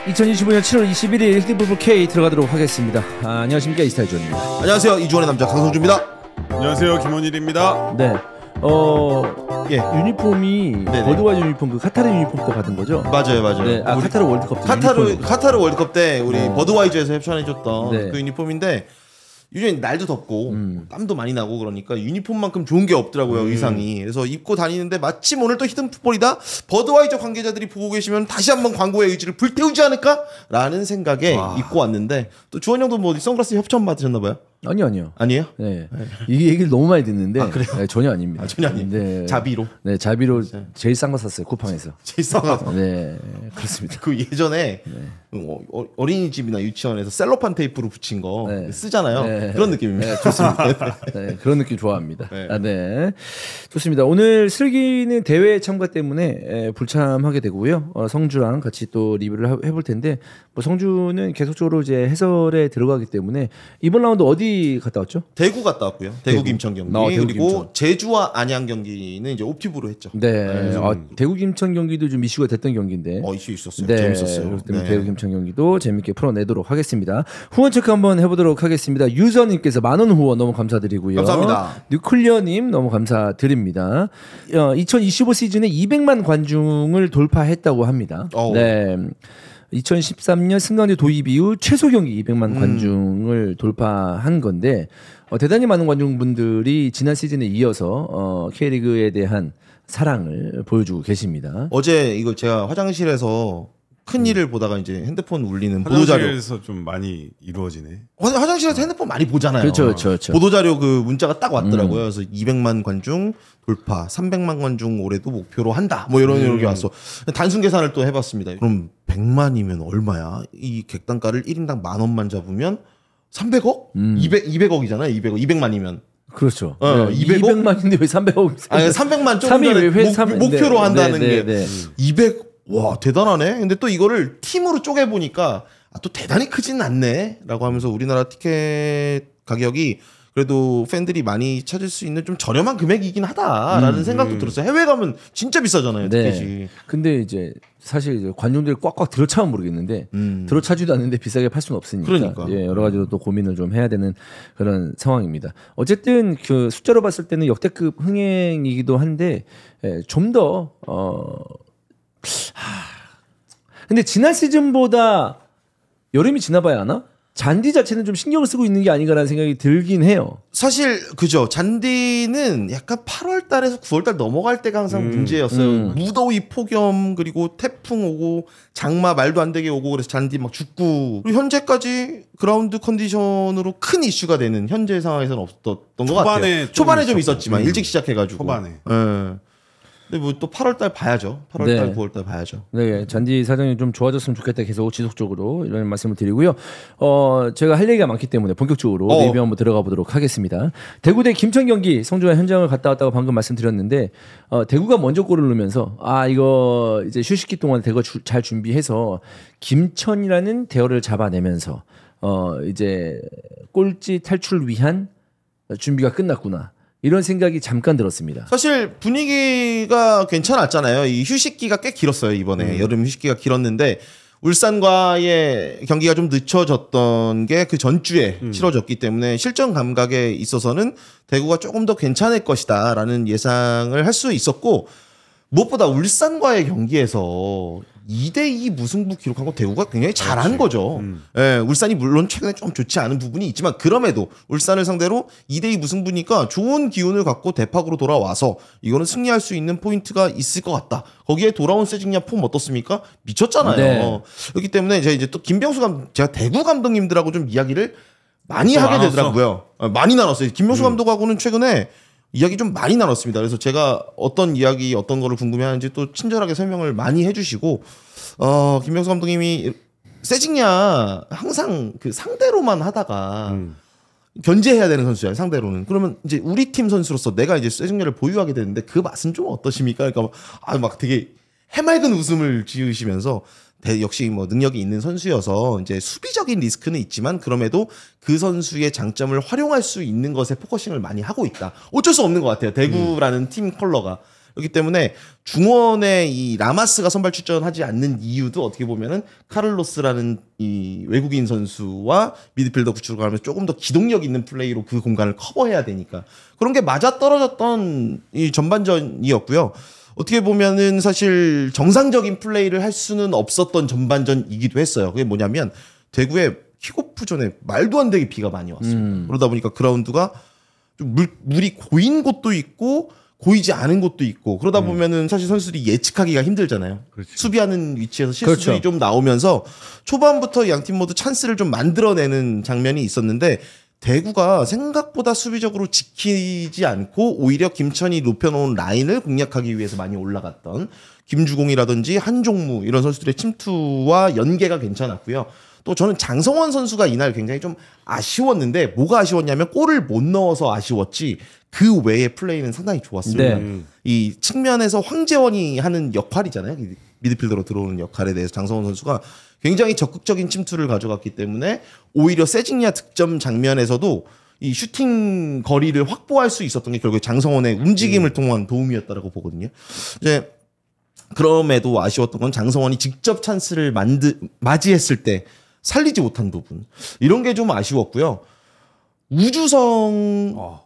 2025년 7월 21일 힐딩블블 K 들어가도록 하겠습니다. 안녕하십니까, 이스타일조입니다. 안녕하세요, 이주원의 남자 강성주입니다. 안녕하세요, 김원일입니다. 네, 유니폼이 네네. 버드와이저 유니폼, 그 카타르 유니폼 때 받은 거죠? 맞아요. 네, 카타르 월드컵 때 카타르 월드컵 때 우리 버드와이저에서 협찬해줬던 네. 그 유니폼인데. 요즘 날도 덥고 땀도 많이 나고 그러니까 유니폼만큼 좋은 게 없더라고요. 의상이. 그래서 입고 다니는데 마침 오늘 또 히든풋볼이다 버드와이저 관계자들이 보고 계시면 다시 한번 광고의 의지를 불태우지 않을까라는 생각에 입고 왔는데, 또 주원 형도 뭐 선글라스 협찬 받으셨나 봐요? 아니요. 아니에요? 네. 이 얘기를 너무 많이 듣는데 그래요? 네, 전혀 아닙니다. 전혀 아닙니다. 네. 자비로? 네, 자비로 제일 싼 거 샀어요. 쿠팡에서. 제일 싼 거? 네, 그렇습니다. 그 예전에 어린이집이나 유치원에서 셀로판 테이프로 붙인 거 쓰잖아요. 네. 그런 느낌입니다. 네, 좋습니다. 네, 그런 느낌 좋아합니다. 네. 좋습니다. 오늘 슬기는 대회 참가 때문에 불참하게 되고요. 성주랑 같이 또 리뷰를 해볼 텐데, 뭐 성주는 계속적으로 이제 해설에 들어가기 때문에 이번 라운드 어디 갔다 왔죠? 대구 갔다 왔고요. 대구 김천 경기. 대구 그리고 김천. 제주와 안양 경기는 이제 옵티브로 했죠. 네. 대구 김천 경기도 좀 이슈가 됐던 경기인데. 이슈 있었어요. 네. 재밌었어요. 그렇기 때문에 대구 김천 경기도 재밌게 풀어내도록 하겠습니다. 후원 체크 한번 해보도록 하겠습니다. 유저님께서 10,000원 후원 너무 감사드리고요. 감사합니다. 뉴클리어님 너무 감사드립니다. 2025 시즌에 200만 관중을 돌파했다고 합니다. 네. 2013년 승강제 도입 이후 최소 경기 200만 관중을 돌파한 건데, 대단히 많은 관중분들이 지난 시즌에 이어서 K리그에 대한 사랑을 보여주고 계십니다. 어제 이거 제가 화장실에서 큰 일을 보다가 이제 핸드폰 울리는 보도자료. 화장실에서 좀 많이 이루어지네. 화장실에서 핸드폰 많이 보잖아요. 그렇죠. 보도자료 그 문자가 딱 왔더라고요. 그래서 200만 관중 돌파, 300만 관중 올해도 목표로 한다. 뭐 이런 게 왔어. 단순 계산을 또 해봤습니다. 그럼 100만이면 얼마야? 이 객단가를 1인당 10,000원만 잡으면 300억? 200억이잖아요. 200만이면. 그렇죠. 200만인데 왜 300억? 아니 300만 조금 전에 목표로 한다는 게 200. 와, 대단하네. 근데 또 이거를 팀으로 쪼개보니까 또 대단히 크진 않네 라고 하면서 우리나라 티켓 가격이 그래도 팬들이 많이 찾을 수 있는 좀 저렴한 금액이긴 하다라는 생각도 들었어요. 해외 가면 진짜 비싸잖아요, 티켓이. 네. 근데 이제 사실 이제 관중들이 꽉꽉 들어차면 모르겠는데 들어차지도 않는데 비싸게 팔 수는 없으니까. 그러니까. 예, 여러 가지로 또 고민을 좀 해야 되는 그런 상황입니다. 어쨌든 그 숫자로 봤을 때는 역대급 흥행이기도 한데, 좀 더 근데 지난 시즌보다 여름이 지나봐야 하나? 잔디 자체는 좀 신경을 쓰고 있는 게 아닌가라는 생각이 들긴 해요. 사실 그죠. 잔디는 약간 8월 달에서 9월 달 넘어갈 때가 항상 문제였어요. 무더위, 폭염, 그리고 태풍 오고 장마 말도 안 되게 오고 그래서 잔디 막 죽고. 그리고 현재까지 그라운드 컨디션으로 큰 이슈가 되는 현재 상황에서는 없었던 것 같아요. 초반에 좀 있었지만 일찍 시작해가지고. 초반에. 근데 뭐 또 8월달 봐야죠. 8월달, 9월달 봐야죠. 네, 잔디 사정이 좀 좋아졌으면 좋겠다. 계속 지속적으로 이런 말씀을 드리고요. 제가 할 얘기가 많기 때문에 본격적으로 리뷰 한번 들어가 보도록 하겠습니다. 대구 대 김천 경기 성주가 현장을 갔다 왔다고 방금 말씀드렸는데, 대구가 먼저 골을 넣으면서 이거 이제 휴식기 동안 대구가 잘 준비해서 김천이라는 대열을 잡아내면서 이제 꼴찌 탈출 위한 준비가 끝났구나. 이런 생각이 잠깐 들었습니다. 사실 분위기가 괜찮았잖아요. 이 휴식기가 꽤 길었어요, 이번에. 여름 휴식기가 길었는데 울산과의 경기가 좀 늦춰졌던 게 그 전주에 치러졌기 때문에 실전 감각에 있어서는 대구가 조금 더 괜찮을 것이다라는 예상을 할 수 있었고, 무엇보다 울산과의 경기에서 2대2 무승부 기록한 거 대구가 굉장히 잘한 거죠. 예, 울산이 물론 최근에 좀 좋지 않은 부분이 있지만 그럼에도 울산을 상대로 2대2 무승부니까 좋은 기운을 갖고 대팍으로 돌아와서 이거는 승리할 수 있는 포인트가 있을 것 같다. 거기에 돌아온 세징야 폼 어떻습니까? 미쳤잖아요. 네. 그렇기 때문에 제가 이제 또 김병수 제가 대구 감독님들하고 좀 이야기를 많이 하게 되더라고요. 많이 나눴어요. 김병수 감독하고는 최근에 이야기 좀 많이 나눴습니다. 그래서 제가 어떤 이야기, 어떤 거를 궁금해하는지 또 친절하게 설명을 많이 해주시고, 김명수 감독님이 세징야 항상 그 상대로만 하다가 견제해야 되는 선수야, 상대로는. 그러면 이제 우리 팀 선수로서 내가 이제 세징야를 보유하게 되는데 그 맛은 좀 어떠십니까? 그러니까 막 되게 해맑은 웃음을 지으시면서 역시 뭐 능력이 있는 선수여서 이제 수비적인 리스크는 있지만 그럼에도 그 선수의 장점을 활용할 수 있는 것에 포커싱을 많이 하고 있다. 어쩔 수 없는 것 같아요. 대구라는 팀 컬러가. 그렇기 때문에 중원에 이 라마스가 선발 출전하지 않는 이유도 어떻게 보면은 카를로스라는 이 외국인 선수와 미드필더 구축을 하면서 조금 더 기동력 있는 플레이로 그 공간을 커버해야 되니까 그런 게 맞아 떨어졌던 이 전반전이었고요. 어떻게 보면은 사실 정상적인 플레이를 할 수는 없었던 전반전이기도 했어요. 그게 뭐냐면 대구의 킥오프 전에 말도 안 되게 비가 많이 왔습니다. 그러다 보니까 그라운드가 좀 물이 고인 곳도 있고 고이지 않은 곳도 있고 그러다 보면은 사실 선수들이 예측하기가 힘들잖아요. 그렇지. 수비하는 위치에서 실수들이 그렇죠. 좀 나오면서 초반부터 양팀 모두 찬스를 좀 만들어내는 장면이 있었는데 대구가 생각보다 수비적으로 지키지 않고 오히려 김천이 높여놓은 라인을 공략하기 위해서 많이 올라갔던 김주공이라든지 한종무 이런 선수들의 침투와 연계가 괜찮았고요. 또 저는 장성원 선수가 이날 굉장히 좀 아쉬웠는데 뭐가 아쉬웠냐면 골을 못 넣어서 아쉬웠지 그 외의 플레이는 상당히 좋았습니다. 네. 이 측면에서 황재원이 하는 역할이잖아요. 미드필더로 들어오는 역할에 대해서 장성원 선수가 굉장히 적극적인 침투를 가져갔기 때문에 오히려 세징야 득점 장면에서도 이 슈팅 거리를 확보할 수 있었던 게 결국에 장성원의 움직임을 통한 도움이었다라고 보거든요. 이제 그럼에도 아쉬웠던 건 장성원이 직접 찬스를 맞이했을 때 살리지 못한 부분 이런 게 좀 아쉬웠고요. 우주성,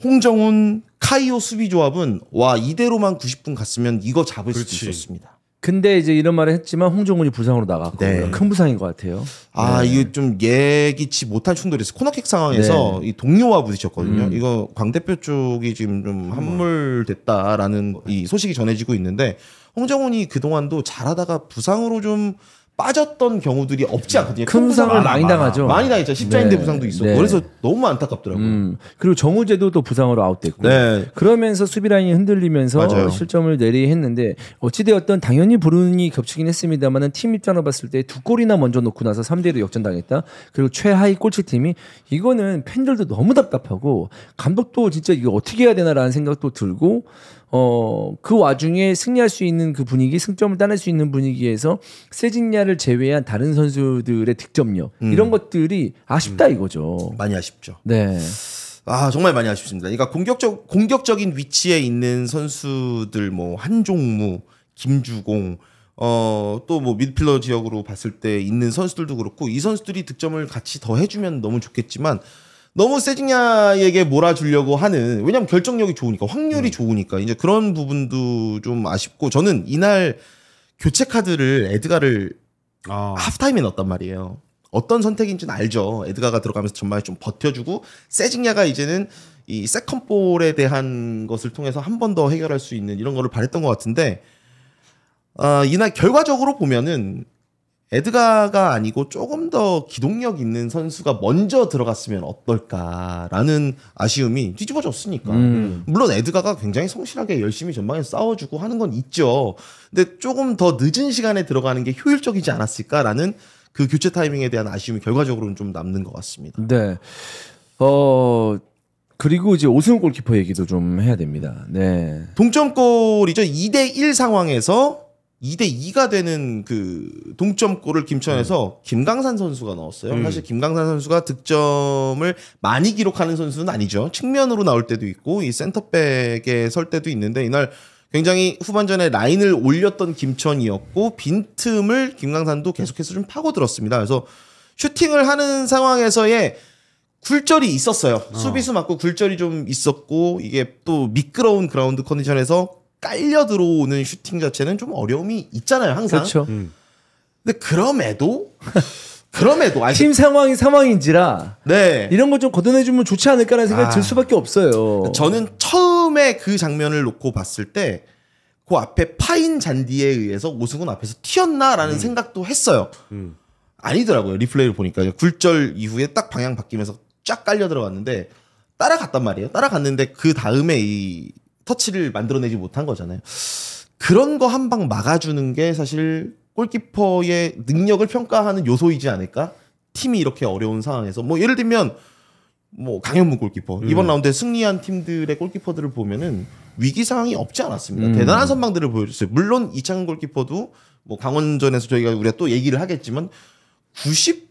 홍정훈, 카이오 수비 조합은 와 이대로만 90분 갔으면 이거 잡을 그렇지. 수도 있었습니다. 근데 이제 이런 말을 했지만 홍정훈이 부상으로 나갔고 네. 큰 부상인 것 같아요. 아, 이거 좀 예기치 못한 충돌이었어요. 코너킥 상황에서 이 동료와 부딪혔거든요. 이거 광대뼈 쪽이 지금 좀 함몰됐다라는 이 소식이 전해지고 있는데 홍정훈이 그동안도 잘하다가 부상으로 좀 빠졌던 경우들이 없지 않거든요. 큰 부상을 많이 당하죠. 많이 당했죠. 십자인대 네. 부상도 있었고. 네. 그래서 너무 안타깝더라고요. 그리고 정우재도 또 부상으로 아웃됐고. 네. 그러면서 수비 라인이 흔들리면서 맞아요. 실점을 내리했는데 어찌되었던 당연히 불운이 겹치긴 했습니다만은 팀 입장으로 봤을 때 두 골이나 먼저 놓고 나서 3대1로 역전당했다. 그리고 최하위 꼴찌팀이 이거는 팬들도 너무 답답하고 감독도 진짜 이거 어떻게 해야 되나라는 생각도 들고 그 와중에 승리할 수 있는 그 분위기, 승점을 따낼 수 있는 분위기에서 세징야를 제외한 다른 선수들의 득점력 이런 것들이 아쉽다 이거죠. 많이 아쉽죠. 네. 아, 정말 많이 아쉽습니다. 그러니까 공격적인 위치에 있는 선수들 뭐 한종무, 김주공 또 뭐 미드필더 지역으로 봤을 때 있는 선수들도 그렇고 이 선수들이 득점을 같이 더 해주면 너무 좋겠지만 너무 세징야에게 몰아주려고 하는 왜냐면 결정력이 좋으니까 확률이 좋으니까 이제 그런 부분도 좀 아쉽고 저는 이날 교체 카드를 에드가를 하프타임에 넣었단 말이에요. 어떤 선택인지는 알죠. 에드가가 들어가면서 전반에 좀 버텨주고 세징야가 이제는 이 세컨볼에 대한 것을 통해서 한 번 더 해결할 수 있는 이런 거를 바랬던 것 같은데 이날 결과적으로 보면은 에드가가 아니고 조금 더 기동력 있는 선수가 먼저 들어갔으면 어떨까라는 아쉬움이 뒤집어졌으니까. 물론 에드가가 굉장히 성실하게 열심히 전방에서 싸워주고 하는 건 있죠. 근데 조금 더 늦은 시간에 들어가는 게 효율적이지 않았을까라는 그 교체 타이밍에 대한 아쉬움이 결과적으로는 좀 남는 것 같습니다. 네. 그리고 이제 오승훈 골키퍼 얘기도 좀 해야 됩니다. 네. 동점골이죠. 2대1 상황에서 2대2가 되는 그 동점골을 김천에서 김강산 선수가 넣었어요. 사실 김강산 선수가 득점을 많이 기록하는 선수는 아니죠. 측면으로 나올 때도 있고 이 센터백에 설 때도 있는데 이날 굉장히 후반전에 라인을 올렸던 김천이었고 빈틈을 김강산도 계속해서 좀 파고들었습니다. 그래서 슈팅을 하는 상황에서의 굴절이 있었어요. 수비수 맞고 굴절이 좀 있었고 이게 또 미끄러운 그라운드 컨디션에서 깔려 들어오는 슈팅 자체는 좀 어려움이 있잖아요, 항상. 그렇죠. 근데 그럼에도 아니, 팀 상황이 상황인지라 네. 이런 거 좀 걷어내주면 좋지 않을까라는 생각이 들 수밖에 없어요. 저는 처음에 그 장면을 놓고 봤을 때 그 앞에 파인 잔디에 의해서 오승훈 앞에서 튀었나라는 생각도 했어요. 아니더라고요. 리플레이를 보니까 굴절 이후에 딱 방향 바뀌면서 쫙 깔려 들어갔는데 따라갔단 말이에요. 따라갔는데 그 다음에 이 터치를 만들어내지 못한 거잖아요. 그런 거 한 방 막아주는 게 사실 골키퍼의 능력을 평가하는 요소이지 않을까? 팀이 이렇게 어려운 상황에서 뭐 예를 들면 뭐 강현무 골키퍼 이번 라운드에 승리한 팀들의 골키퍼들을 보면은 위기 상황이 없지 않았습니다. 대단한 선방들을 보여줬어요. 물론 이창훈 골키퍼도 뭐 강원전에서 우리가 또 얘기를 하겠지만 93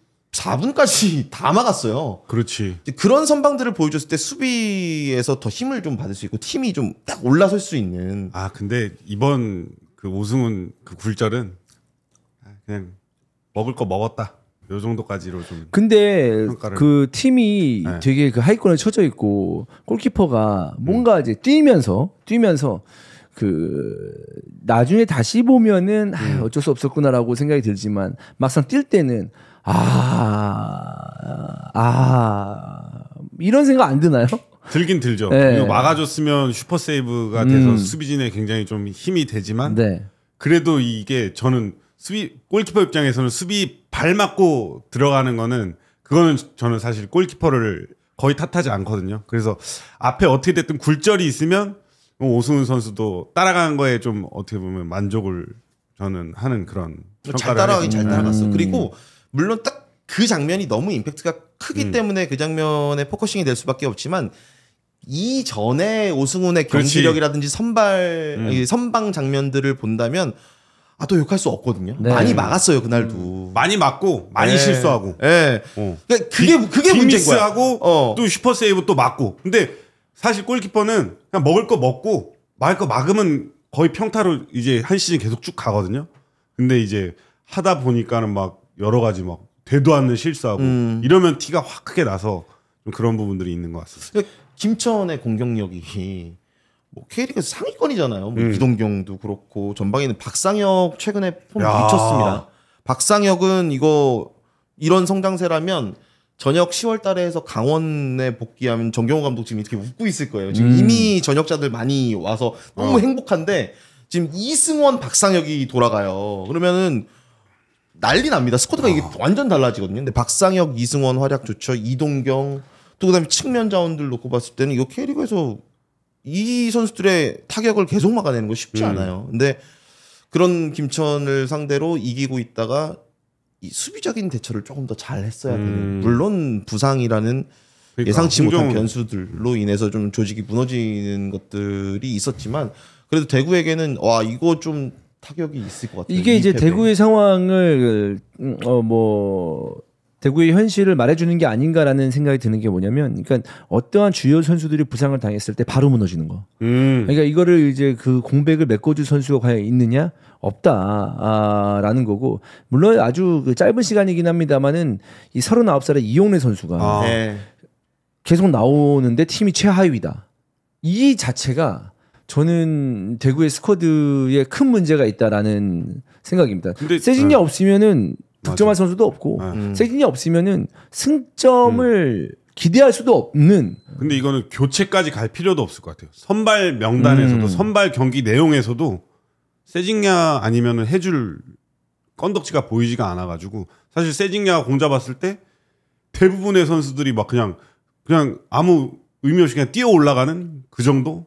4분까지 다 막았어요. 그렇지. 그런 선방들을 보여줬을 때 수비에서 더 힘을 좀 받을 수 있고 팀이 좀 딱 올라설 수 있는. 아 근데 이번 그 오승훈 그 굴절은 그냥 먹을 거 먹었다. 요 정도까지로 좀. 근데 평가를. 그 팀이 네. 되게 그 하위권에 쳐져 있고 골키퍼가 뭔가 이제 뛰면서 그 나중에 다시 보면은 어쩔 수 없었구나라고 생각이 들지만 막상 뛸 때는 이런 생각 안 드나요? 들긴 들죠. 네. 이거 막아줬으면 슈퍼 세이브가 돼서 수비진에 굉장히 좀 힘이 되지만 네. 그래도 이게 저는 골키퍼 입장에서는 수비 발 맞고 들어가는 거는 그거는 저는 사실 골키퍼를 거의 탓하지 않거든요. 그래서 앞에 어떻게 됐든 굴절이 있으면 오승훈 선수도 따라가는 거에 좀 어떻게 보면 만족을 저는 하는 그런 잘 따라가긴 잘 따라갔어. 그리고 물론 딱 그 장면이 너무 임팩트가 크기 때문에 그 장면에 포커싱이 될 수밖에 없지만 이전에 오승훈의 경기력이라든지 선방 장면들을 본다면 또 욕할 수 없거든요. 네. 많이 막았어요 그날도. 많이 맞고 많이 실수하고. 예. 그러니까 그게 문제인 거야. 하고 또 슈퍼 세이브 또 맞고. 근데 사실 골키퍼는 그냥 먹을 거 먹고 막을 거 막으면 거의 평타로 이제 한 시즌 계속 쭉 가거든요. 근데 이제 하다 보니까는 막 여러 가지 막 되도 않는 실수하고 이러면 티가 확 크게 나서 좀 그런 부분들이 있는 것 같습니다. 그러니까 김천의 공격력이 뭐 K리그에서 상위권이잖아요. 뭐 이동경도 그렇고 전방에는 박상혁 최근에 폼 미쳤습니다. 박상혁은 이런 성장세라면 저녁 10월 달에 해서 강원에 복귀하면 정경호 감독 지금 이렇게 웃고 있을 거예요. 지금 이미 전역자들 많이 와서 너무 행복한데 지금 이승원 박상혁이 돌아가요. 그러면은 난리 납니다. 스쿼드가 이게 완전 달라지거든요. 근데 박상혁, 이승원 활약 좋죠. 이동경 또 그다음에 측면 자원들 놓고 봤을 때는 이거 K리그에서 이 선수들의 타격을 계속 막아내는 거 쉽지 않아요. 근데 그런 김천을 상대로 이기고 있다가 이 수비적인 대처를 조금 더 잘 했어야 되는. 물론 부상이라는 그러니까, 예상치 못한 홍정훈. 변수들로 인해서 좀 조직이 무너지는 것들이 있었지만 그래도 대구에게는 이거 좀 타격이 있을 것 같아요. 이게 이제 패배. 대구의 상황을 대구의 현실을 말해주는 게 아닌가라는 생각이 드는 게 뭐냐면, 그러니까 어떠한 주요 선수들이 부상을 당했을 때 바로 무너지는 거. 그러니까 이거를 이제 그 공백을 메꿔줄 선수가 과연 있느냐? 없다라는 거고, 물론 아주 그 짧은 시간이긴 합니다만은 이 39살의 이용래 선수가 네. 계속 나오는데 팀이 최하위다. 이 자체가 저는 대구의 스쿼드에 큰 문제가 있다라는 생각입니다. 근데- 세징야 없으면은 득점할 맞아. 선수도 없고 세징야 없으면은 승점을 기대할 수도 없는. 근데 이거는 교체까지 갈 필요도 없을 것 같아요. 선발 명단에서도 선발 경기 내용에서도 세징야 아니면은 해줄 건덕지가 보이지가 않아가지고 사실 세징야가 공 잡았을 때 대부분의 선수들이 막 그냥 아무 의미 없이 그냥 뛰어 올라가는 그 정도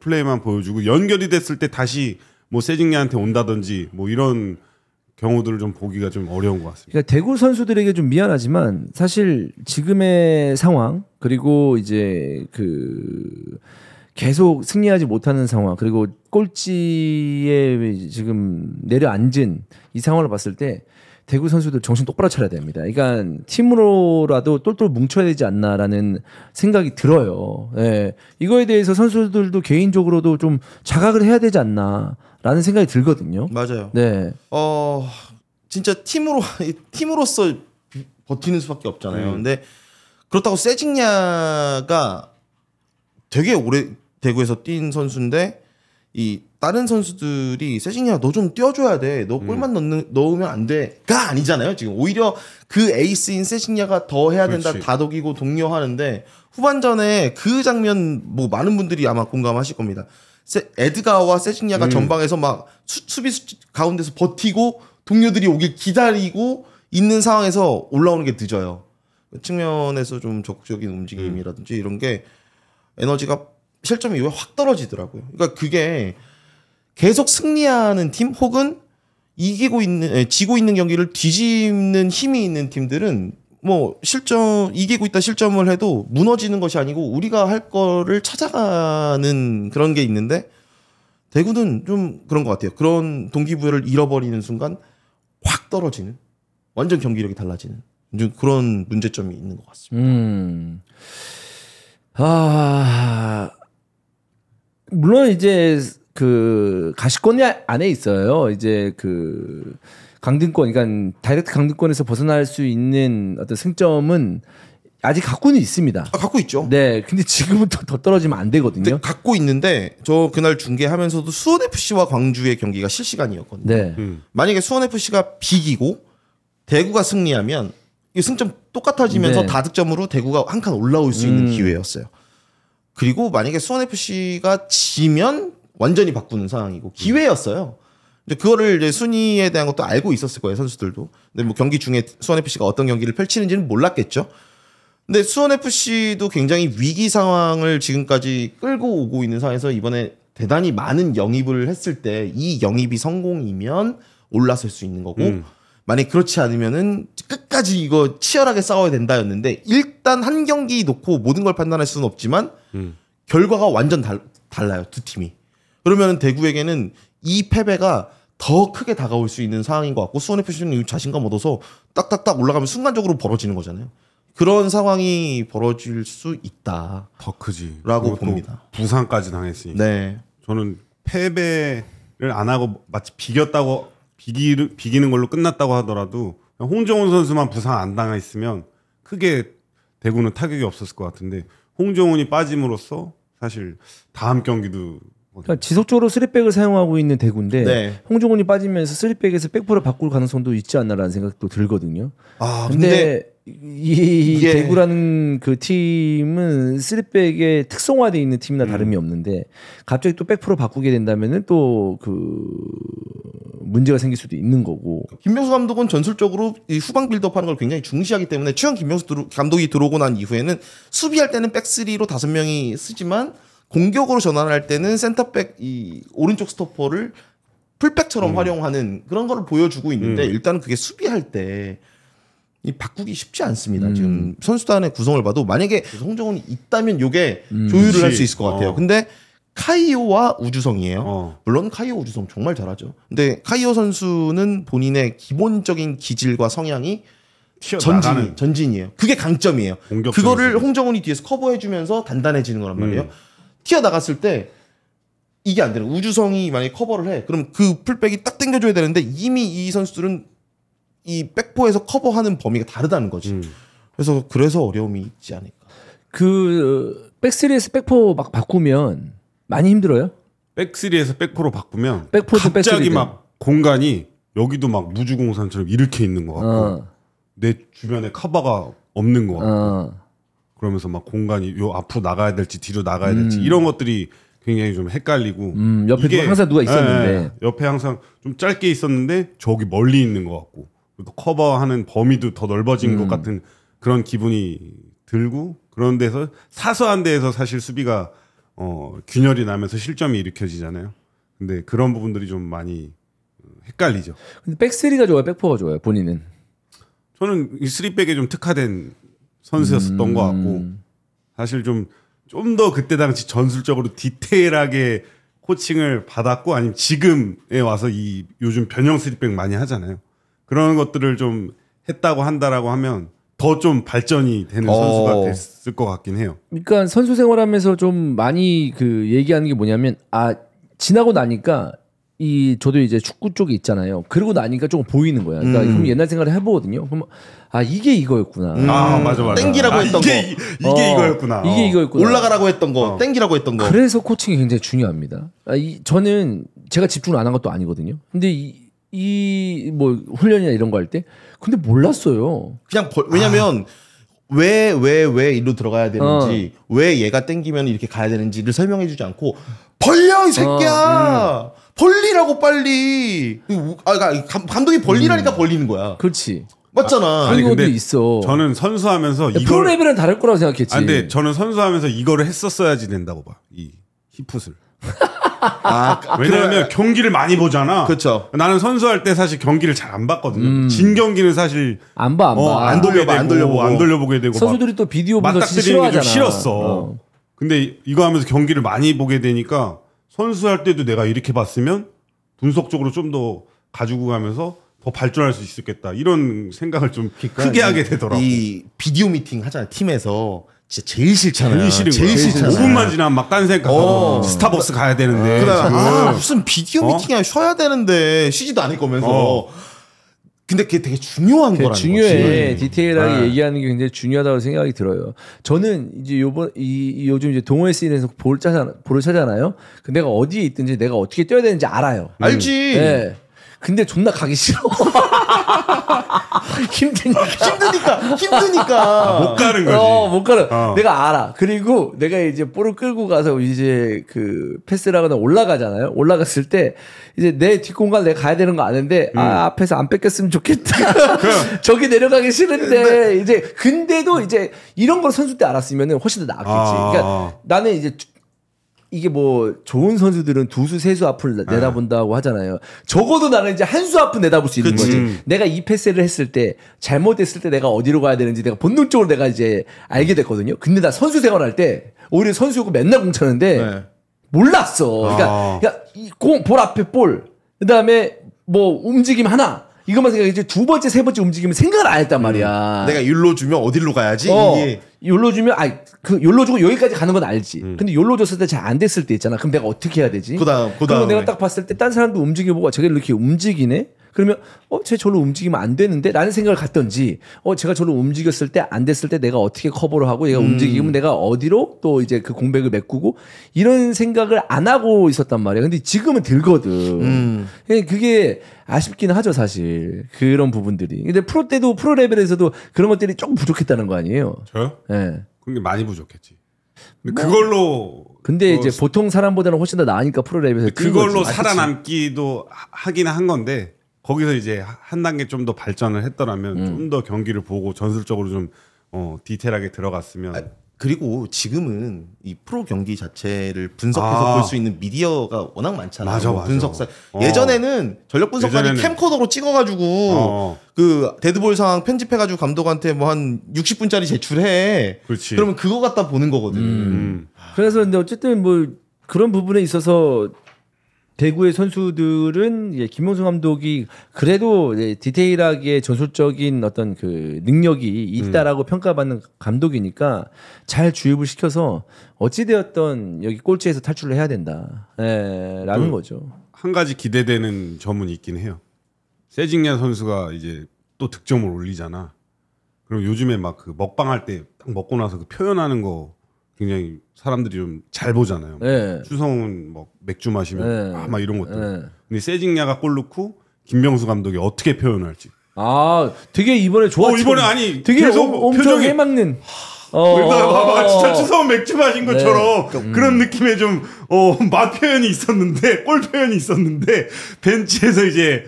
플레이만 보여주고 연결이 됐을 때 다시 뭐 세징야한테 온다든지 뭐 이런 경우들을 좀 보기가 좀 어려운 것 같습니다. 그러니까 대구 선수들에게 좀 미안하지만 사실 지금의 상황 그리고 이제 계속 승리하지 못하는 상황 그리고 꼴찌에 지금 내려앉은 이 상황을 봤을 때 대구 선수들 정신 똑바로 차려야 됩니다. 그러니까 팀으로라도 똘똘 뭉쳐야 되지 않나라는 생각이 들어요. 예. 이거에 대해서 선수들도 개인적으로도 좀 자각을 해야 되지 않나라는 생각이 들거든요. 맞아요. 네. 진짜 팀으로서 버티는 수밖에 없잖아요. 근데 그렇다고 세징야가 되게 오래 대구에서 뛴 선수인데 이 다른 선수들이 세징야 너 좀 뛰어줘야 돼. 너 골만 넣으면 안 돼가 아니잖아요. 지금 오히려 그 에이스인 세징야가 더 해야 된다. 그렇지. 다독이고 독려하는데 후반전에 그 장면 뭐 많은 분들이 아마 공감하실 겁니다. 에드가와 세징야가 전방에서 막 수비수 가운데서 버티고 동료들이 오길 기다리고 있는 상황에서 올라오는 게 늦어요. 그 측면에서 좀 적극적인 움직임이라든지 이런 게 에너지가 실점이 확 떨어지더라고요. 그러니까 그게 계속 승리하는 팀 혹은 지고 있는 경기를 뒤집는 힘이 있는 팀들은 뭐 이기고 있다 실점을 해도 무너지는 것이 아니고 우리가 할 거를 찾아가는 그런 게 있는데 대구는 좀 그런 것 같아요. 그런 동기부여를 잃어버리는 순간 확 떨어지는 완전 경기력이 달라지는 이제 그런 문제점이 있는 것 같습니다. 물론 이제 그 가시권 안에 있어요. 이제 그 강등권, 그러니까 다이렉트 강등권에서 벗어날 수 있는 어떤 승점은 아직 갖고는 있습니다. 갖고 있죠. 네, 근데 지금은 더 떨어지면 안 되거든요. 갖고 있는데 저 그날 중계하면서도 수원 FC와 광주의 경기가 실시간이었거든요. 네. 만약에 수원 FC가 비기고 대구가 승리하면 이 승점 똑같아지면서 네. 다득점으로 대구가 한 칸 올라올 수 있는 기회였어요. 그리고 만약에 수원 FC가 지면 완전히 바꾸는 상황이고 기회였어요. 이제 그거를 이제 순위에 대한 것도 알고 있었을 거예요, 선수들도. 근데 뭐 경기 중에 수원 FC가 어떤 경기를 펼치는지는 몰랐겠죠. 근데 수원 FC도 굉장히 위기 상황을 지금까지 끌고 오고 있는 상황에서 이번에 대단히 많은 영입을 했을 때 이 영입이 성공이면 올라설 수 있는 거고 만약 그렇지 않으면은 끝까지 이거 치열하게 싸워야 된다였는데 일단 한 경기 놓고 모든 걸 판단할 수는 없지만 결과가 완전 달라요, 두 팀이. 그러면 대구에게는 이 패배가 더 크게 다가올 수 있는 상황인 것 같고 수원 FC는 자신감 얻어서 딱딱딱 올라가면 순간적으로 벌어지는 거잖아요. 그런 상황이 벌어질 수 있다. 더 크지. 라고 봅니다. 부상까지 당했으니까. 네. 저는 패배를 안 하고 마치 비기는 걸로 끝났다고 하더라도 홍정훈 선수만 부상 안 당했으면 크게 대구는 타격이 없었을 것 같은데 홍정훈이 빠짐으로써 사실 다음 경기도 그러니까 지속적으로 3백을 사용하고 있는 대구인데 네. 홍종훈이 빠지면서 3백에서 백포를 바꿀 가능성도 있지 않나라는 생각도 들거든요. 근데 이게 대구라는 그 팀은 3백의 특성화되어 있는 팀이나 다름이 없는데 갑자기 또 백포로 바꾸게 된다면은 또 그 문제가 생길 수도 있는 거고. 김명수 감독은 전술적으로 이 후방 빌드업하는 걸 굉장히 중시하기 때문에 최근 김명수 감독이 들어오고 난 이후에는 수비할 때는 백스리로 5명이 쓰지만 공격으로 전환할 때는 센터백 이 오른쪽 스토퍼를 풀백처럼 활용하는 그런 거를 보여주고 있는데 일단은 그게 수비할 때 이 바꾸기 쉽지 않습니다. 지금 선수단의 구성을 봐도 만약에 홍정훈이 있다면 요게 조율을 할 수 있을 것 같아요. 근데 카이오와 우주성이에요. 물론 카이오 우주성 정말 잘하죠. 근데 카이오 선수는 본인의 기본적인 기질과 성향이 전진이에요. 그게 강점이에요. 그거를 홍정훈이 뒤에서 커버해주면서 단단해지는 거란 말이에요. 튀어나갔을 때 이게 안 되는 우주성이 만약에 커버를 해. 그럼 그 풀백이 딱 당겨줘야 되는데 이미 이 선수들은 이 백포에서 커버하는 범위가 다르다는 거지. 그래서 어려움이 있지 않을까. 그 백스리에서 백포 막 바꾸면 많이 힘들어요? 백스리에서 백포로 바꾸면 백포든 갑자기 백스리든. 막 공간이 여기도 막 무주공산처럼 이렇게 있는 것 같고 내 주변에 커버가 없는 것 같고 그러면서 막 공간이 요 앞으로 나가야 될지 뒤로 나가야 될지 이런 것들이 굉장히 좀 헷갈리고 옆에 항상 누가 있었는데 옆에 항상 좀 짧게 있었는데 저기 멀리 있는 것 같고 또 커버하는 범위도 더 넓어진 것 같은 그런 기분이 들고 그런 데서 사소한 데에서 사실 수비가 균열이 나면서 실점이 일으켜지잖아요. 근데 그런 부분들이 좀 많이 헷갈리죠. 근데 백스리가 좋아요, 백포가 좋아요, 본인은? 저는 이 3백에 좀 특화된 선수였었던 것 같고 사실 좀 더 그때 당시 전술적으로 디테일하게 코칭을 받았고 아니면 지금에 와서 이 요즘 변형 3백 많이 하잖아요. 그런 것들을 좀 했다고 한다라고 하면 더 좀 발전이 되는 선수가 됐을 것 같긴 해요. 그러니까 선수 생활하면서 좀 많이 그 얘기하는 게 뭐냐면 지나고 나니까 저도 이제 축구 쪽에 있잖아요. 그러고 나니까 조금 보이는 거야. 그러니까 그럼 옛날 생각을 해보거든요. 그럼 이게 이거였구나. 맞아. 땡기라고 했던 거. 이게 이거였구나. 이게 이거였구나. 올라가라고 했던 거, 땡기라고 했던 거. 그래서 코칭이 굉장히 중요합니다. 저는 제가 집중을 안 한 것도 아니거든요. 근데 뭐 훈련이나 이런 거 할 때 근데 몰랐어요. 그냥 왜냐면 왜 일로 들어가야 되는지 왜 얘가 땡기면 이렇게 가야 되는지를 설명해주지 않고 벌려 이 새끼야 벌리라고 빨리. 감독이 벌리라니까 벌리는 거야. 그렇지. 맞잖아. 그런 것도 있어. 저는 선수하면서 프로레벨은 다를 거라고 생각했지. 근데 저는 선수하면서 이거를 했었어야지 된다고 봐. 이 힙풋을. 왜냐하면 경기를 많이 보잖아. 그렇죠. 나는 선수할 때 사실 경기를 잘 안 봤거든요. 진 경기는 사실 안 봐. 안 돌려보게 되고 선수들이 또 비디오 분석 맞닥뜨리는 게 좀 싫었어. 근데 이거 하면서 경기를 많이 보게 되니까 선수할 때도 내가 이렇게 봤으면 분석적으로 좀 더 가지고 가면서 더 발전할 수 있었겠다 이런 생각을 좀 크게 하게 되더라고. 이 비디오 미팅 하잖아요. 팀에서 진짜 제일 싫잖아요. 제일 싫은 거야. 5분만 지나면 막 딴 생각하고 스타벅스 가야 되는데. 그다음에 무슨 비디오 미팅이야. 쉬어야 되는데 쉬지도 않을 거면서. 근데 그게 되게 중요한 거라는 거지. 중요해. 디테일하게 얘기하는 게 굉장히 중요하다고 생각이 들어요. 저는 이제 요즘 이제 동호회 씬에서 볼을 차잖아요. 그 내가 어디에 있든지 내가 어떻게 뛰어야 되는지 알아요. 알지. 네. 근데 존나 가기 싫어. 힘드니까. 못 가는 거지. 못 가는. 내가 알아. 그리고 내가 이제 볼을 끌고 가서 이제 그 패스를 하거나 올라가잖아요. 올라갔을 때 이제 내 뒷공간 내가 가야 되는 거 아는데 앞에서 안 뺏겼으면 좋겠다. 저기 내려가기 싫은데 이제 근데도 이제 이런 걸 선수 때 알았으면 훨씬 더 나았겠지. 그러니까 나는 이제 이게 뭐 좋은 선수들은 두수 세수 앞을 내다본다고 하잖아요. 적어도 나는 이제 한 수 앞은 내다볼 수 있는 거지. 내가 이 패스를 했을 때 잘못했을 때 내가 어디로 가야 되는지 내가 본능적으로 내가 이제 알게 됐거든요. 근데 나 선수 생활할 때 오히려 선수고 맨날 공 차는데 몰랐어. 그러니까 볼 앞에 볼, 그다음에 뭐 움직임 하나 이것만 생각했지 두 번째 세 번째 움직임은 생각을 안 했단 말이야. 내가 율로 주면 어디로 가야지. 이게 욜로 주면 그 욜로 주고 여기까지 가는 건 알지. 근데 욜로 줬을 때 잘 안 됐을 때 있잖아. 그럼 내가 어떻게 해야 되지? 그다음 내가 딱 봤을 때 딴 사람도 움직여 보고 저게 이렇게 움직이네. 그러면 쟤 저로 움직이면 안 되는데 라는 생각을 갖던지 제가 저로 움직였을 때 안 됐을 때 내가 어떻게 커버를 하고 얘가 움직이면 내가 어디로 또 이제 그 공백을 메꾸고 이런 생각을 안 하고 있었단 말이야. 근데 지금은 들거든. 그게 아쉽긴 하죠 사실 그런 부분들이. 근데 프로 때도 프로 레벨에서도 그런 것들이 조금 부족했다는 거 아니에요? 저요? 네. 그게 많이 부족했지. 근데 그걸로 근데 이제 보통 사람보다는 훨씬 더 나으니까 프로 레벨에서 그걸로 살아남기도 하긴 한 건데 거기서 이제 한 단계 좀 더 발전을 했더라면 좀 더 경기를 보고 전술적으로 좀 디테일하게 들어갔으면. 그리고 지금은 이 프로 경기 자체를 분석해서 볼 수 있는 미디어가 워낙 많잖아요. 맞아. 분석사. 예전에는 전력 분석관이 캠코더로 찍어가지고 그 데드볼 상황 편집해가지고 감독한테 뭐 한 60분짜리 제출해. 그렇지. 그러면 그거 갖다 보는 거거든. 그래서 근데 어쨌든 뭐 그런 부분에 있어서 대구의 선수들은 이제 김명수 감독이 그래도 이제 디테일하게 전술적인 어떤 그 능력이 있다라고 평가받는 감독이니까 잘 주입을 시켜서 어찌되었던 여기 꼴찌에서 탈출을 해야 된다. 라는 거죠. 한 가지 기대되는 점은 있긴 해요. 세징야 선수가 이제 또 득점을 올리잖아. 그럼 요즘에 막 그 먹방할 때 딱 먹고 나서 그 표현하는 거 굉장히 사람들이 좀 잘 보잖아요. 추성훈 뭐 맥주 마시면 막 이런 것들. 근데 세징야가 골 넣고 김명수 감독이 어떻게 표현할지. 되게 이번에 좋았죠. 이번에 아니 되게 계속 엄청 표정이 해막는. 봐봐 진짜 추성훈 맥주 마신 것처럼 그런 느낌의 좀 맛 표현이 있었는데 골 표현이 있었는데 벤치에서 이제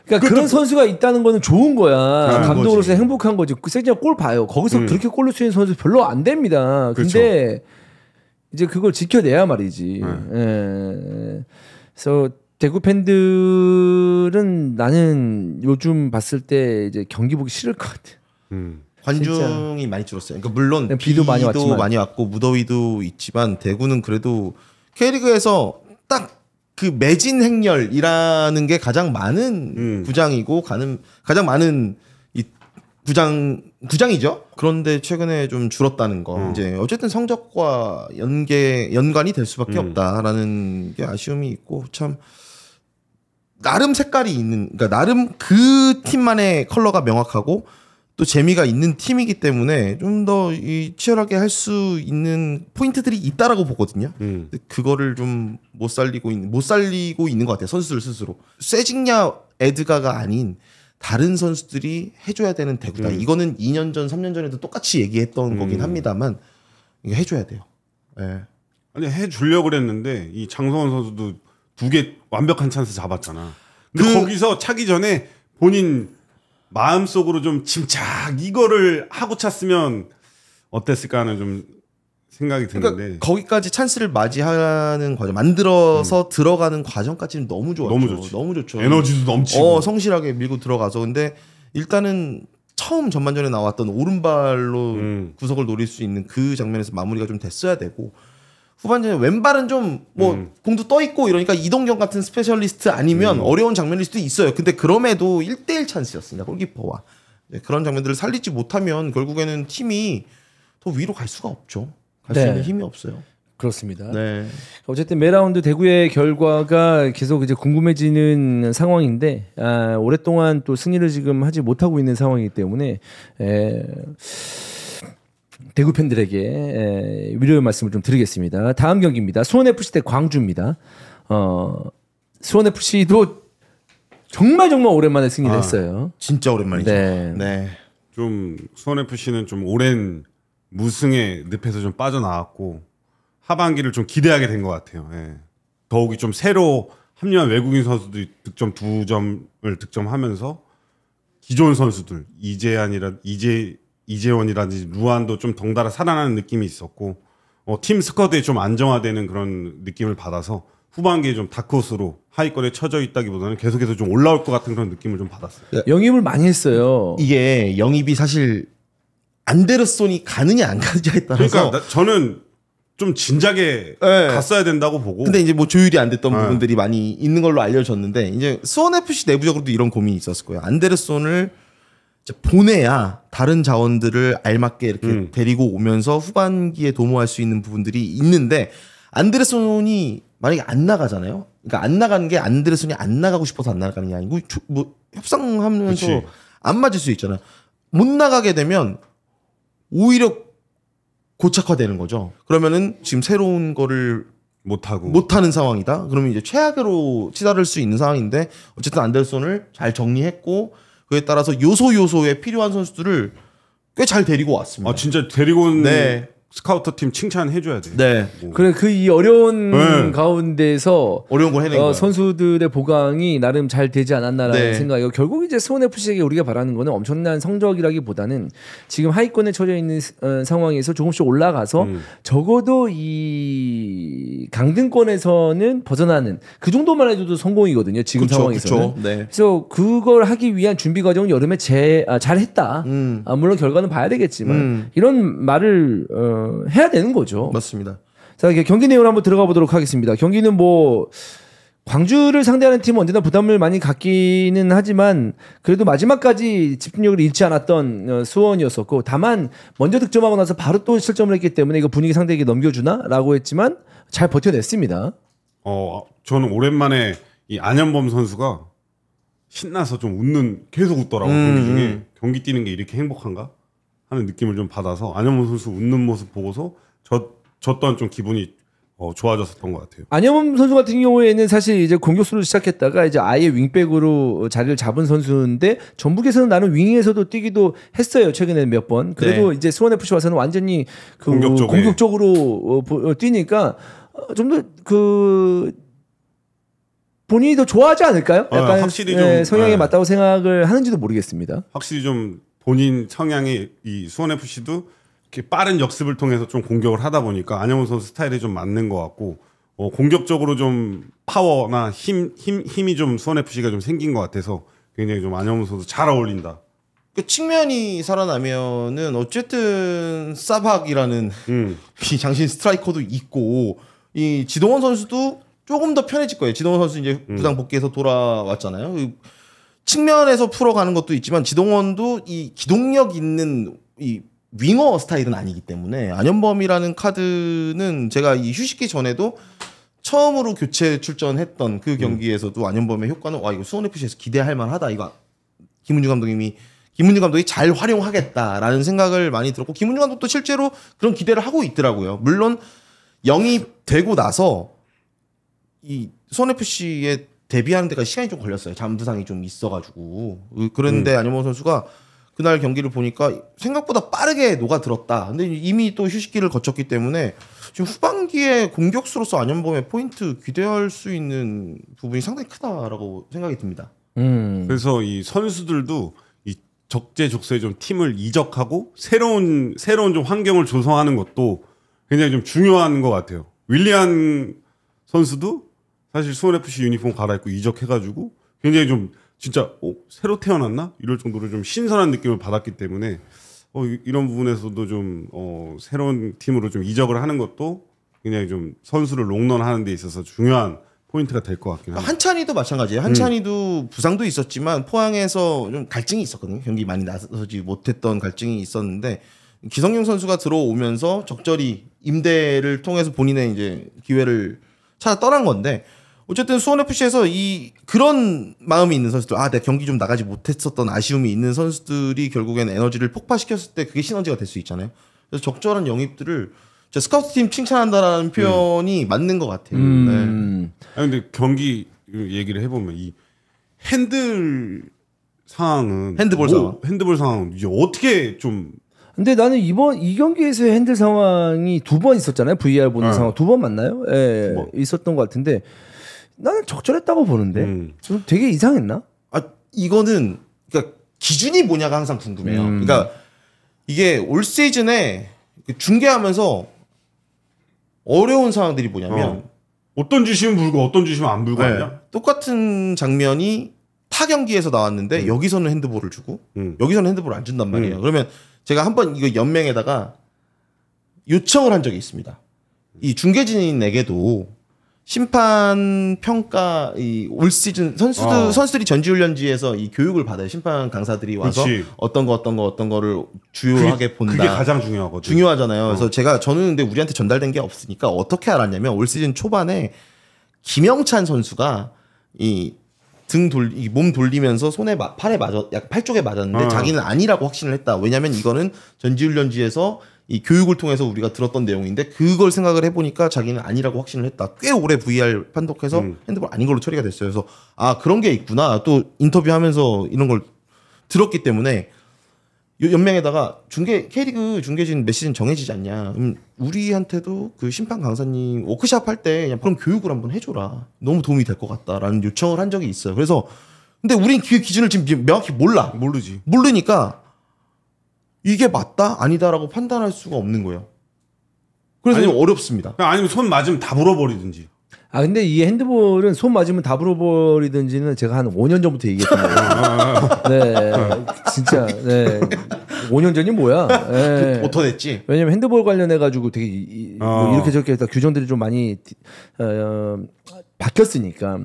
그러니까 그런 선수가 있다는 거는 좋은 거야. 감독으로서 거지. 행복한 거지. 그 세징야 골 봐요. 거기서 그렇게 골 넣을 수 있는 선수 별로 안 됩니다. 그렇죠. 근데 이제 그걸 지켜내야 말이지. 그래서 대구 팬들은 나는 요즘 봤을 때 이제 경기 보기 싫을 것 같아. 관중이 진짜. 많이 줄었어요. 그러니까 물론 비도 많이 왔고 무더위도 있지만 대구는 그래도 K리그에서 딱 그 매진 행렬이라는 게 가장 많은 구장이고 가장 많은 이 구장이죠. 그런데 최근에 좀 줄었다는 거. 이제 어쨌든 성적과 연관이 될 수밖에 없다라는 게 아쉬움이 있고 참 나름 색깔이 있는 그러니까 나름 그 팀만의 컬러가 명확하고 또 재미가 있는 팀이기 때문에 좀 더 치열하게 할 수 있는 포인트들이 있다라고 보거든요. 근데 그거를 좀 못 살리고 있는 것 같아요. 선수들 스스로. 세징야 에드가가 아닌 다른 선수들이 해줘야 되는 대구다. 이거는 2년 전, 3년 전에도 똑같이 얘기했던 거긴 합니다만 이거 해줘야 돼요. 네. 아니 해주려고 그랬는데 이 장성원 선수도 2개 완벽한 찬스 잡았잖아. 근데 거기서 차기 전에 본인 마음속으로 좀 침착 이거를 하고 찼으면 어땠을까 하는 좀 생각이 드는데 그러니까 거기까지 찬스를 맞이하는 과정 만들어서 들어가는 과정까지는 너무 좋았죠. 너무 좋죠. 에너지도 넘치고 성실하게 밀고 들어가서 근데 일단은 처음 전반전에 나왔던 오른발로 구석을 노릴 수 있는 그 장면에서 마무리가 좀 됐어야 되고 후반전에 왼발은 좀 뭐 공도 떠 있고 이러니까 이동경 같은 스페셜리스트 아니면 어려운 장면일 수도 있어요. 근데 그럼에도 1대1 찬스였습니다. 골키퍼와. 네, 그런 장면들을 살리지 못하면 결국에는 팀이 더 위로 갈 수가 없죠. 갈 수 네. 있는 힘이 없어요. 그렇습니다. 네. 어쨌든 매라운드 대구의 결과가 계속 이제 궁금해지는 상황인데 오랫동안 또 승리를 지금 하지 못하고 있는 상황이기 때문에 대구 팬들에게 위로의 말씀을 좀 드리겠습니다. 다음 경기입니다. 수원 FC 대 광주입니다. 수원 FC도 정말 오랜만에 승리를 했어요. 진짜 오랜만이죠. 네. 네. 좀 수원 FC는 좀 오랜 무승의 늪에서 좀 빠져나왔고 하반기를 좀 기대하게 된 것 같아요. 예. 더욱이 좀 새로 합류한 외국인 선수들이 득점 2점을 득점하면서 기존 선수들 이재원이라든지 루안도 좀 덩달아 살아나는 느낌이 있었고 팀 스쿼드에 좀 안정화되는 그런 느낌을 받아서 후반기에 좀 다크호스로 하위권에 처져 있다기보다는 계속해서 좀 올라올 것 같은 그런 느낌을 좀 받았어요. 영입을 많이 했어요. 이게 영입이 사실 안데르손이 가느냐 안 가느냐에 따라서 그러니까 저는 좀 진작에 네. 갔어야 된다고 보고. 근데 이제 뭐 조율이 안 됐던 네. 부분들이 많이 있는 걸로 알려졌는데 이제 수원 FC 내부적으로도 이런 고민이 있었을 거예요. 안데르손을 이제 보내야 다른 자원들을 알맞게 이렇게 데리고 오면서 후반기에 도모할 수 있는 부분들이 있는데 안데르손이 만약에 안 나가잖아요. 그러니까 안 나가는 게 안데르손이 안 나가고 싶어서 안 나가는 게 아니고 뭐 협상하면서 그치. 안 맞을 수 있잖아요. 못 나가게 되면 오히려 고착화되는 거죠. 그러면은 지금 새로운 거를 못하고. 못하는 상황이다. 그러면 이제 최악으로 치달을 수 있는 상황인데 어쨌든 안데르손을 잘 정리했고 그에 따라서 요소요소에 필요한 선수들을 꽤 잘 데리고 왔습니다. 진짜 데리고 온 네. 스카우터 팀 칭찬해줘야 돼. 네. 뭐. 그래 그 이 어려운 네. 가운데서 어려운 걸 해낸 거예요. 선수들의 보강이 나름 잘 되지 않았나라는 네. 생각이고 결국 이제 수원 FC에게 우리가 바라는 거는 엄청난 성적이라기보다는 지금 하위권에 처져 있는 상황에서 조금씩 올라가서 적어도 이 강등권에서는 벗어나는 그 정도만 해도 성공이거든요. 지금 그쵸, 상황에서는. 그쵸. 네. 그래서 그걸 하기 위한 준비 과정은 여름에 잘했다. 물론 결과는 봐야 되겠지만 이런 말을 해야 되는 거죠. 맞습니다. 자, 이렇게 경기 내용을 한번 들어가 보도록 하겠습니다. 경기는 뭐 광주를 상대하는 팀은 언제나 부담을 많이 갖기는 하지만 그래도 마지막까지 집중력을 잃지 않았던 수원이었었고 다만 먼저 득점하고 나서 바로 또 실점을 했기 때문에 이거 분위기 상대에게 넘겨주나라고 했지만 잘 버텨냈습니다. 저는 오랜만에 이 안현범 선수가 신나서 좀 계속 웃더라고. 경기 중에 경기 뛰는 게 이렇게 행복한가 하는 느낌을 좀 받아서 안현범 선수 웃는 모습 보고서 저 또한 좀 기분이 좋아졌었던 것 같아요. 안현범 선수 같은 경우에는 사실 이제 공격수로 시작했다가 이제 아예 윙백으로 자리를 잡은 선수인데 전북에서는 나는 윙에서도 뛰기도 했어요. 최근에 몇 번. 그래도 네. 이제 수원 FC 와서는 완전히 그 공격적으로. 공격적으로 뛰니까 좀 더 그 본인이 더 좋아하지 않을까요? 약간 확실히 좀, 성향에 네. 맞다고 생각을 하는지도 모르겠습니다. 확실히 좀 본인 성향이 이 수원 FC도 이렇게 빠른 역습을 통해서 좀 공격을 하다 보니까 안현범 선수 스타일이 좀 맞는 것 같고 공격적으로 좀 파워나 힘이 좀 수원 FC가 좀 생긴 것 같아서 굉장히 좀 안현범 선수 잘 어울린다. 그 측면이 살아나면은 어쨌든 사박이라는 이 장신 스트라이커도 있고 이 지동원 선수도 조금 더 편해질 거예요. 지동원 선수 이제 부상 복귀해서 돌아왔잖아요. 이 측면에서 풀어가는 것도 있지만 지동원도 이 기동력 있는 이 윙어 스타일은 아니기 때문에 안현범이라는 카드는 제가 이 휴식기 전에도 처음으로 교체 출전했던 그 경기에서도 안현범의 효과는 이거 수원 FC에서 기대할 만하다. 이거 김은주 감독이 잘 활용하겠다라는 생각을 많이 들었고 김은주 감독도 실제로 그런 기대를 하고 있더라고요. 물론 영입되고 나서 이 수원 FC에 데뷔하는 데까지 시간이 좀 걸렸어요. 잠부상이 좀 있어가지고 그런데 안현범 선수가 그날 경기를 보니까 생각보다 빠르게 녹아들었다. 근데 이미 또 휴식기를 거쳤기 때문에 지금 후반기에 공격수로서 안현범의 포인트 기대할 수 있는 부분이 상당히 크다라고 생각이 듭니다. 그래서 이 선수들도 이 적재적소에 좀 팀을 이적하고 새로운 좀 환경을 조성하는 것도 굉장히 좀 중요한 것 같아요. 윌리안 선수도 사실 수원 FC 유니폼 갈아입고 이적해가지고 굉장히 좀 진짜 새로 태어났나 이럴 정도로 좀 신선한 느낌을 받았기 때문에 이런 부분에서도 좀 새로운 팀으로 좀 이적을 하는 것도 굉장히 좀 선수를 롱런하는 데 있어서 중요한 포인트가 될 것 같긴 합니다. 한찬이도 마찬가지예요. 한찬이도 부상도 있었지만 포항에서 좀 갈증이 있었거든요. 경기 많이 나서지 못했던 갈증이 있었는데 기성용 선수가 들어오면서 적절히 임대를 통해서 본인의 이제 기회를 찾아 떠난 건데 어쨌든 수원 FC에서 그런 마음이 있는 선수들, 내 경기 좀 나가지 못했었던 아쉬움이 있는 선수들이 결국엔 에너지를 폭발시켰을 때 그게 시너지가 될 수 있잖아요. 그래서 적절한 영입들을 스카우트팀 칭찬한다라는 표현이 맞는 것 같아요. 네. 아니 근데 경기 얘기를 해보면 이 핸들 상황은 핸드볼 상황은 이제 어떻게 좀 근데 나는 이 경기에서의 핸들 상황이 2번 있었잖아요. VR 보는 상황 2번 맞나요? 예, 있었던 것 같은데 나는 적절했다고 보는데 좀 되게 이상했나? 이거는 그러니까 기준이 뭐냐가 항상 궁금해요. 그러니까 이게 올 시즌에 중계하면서 어려운 상황들이 뭐냐면 어떤 주시면 불고 어떤 주시면 안 불고 아니야? 똑같은 장면이 타 경기에서 나왔는데 여기서는 핸드볼을 주고 여기서는 핸드볼을 안 준단 말이에요. 그러면 제가 한번 이거 연맹에다가 요청을 한 적이 있습니다. 이 중계진에게도 심판 평가 올 시즌 선수들이 전지훈련지에서 이 교육을 받아요. 심판 강사들이 와서 그치. 어떤 거를 주요하게 본다. 그게 가장 중요하거든. 중요하잖아요. 그래서 저는 근데 우리한테 전달된 게 없으니까 어떻게 알았냐면 올 시즌 초반에 김영찬 선수가 몸 돌리면서 팔 쪽에 맞았는데 자기는 아니라고 확신을 했다. 왜냐면 이거는 전지훈련지에서 이 교육을 통해서 우리가 들었던 내용인데 그걸 생각을 해보니까 자기는 아니라고 확신을 했다. 꽤 오래 VR 판독해서 핸드볼 아닌 걸로 처리가 됐어요. 그래서 그런 게 있구나. 또 인터뷰하면서 이런 걸 들었기 때문에 연맹에다가 K리그 중계진 몇 시즌 정해지지 않냐. 우리한테도 그 심판 강사님 워크샵 할 때 그냥 그런 교육을 한번 해줘라. 너무 도움이 될 것 같다라는 요청을 한 적이 있어요. 그래서 근데 우린 그 기준을 지금 명확히 모르니까 이게 맞다 아니다라고 판단할 수가 없는 거예요. 그래서 어렵습니다. 아니면 손 맞으면 다 불어버리든지. 근데 이 핸드볼은 손 맞으면 다 불어버리든지는 제가 한 5년 전부터 얘기했던 거예요. 네, 진짜. 네, 5년 전이 뭐야? 네. 못터냈지. 왜냐면 핸드볼 관련해가지고 되게 뭐 이렇게 저렇게 해서 규정들이 좀 많이 바뀌었으니까.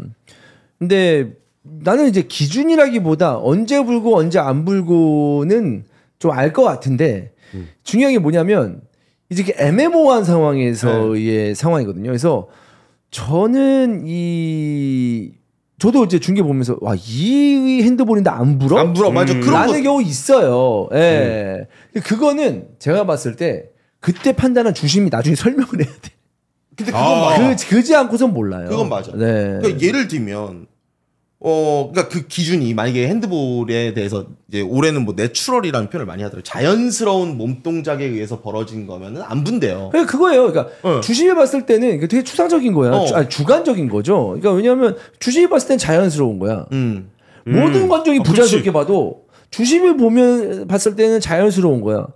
근데 나는 이제 기준이라기보다 언제 불고 언제 안 불고는 좀 알 것 같은데 중요한 게 뭐냐면 이제 애매모호한 상황에서의 상황이거든요. 그래서 저는 저도 이제 중계 보면서 이 핸드볼인데 안 불어? 안 불어. 맞아. 그런 라는 경우 있어요. 예. 그거는 제가 봤을 때 그때 판단한 주심이 나중에 설명을 해야 돼. 근데 그건 맞아. 그지 않고선 몰라요. 그건 맞아. 네. 그러니까 예를 들면 그러니까 그 기준이 만약에 핸드볼에 대해서 이제 올해는 뭐 내추럴이라는 표현을 많이 하더라고요. 자연스러운 몸 동작에 의해서 벌어진 거면은 안 분대요. 그거예요. 그러니까 주심이 봤을 때는 되게 추상적인 거야. 주관적인 거죠. 그러니까 왜냐하면 주심이 봤을 땐 자연스러운 거야. 모든 관중이 부자연스럽게 봐도 주심이 봤을 때는 자연스러운 거야.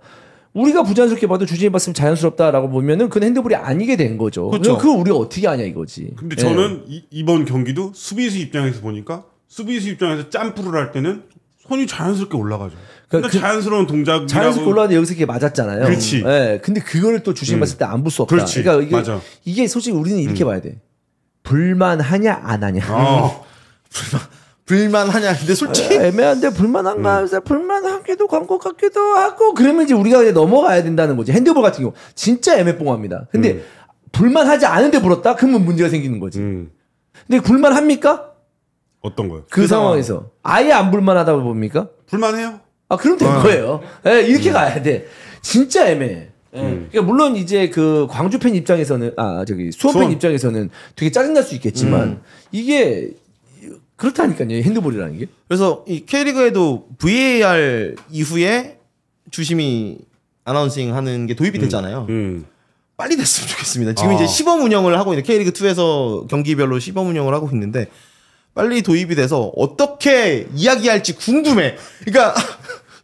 우리가 부자연스럽게 봐도 주심이 봤으면 자연스럽다라고 보면은 그건 핸드볼이 아니게 된 거죠. 그렇죠. 그걸 우리가 어떻게 아냐 이거지. 근데 저는 이번 경기도 수비수 입장에서 보니까 수비수 입장에서 점프를 할 때는 손이 자연스럽게 올라가죠. 근데 자연스러운 동작이라고 자연스럽게 올라가는데 여기서 이게 맞았잖아요. 그렇지. 네. 근데 그거를 또 주심 봤을 때 안 불 수 없다. 그렇지. 그러니까 이게 솔직히 우리는 이렇게 봐야 돼. 불만하냐 안 하냐. 불만하냐. 근데 솔직히 애매한데 불만한가? 불만하기도 한 것 같기도 하고 그러면 이제 우리가 넘어가야 된다는 거지. 핸드볼 같은 경우 진짜 애매뽕합니다. 근데 불만하지 않은데 불었다? 그러면 문제가 생기는 거지. 근데 불만합니까? 어떤 거요? 그 상황에서 아예 안 불만하다고 봅니까? 불만해요. 그럼 된 거예요. 네, 이렇게 가야 돼. 진짜 애매해. 그러니까 물론 이제 그 광주 팬 입장에서는 수원 팬 입장에서는 되게 짜증날 수 있겠지만 이게 그렇다니까요. 핸드볼이라는 게. 그래서 이 K리그에도 VAR 이후에 주심이 아나운싱 하는 게 도입이 됐잖아요. 빨리 됐으면 좋겠습니다. 지금 이제 시범 운영을 하고 있는데 K리그 2에서 경기별로 시범 운영을 하고 있는데 빨리 도입이 돼서 어떻게 이야기할지 궁금해. 그러니까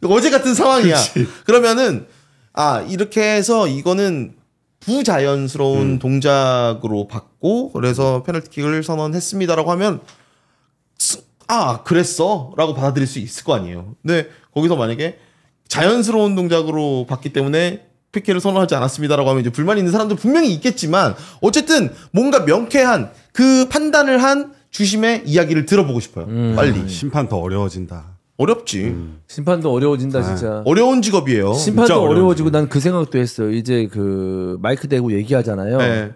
어제 같은 상황이야. 그러면은 이렇게 해서 이거는 부자연스러운 동작으로 받고 그래서 페널티킥을 선언했습니다라고 하면 그랬어 라고 받아들일 수 있을 거 아니에요. 근데 거기서 만약에 자연스러운 동작으로 봤기 때문에 PK를 선언하지 않았습니다라고 하면 이제 불만이 있는 사람도 분명히 있겠지만 어쨌든 뭔가 명쾌한 그 판단을 한 주심의 이야기를 들어보고 싶어요. 빨리. 심판 더 어려워진다. 어렵지. 심판도 어려워진다 진짜. 어려운 직업이에요. 심판도 어려워지고 난 그 생각도 했어요. 이제 그 마이크 대고 얘기하잖아요. 네.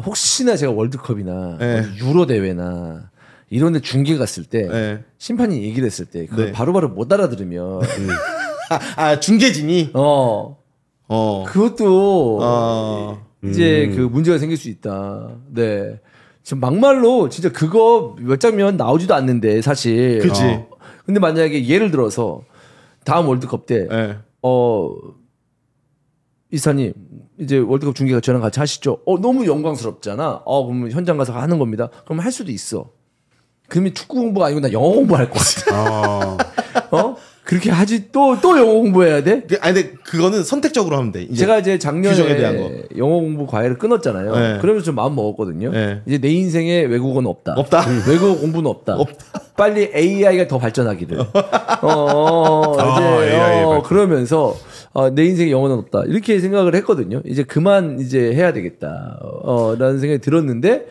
혹시나 제가 월드컵이나 네. 유로 대회나 이런데 중계 갔을 때 네. 심판이 얘기를 했을 때 그걸 네. 바로바로 못 알아들으면 중계진이 그것도 이제 그 문제가 생길 수 있다. 네. 지금 막말로 진짜 그거 몇 장면 나오지도 않는데 사실. 그치. 근데 만약에 예를 들어서 다음 월드컵 때 네. 이사님 이제 월드컵 중계가 저랑 같이 하시죠. 너무 영광스럽잖아. 그러면 현장 가서 하는 겁니다. 그러면 할 수도 있어. 그러면 축구 공부가 아니고 나 영어 공부할 것 같아. 그렇게 하지 또 영어 공부해야 돼? 아니 근데 그거는 선택적으로 하면 돼. 제가 이제 규정에 대한 거. 작년에 영어 공부 과외를 끊었잖아요. 네. 그러면서 좀 마음 먹었거든요. 네. 이제 내 인생에 외국어는 없다. 없다. 외국어 공부는 없다. 빨리 AI가 더 발전하기를. 이제 AI 발전. 그러면서 내 인생에 영어는 없다. 이렇게 생각을 했거든요. 이제 그만 이제 해야 되겠다. 라는 생각이 들었는데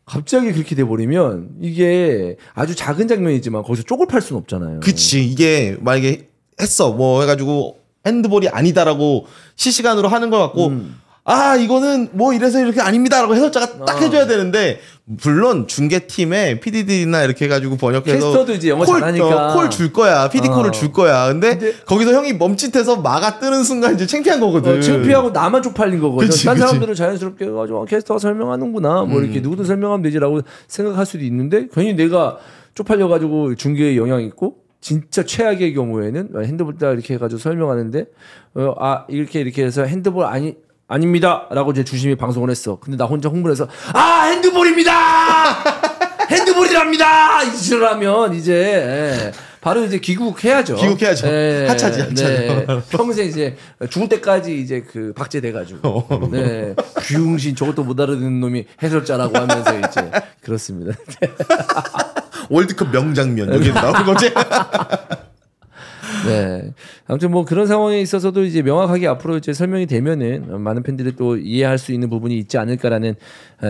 갑자기 그렇게 돼버리면 이게 아주 작은 장면이지만 거기서 쪽을 팔 수는 없잖아요. 그치. 이게 만약에 했어. 뭐 해가지고 핸드볼이 아니다라고 실시간으로 하는 것 같고 이거는 뭐 이래서 이렇게 아닙니다라고 해설자가 딱 해줘야 되는데 물론 중계팀에 PD들이나 이렇게 해가지고 번역해서 캐스터도 이제 영어 잘하니까 콜 줄 거야. PD 콜을 줄 거야. 근데 거기서 형이 멈칫해서 마가 뜨는 순간 이제 창피한 거거든. 창피하고 나만 쪽팔린 거거든. 그치, 딴 그치. 사람들은 자연스럽게 해가지고 캐스터가 설명하는구나. 뭐 이렇게 누구든 설명하면 되지라고 생각할 수도 있는데 괜히 내가 쪽팔려가지고 중계에 영향이 있고 진짜 최악의 경우에는 핸드볼 딱 이렇게 해가지고 설명하는데 이렇게 해서 핸드볼 아닙니다라고 이제 주심이 방송을 했어. 근데 나 혼자 홍보를 해서 핸드볼입니다. 핸드볼이랍니다. 이러면 이제 바로 이제 귀국해야죠. 귀국해야죠. 하차지. 네. 평생 이제 죽을 때까지 이제 그 박제돼가지고 네. 귀웅신 저것도 못 알아듣는 놈이 해설자라고 하면서 이제 그렇습니다. 월드컵 명장면 여기 나온 거지. 네. 아무튼 뭐 그런 상황에 있어서도 이제 명확하게 앞으로 이제 설명이 되면은 많은 팬들이 또 이해할 수 있는 부분이 있지 않을까라는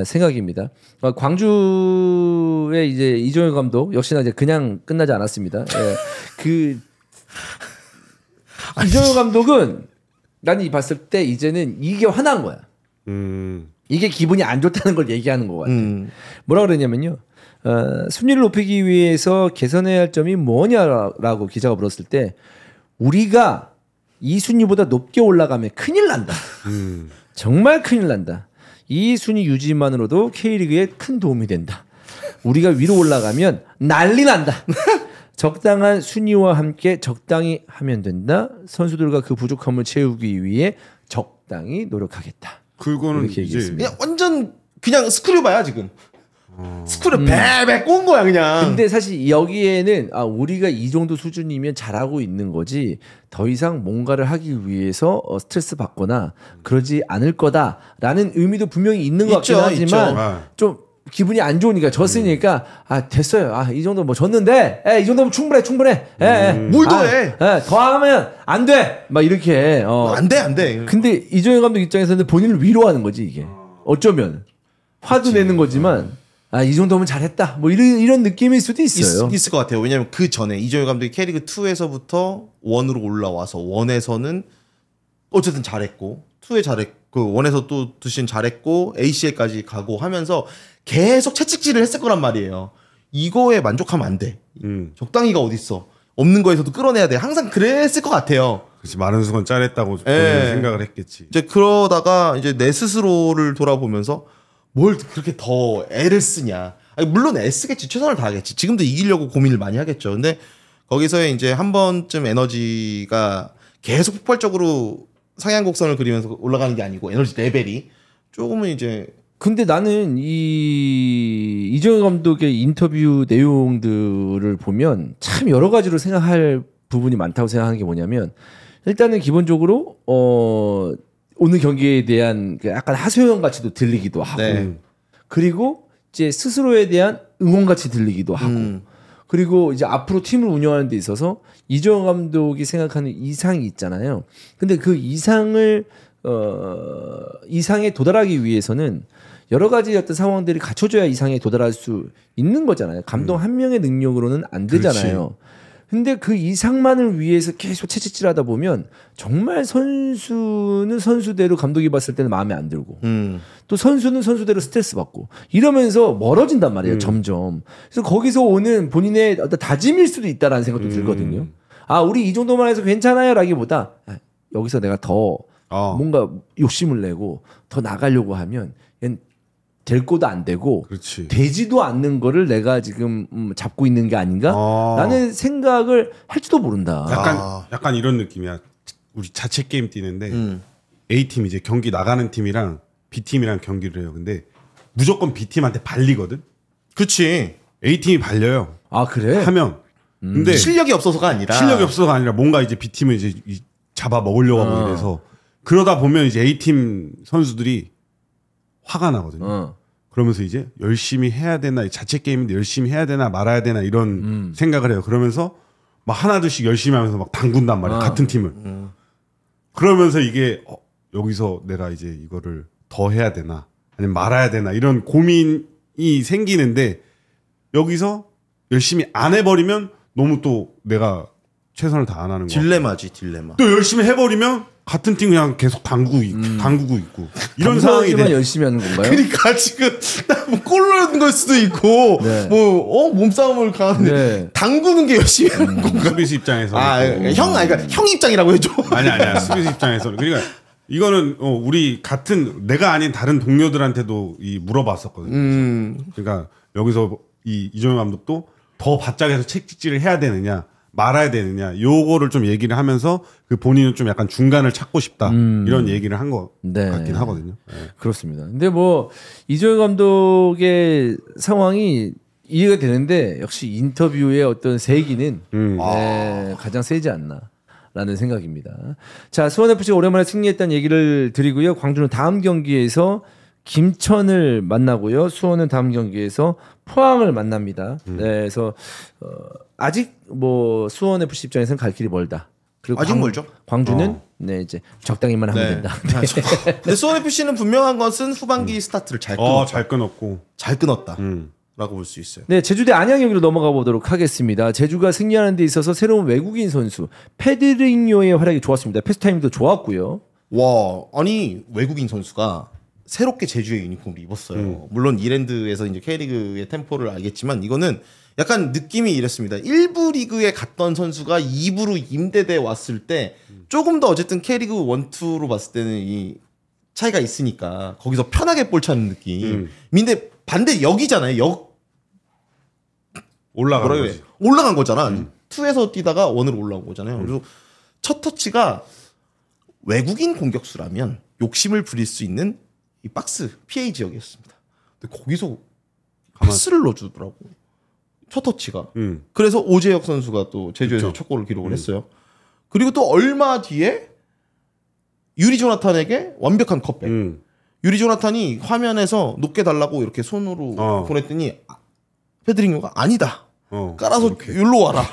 생각입니다. 광주의 이제 이종현 감독 역시나 이제 그냥 끝나지 않았습니다. 예. 이종현 감독은 나는 봤을 때 이제는 이게 화난 거야. 이게 기분이 안 좋다는 걸 얘기하는 것 같아. 뭐라 그러냐면요. 순위를 높이기 위해서 개선해야 할 점이 뭐냐라고 기자가 물었을 때 우리가 이 순위보다 높게 올라가면 큰일 난다. 정말 큰일 난다. 이 순위 유지만으로도 K리그에 큰 도움이 된다. 우리가 위로 올라가면 난리 난다. 적당한 순위와 함께 적당히 하면 된다. 선수들과 그 부족함을 채우기 위해 적당히 노력하겠다. 그거는 이렇게 이제 얘기했습니다. 그냥 완전 그냥 스크류바야 지금. 스크류 베베 꼰 거야 그냥. 근데 사실 여기에는 우리가 이 정도 수준이면 잘하고 있는 거지 더 이상 뭔가를 하기 위해서 스트레스 받거나 그러지 않을 거다라는 의미도 분명히 있는 것 같긴 하지만 좀 기분이 안 좋으니까 졌으니까 됐어요. 이 정도 뭐 졌는데 이 정도면 충분해. 뭘 더해? 더 하면 안 돼. 막 이렇게 안 돼. 근데 이종현 감독 입장에서는 본인을 위로하는 거지 이게. 어쩌면 화도 내는 거지만 이 정도면 잘했다. 뭐 이런 느낌일 수도 있어요. 있을 것 같아요. 왜냐면 그 전에 이종현 감독이 K리그 2에서부터 1으로 올라와서 1에서는 어쨌든 잘했고 2에 잘했고 1에서 또 두신 잘했고 ACL까지 가고 하면서 계속 채찍질을 했을 거란 말이에요. 이거에 만족하면 안 돼. 적당히가 어딨어. 없는 거에서도 끌어내야 돼. 항상 그랬을 것 같아요. 그렇지. 많은 수건 짜냈다고 생각을 했겠지. 이제 그러다가 이제 내 스스로를 돌아보면서 뭘 그렇게 더 애를 쓰냐. 물론 애쓰겠지. 최선을 다하겠지. 지금도 이기려고 고민을 많이 하겠죠. 근데 거기서의 이제 한 번쯤 에너지가 계속 폭발적으로 상향곡선을 그리면서 올라가는 게 아니고 에너지 레벨이 조금은 이제. 근데 나는 이종현 감독의 인터뷰 내용들을 보면 참 여러 가지로 생각할 부분이 많다고 생각하는 게 뭐냐면 일단은 기본적으로 오늘 경기에 대한 약간 하소연 같이도 들리기도 하고 네. 그리고 이제 스스로에 대한 응원 같이 들리기도 하고 그리고 이제 앞으로 팀을 운영하는 데 있어서 이정현 감독이 생각하는 이상이 있잖아요. 근데 그 이상에 도달하기 위해서는 여러 가지 어떤 상황들이 갖춰져야 이상에 도달할 수 있는 거잖아요. 감독 한 명의 능력으로는 안 되잖아요. 근데 그 이상만을 위해서 계속 채찍질하다 보면 정말 선수는 선수대로 감독이 봤을 때는 마음에 안 들고 또 선수는 선수대로 스트레스 받고 이러면서 멀어진단 말이에요. 점점. 그래서 거기서 오는 본인의 어떤 다짐일 수도 있다라는 생각도 들거든요. 아, 우리 이 정도만 해서 괜찮아요라기보다 여기서 내가 더 뭔가 욕심을 내고 더 나가려고 하면 될 거도 안 되고 그렇지. 되지도 않는 거를 내가 지금 잡고 있는 게 아닌가? 라는 생각을 할지도 모른다. 약간 이런 느낌이야. 우리 자체 게임 뛰는데 A팀 이제 경기 나가는 팀이랑 B팀이랑 경기를 해요. 근데 무조건 B팀한테 발리거든. 그렇지. A팀이 발려요. 아, 그래? 하면 근데 실력이 없어서가 아니라 뭔가 이제 B팀을 이제 잡아 먹으려고 하고 이래서 그러다 보면 이제 A팀 선수들이 화가 나거든요. 그러면서 이제 열심히 해야 되나, 자체 게임인데 열심히 해야 되나 말아야 되나 이런 생각을 해요. 그러면서 막 하나둘씩 열심히 하면서 막 담근단 말이에요. 같은 팀을. 그러면서 이게 여기서 내가 이제 이거를 더 해야 되나 아니면 말아야 되나 이런 고민이 생기는데 여기서 열심히 안 해버리면 너무 또 내가 최선을 다 안 하는 거야. 딜레마지, 딜레마. 또 열심히 해버리면 같은 팀 그냥 계속 당구고 있고 이런 상황이 돼. 열심히 하는 건가요? 그러니까 지금 골 넣는 걸 수도 있고 네. 몸싸움을 가는데 네. 당구는 게 열심히 하는 건가? 수비수 입장에서 그러니까 형 입장이라고 해줘. 아니야 수비수 입장에서는 그러니까 이거는 우리 같은 내가 아닌 다른 동료들한테도 물어봤었거든요. 그러니까 여기서 이정현 감독도 더 바짝에서 책찍질을 해야 되느냐 말아야 되느냐 요거를 좀 얘기를 하면서 그 본인은 좀 약간 중간을 찾고 싶다 이런 얘기를 한 것 같긴 하거든요. 네. 그렇습니다. 근데 뭐 이정현 감독의 상황이 이해가 되는데 역시 인터뷰의 어떤 세기는 가장 세지 않나라는 생각입니다. 자, 수원FC가 오랜만에 승리했다는 얘기를 드리고요. 광주는 다음 경기에서 김천을 만나고요. 수원은 다음 경기에서 포항을 만납니다. 네, 그래서 아직 뭐 수원 FC 입장에서는 갈 길이 멀다. 그리고 아직 멀죠. 광주는 네 이제 적당히만 하면 된다. 근데 수원 FC는 분명한 것은 후반기 스타트를 잘 끊었다. 잘 끊었고 라고 볼 수 있어요. 네, 제주대 안양 경기로 넘어가 보도록 하겠습니다. 제주가 승리하는 데 있어서 새로운 외국인 선수 페드링요의 활약이 좋았습니다. 패스타임도 좋았고요. 와, 아니 외국인 선수가 새롭게 제주의 유니폼을 입었어요. 물론 이랜드에서 이제 K리그의 템포를 알겠지만 이거는 약간 느낌이 이랬습니다. 1부 리그에 갔던 선수가 2부로 임대돼 왔을 때 조금 더 어쨌든 K리그 1, 2로 봤을 때는 이 차이가 있으니까 거기서 편하게 볼 차는 느낌. 근데 반대 역이잖아요. 올라간 거잖아. 2에서 뛰다가 1으로 올라온 거잖아요. 그래서 첫 터치가 외국인 공격수라면 욕심을 부릴 수 있는 이 박스 PA 지역이었습니다. 근데 거기서 패스를 넣어주더라고. 첫 터치가. 그래서 오재혁 선수가 또 제주에서 첫 골을 기록을 했어요. 그리고 또 얼마 뒤에 유리 조나탄에게 완벽한 컷백. 유리 조나탄이 화면에서 높게 달라고 이렇게 손으로 보냈더니 페드링요가 아니다. 깔아서 여기로 와라.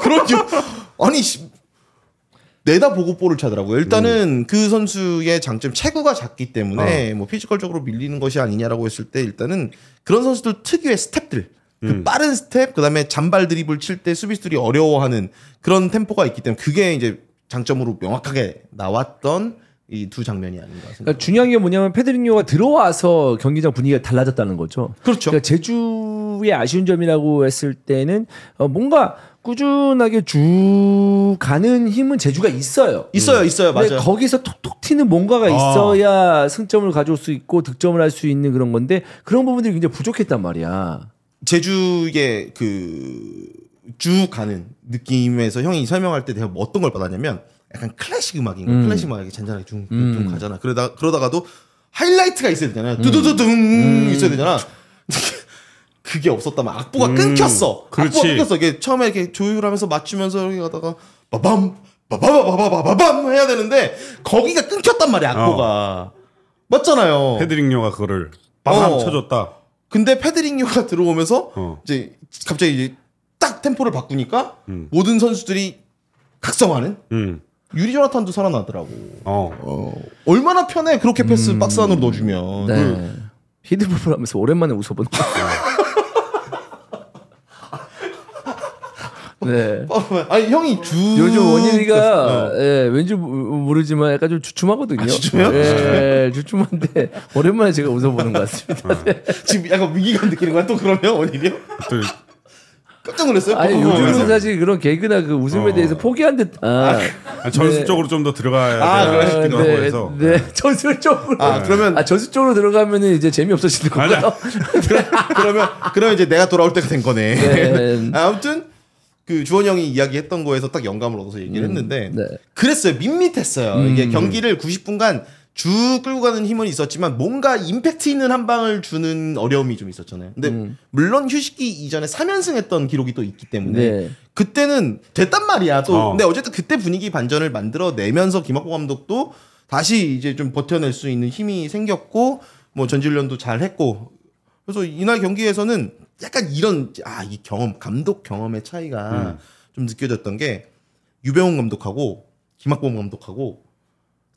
그런 아니 내다보고 볼을 차더라고요. 일단은 그 선수의 장점 체구가 작기 때문에 뭐 피지컬적으로 밀리는 것이 아니냐라고 했을 때 일단은 그런 선수들 특유의 스텝들 그 빠른 스텝 그다음에 잔발 드리블 칠 때 수비수들이 어려워하는 그런 템포가 있기 때문에 그게 이제 장점으로 명확하게 나왔던 이 두 장면이 아닌가 생각합니다. 그러니까 중요한 게 뭐냐면 페드링요가 들어와서 경기장 분위기가 달라졌다는 거죠. 그렇죠. 그러니까 제주의 아쉬운 점이라고 했을 때는 뭔가 꾸준하게 쭉 가는 힘은 제주가 있어요. 있어요, 맞아요. 근데 거기서 톡톡 튀는 뭔가가 있어야 승점을 가져올 수 있고 득점을 할 수 있는 그런 건데 그런 부분들이 굉장히 부족했단 말이야. 제주의 쭉 가는 느낌에서 형이 설명할 때 내가 뭐 어떤 걸 받았냐면 약간 클래식 음악인 거. 클래식 음악이 잔잔하게 좀 가잖아. 그러다가도 하이라이트가 있어야 되잖아요. 두두두둥 있어야 되잖아. 그게 없었다면 악보가 끊겼어. 그렇지. 악보가 끊겼어. 이게 처음에 이렇게 조율하면서 맞추면서 이렇게 가다가 빠밤 빠바바바바바밤 해야 되는데 거기가 끊겼단 말이야. 악보가. 맞잖아요. 페드링요가 그거를 빠밤 쳐줬다. 근데 페드리뉴가 들어오면서 이제 갑자기 이제 딱 템포를 바꾸니까 모든 선수들이 각성하는 유리 조나탄도 살아나더라고. 얼마나 편해 그렇게 패스 박스 안으로 넣어주면. 네. 히드부를 하면서 오랜만에 웃어보는 거 같아요. 네. 아니 형이 요즘 원일이가 왠지 모르지만 약간 좀 주춤하거든요. 주춤해요? 네, 주춤한데 오랜만에 제가 웃어보는 것 같습니다. 네. 지금 약간 위기감 느끼는 거야 또 그러면 원일이요? 깜짝 놀랐어요. 아니 요즘은 사실 그런 개그나 그 웃음에 대해서 포기한 듯. 전술적으로 좀 더 들어가야 싶기도 하고 해서. 네, 전술적으로. 그러면 전술적으로 들어가면은 이제 재미 없어지는 건가요? 그러면 이제 내가 돌아올 때가 된 거네. 네. 아무튼. 그 주원 형이 이야기했던 거에서 딱 영감을 얻어서 얘기를 했는데 네. 그랬어요. 밋밋했어요. 이게 경기를 90분간 쭉 끌고 가는 힘은 있었지만 뭔가 임팩트 있는 한 방을 주는 어려움이 좀 있었잖아요. 근데 물론 휴식기 이전에 3연승 했던 기록이 또 있기 때문에 네. 그때는 됐단 말이야. 또 근데 어쨌든 그때 분위기 반전을 만들어 내면서 김학고 감독도 다시 이제 좀 버텨낼 수 있는 힘이 생겼고 뭐 전지훈련도 잘 했고 그래서 이날 경기에서는 약간 이런 이 경험 감독 경험의 차이가 좀 느껴졌던 게 유병훈 감독하고 김학범 감독하고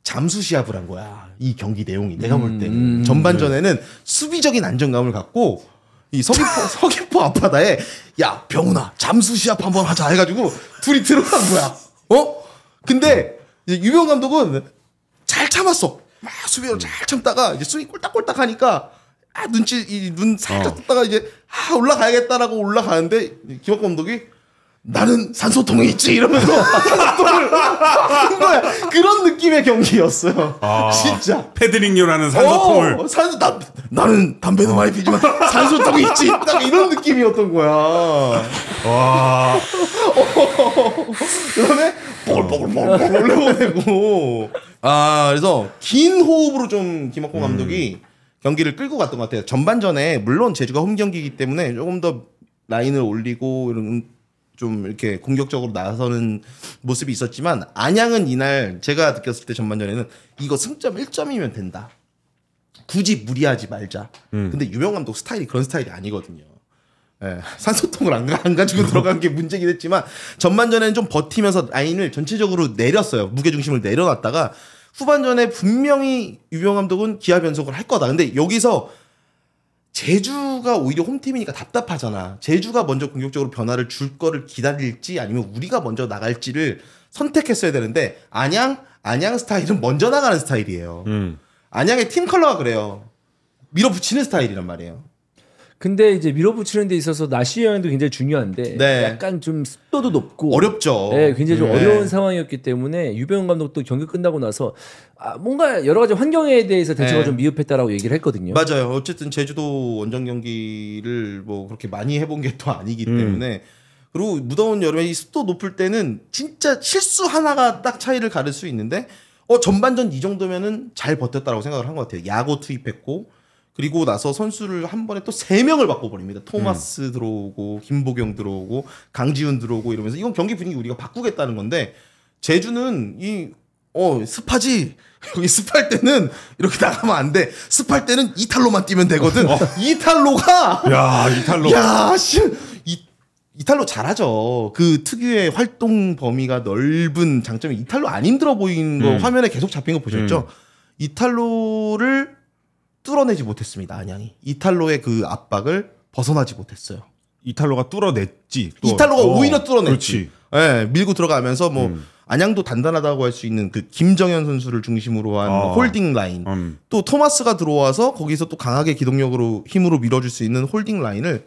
잠수 시합을 한 거야. 이 경기 내용이 내가 볼 때는 전반전에는 수비적인 안정감을 갖고 이 서귀포 앞바다에 야 병훈아 잠수 시합 한번 하자 해가지고 둘이 들어간 거야. 근데 이제 유병훈 감독은 잘 참았어. 막 수비로 잘 참다가 이제 수비 꼴딱꼴딱 하니까 눈 살짝 떴다가 이제 올라가야겠다라고 올라가는데 김학범 감독이 나는 산소통에 있지 이러면서 산소통을 한 거야. 그런 느낌의 경기였어요. 진짜. 페드링요라는 산소통을. 나는 담배도 많이 피지만 산소통이 있지. 딱 이런 느낌이었던 거야. 와. 그다음에 뽀글뽀글 올려보내고. 그래서 긴 호흡으로 좀 김학범 감독이 경기를 끌고 갔던 것 같아요. 전반전에 물론 제주가 홈 경기이기 때문에 조금 더 라인을 올리고 이런 좀 이렇게 공격적으로 나서는 모습이 있었지만 안양은 이날 제가 느꼈을 때 전반전에는 이거 승점 1점이면 된다. 굳이 무리하지 말자. 근데 유병 감독 스타일이 그런 스타일이 아니거든요. 산소통을 안 가지고 들어간 게 문제긴 했지만 전반전에는 좀 버티면서 라인을 전체적으로 내렸어요. 무게중심을 내려놨다가 후반전에 분명히 유병 감독은 기아 변속을 할 거다. 근데 여기서 제주가 오히려 홈팀이니까 답답하잖아. 제주가 먼저 공격적으로 변화를 줄 거를 기다릴지 아니면 우리가 먼저 나갈지를 선택했어야 되는데 안양 스타일은 먼저 나가는 스타일이에요. 안양의 팀 컬러가 그래요. 밀어붙이는 스타일이란 말이에요. 근데 이제 밀어붙이는 데 있어서 나시 영향도 굉장히 중요한데 약간 좀 습도도 높고 어렵죠. 네, 굉장히 좀 어려운 상황이었기 때문에 유병훈 감독도 경기 끝나고 나서 뭔가 여러 가지 환경에 대해서 대처가 좀 미흡했다라고 얘기를 했거든요. 맞아요. 어쨌든 제주도 원정 경기를 뭐 그렇게 많이 해본 게 또 아니기 때문에 그리고 무더운 여름에 이 습도 높을 때는 진짜 실수 하나가 딱 차이를 가를 수 있는데 전반전 이 정도면은 잘 버텼다라고 생각을 한 것 같아요. 야구 투입했고 그리고 나서 선수를 한 번에 또 3명을 바꿔버립니다. 토마스 들어오고 김보경 들어오고 강지훈 들어오고 이러면서 이건 경기 분위기 우리가 바꾸겠다는 건데 제주는 습하지. 여기 습할 때는 이렇게 나가면 안 돼. 습할 때는 이탈로만 뛰면 되거든. 이탈로가 이탈로 잘하죠. 그 특유의 활동 범위가 넓은 장점이 이탈로 안 힘들어 보이는 거 화면에 계속 잡힌 거 보셨죠? 이탈로를 뚫어내지 못했습니다. 안양이 이탈로의 그 압박을 벗어나지 못했어요. 이탈로가 뚫어냈지. 이탈로가 오히려 뚫어냈지. 네, 밀고 들어가면서 뭐 안양도 단단하다고 할 수 있는 그 김정현 선수를 중심으로 한 홀딩 라인. 또 토마스가 들어와서 거기서 또 강하게 기동력으로 힘으로 밀어줄 수 있는 홀딩 라인을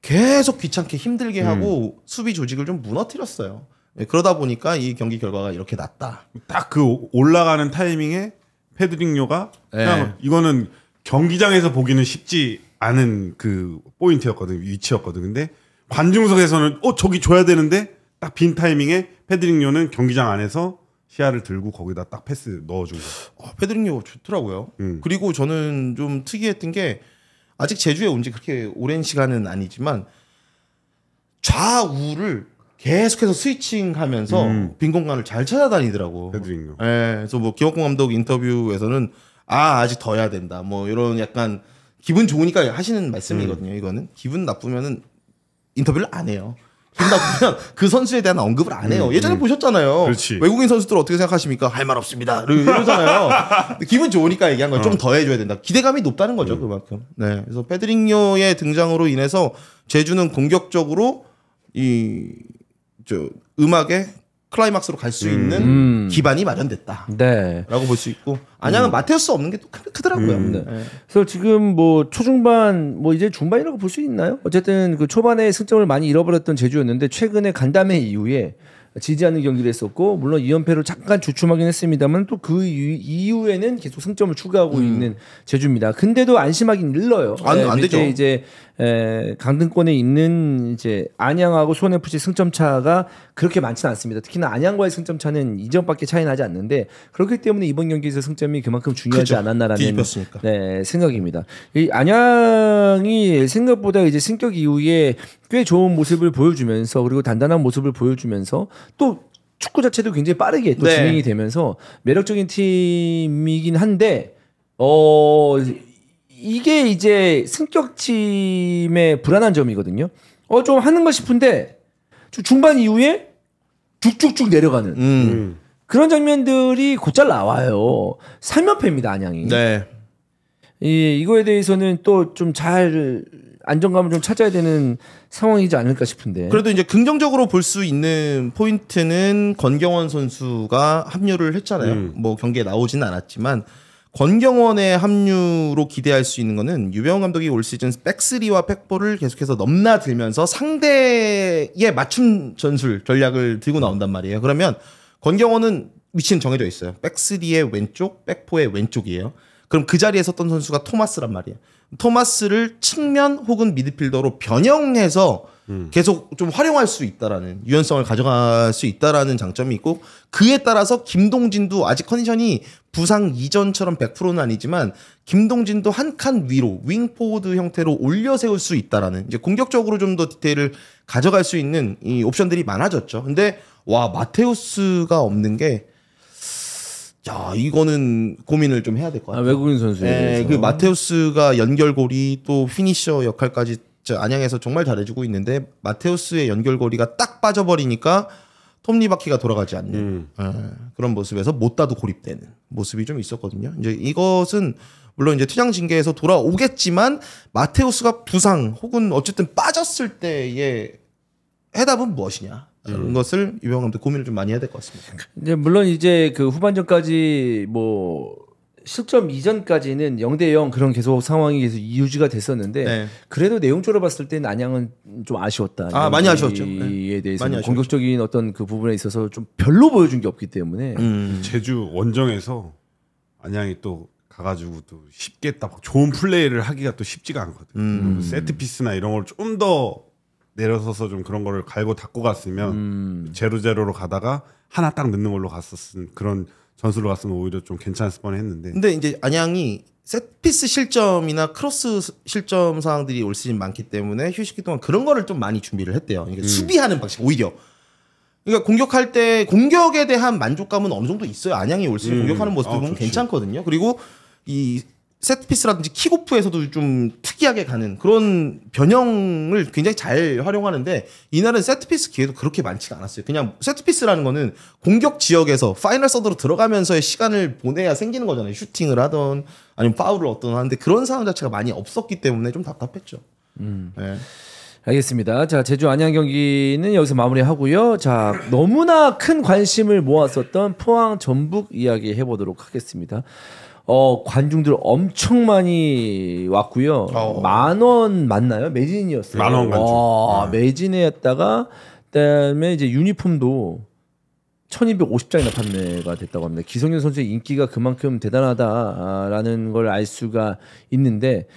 계속 귀찮게 힘들게 하고 수비 조직을 좀 무너뜨렸어요. 네, 그러다 보니까 이 경기 결과가 이렇게 났다. 딱 그 올라가는 타이밍에 페드링요가 그냥 이거는 경기장에서 보기는 쉽지 않은 그 포인트였거든, 위치였거든. 근데 관중석에서는 저기 줘야 되는데 딱 빈 타이밍에 페드링요는 경기장 안에서 시야를 들고 거기다 딱 패스 넣어준 거. 페드링요 좋더라고요. 그리고 저는 좀 특이했던 게 아직 제주에 온 지 그렇게 오랜 시간은 아니지만 좌우를 계속해서 스위칭하면서 빈 공간을 잘 찾아다니더라고. 페드링요. 그래서 뭐 김학공 감독 인터뷰에서는 아직 더 해야 된다. 뭐 이런 약간 기분 좋으니까 하시는 말씀이거든요. 이거는 기분 나쁘면은 인터뷰를 안 해요. 기분 나쁘면 그 선수에 대한 언급을 안 해요. 예전에 보셨잖아요. 그렇지. 외국인 선수들 어떻게 생각하십니까? 할 말 없습니다. 이러잖아요. 근데 기분 좋으니까 얘기한 걸 좀 더 해줘야 된다. 기대감이 높다는 거죠, 그만큼. 네, 그래서 페드리뇨의 등장으로 인해서 제주는 공격적으로 음악의 클라이막스로 갈 수 있는 기반이 마련됐다. 네. 라고 볼 수 있고 안양은 마테우스 없는 게 또 크더라고요. 네. 그래서 지금 뭐 초중반 뭐 이제 중반이라고 볼 수 있나요? 어쨌든 그 초반에 승점을 많이 잃어버렸던 제주였는데 최근에 간담회 이후에 지지 않는 경기를 했었고 물론 2연패로 잠깐 주춤하긴 했습니다만 또 그 이후에는 계속 승점을 추가하고 있는 제주입니다. 근데도 안심하긴 일러요. 안 되죠. 이제 강등권에 있는 이제 안양하고 수원FC 승점 차가 그렇게 많지는 않습니다. 특히나 안양과의 승점 차는 2점밖에 차이 나지 않는데 그렇기 때문에 이번 경기에서 승점이 그만큼 중요하지 그렇죠. 않았나라는 뒤집혔으니까. 생각입니다. 이 안양이 생각보다 이제 승격 이후에 꽤 좋은 모습을 보여주면서 그리고 단단한 모습을 보여주면서 또 축구 자체도 굉장히 빠르게 또 진행이 되면서 매력적인 팀이긴 한데 이게 이제 승격팀의 불안한 점이거든요. 좀 하는가 싶은데 중반 이후에 쭉쭉쭉 내려가는 그런 장면들이 곧잘 나와요. 3연패입니다, 안양이. 네. 이거에 대해서는 또 좀 잘 안정감을 좀 찾아야 되는 상황이지 않을까 싶은데. 그래도 이제 긍정적으로 볼 수 있는 포인트는 권경원 선수가 합류를 했잖아요. 뭐 경기에 나오지는 않았지만 권경원의 합류로 기대할 수 있는 거는 유병훈 감독이 올 시즌 백스리와 백포를 계속해서 넘나들면서 상대의 맞춤 전술 전략을 들고 나온단 말이에요. 그러면 권경원은 위치는 정해져 있어요. 백스리의 왼쪽, 백포의 왼쪽이에요. 그럼 그 자리에 섰던 선수가 토마스란 말이에요. 토마스를 측면 혹은 미드필더로 변형해서 계속 좀 활용할 수 있다라는 유연성을 가져갈 수 있다라는 장점이 있고 그에 따라서 김동진도 아직 컨디션이 부상 이전처럼 100%는 아니지만 김동진도 한 칸 위로 윙포워드 형태로 올려 세울 수 있다라는 이제 공격적으로 좀 더 디테일을 가져갈 수 있는 이 옵션들이 많아졌죠. 근데 와 마테우스가 없는 게 야, 이거는 고민을 좀 해야 될 것 같아요. 외국인 선수에 대해서. 그 마테우스가 연결고리 또 피니셔 역할까지 안양에서 정말 잘해주고 있는데 마테우스의 연결고리가 딱 빠져버리니까 톱니바퀴가 돌아가지 않는 그런 모습에서 못다도 고립되는 모습이 좀 있었거든요. 이제 이것은 물론 이제 퇴장 징계에서 돌아오겠지만 마테우스가 부상 혹은 어쨌든 빠졌을 때의 해답은 무엇이냐? 그런 것을 유병훈 감독 고민을 좀 많이 해야 될 것 같습니다. 이제 물론 이제 그 후반전까지 뭐 실점 이전까지는 0대0 그런 계속 상황이 계속 유지가 됐었는데 네. 그래도 내용적으로 봤을 때는 안양은 좀 아쉬웠다. 많이 아쉬웠죠. 에 대해서 많이 아쉬웠죠. 공격적인 어떤 그 부분에 있어서 좀 별로 보여준 게 없기 때문에 제주 원정에서 안양이 또 가가지고 또 쉽게 딱 좋은 플레이를 하기가 또 쉽지가 않거든. 세트 피스나 이런 걸 좀 더 내려서서 좀 그런 거를 갈고 닦고 갔으면 0-0로 가다가 하나 딱 넣는 걸로 갔었은 그런 전술로 갔으면 오히려 좀 괜찮았을 뻔했는데. 근데 이제 안양이 세트피스 실점이나 크로스 실점 상황들이 올 시즌 많기 때문에 휴식기 동안 그런 거를 좀 많이 준비를 했대요. 그러니까 수비하는 방식 오히려. 그러니까 공격할 때 공격에 대한 만족감은 어느 정도 있어요. 안양이 올 시즌 공격하는 모습을 보면 좋지. 괜찮거든요. 그리고 이 세트피스라든지 킥오프에서도 좀 특이하게 가는 그런 변형을 굉장히 잘 활용하는데 이날은 세트피스 기회도 그렇게 많지가 않았어요. 그냥 세트피스라는 거는 공격 지역에서 파이널 서드로 들어가면서의 시간을 보내야 생기는 거잖아요. 슈팅을 하던 아니면 파울을 얻던 하는데 그런 상황 자체가 많이 없었기 때문에 좀 답답했죠. 네. 알겠습니다. 자, 제주 안양 경기는 여기서 마무리하고요. 자, 너무나 큰 관심을 모았었던 포항 전북 이야기 해보도록 하겠습니다. 관중들 엄청 많이 왔고요. 10,000원 맞나요? 매진이었어요. 10,000원 관중. 매진이었다가 그다음에 이제 유니폼도 1,250장이나 판매가 됐다고 합니다. 기성용 선수의 인기가 그만큼 대단하다라는 걸 알 수가 있는데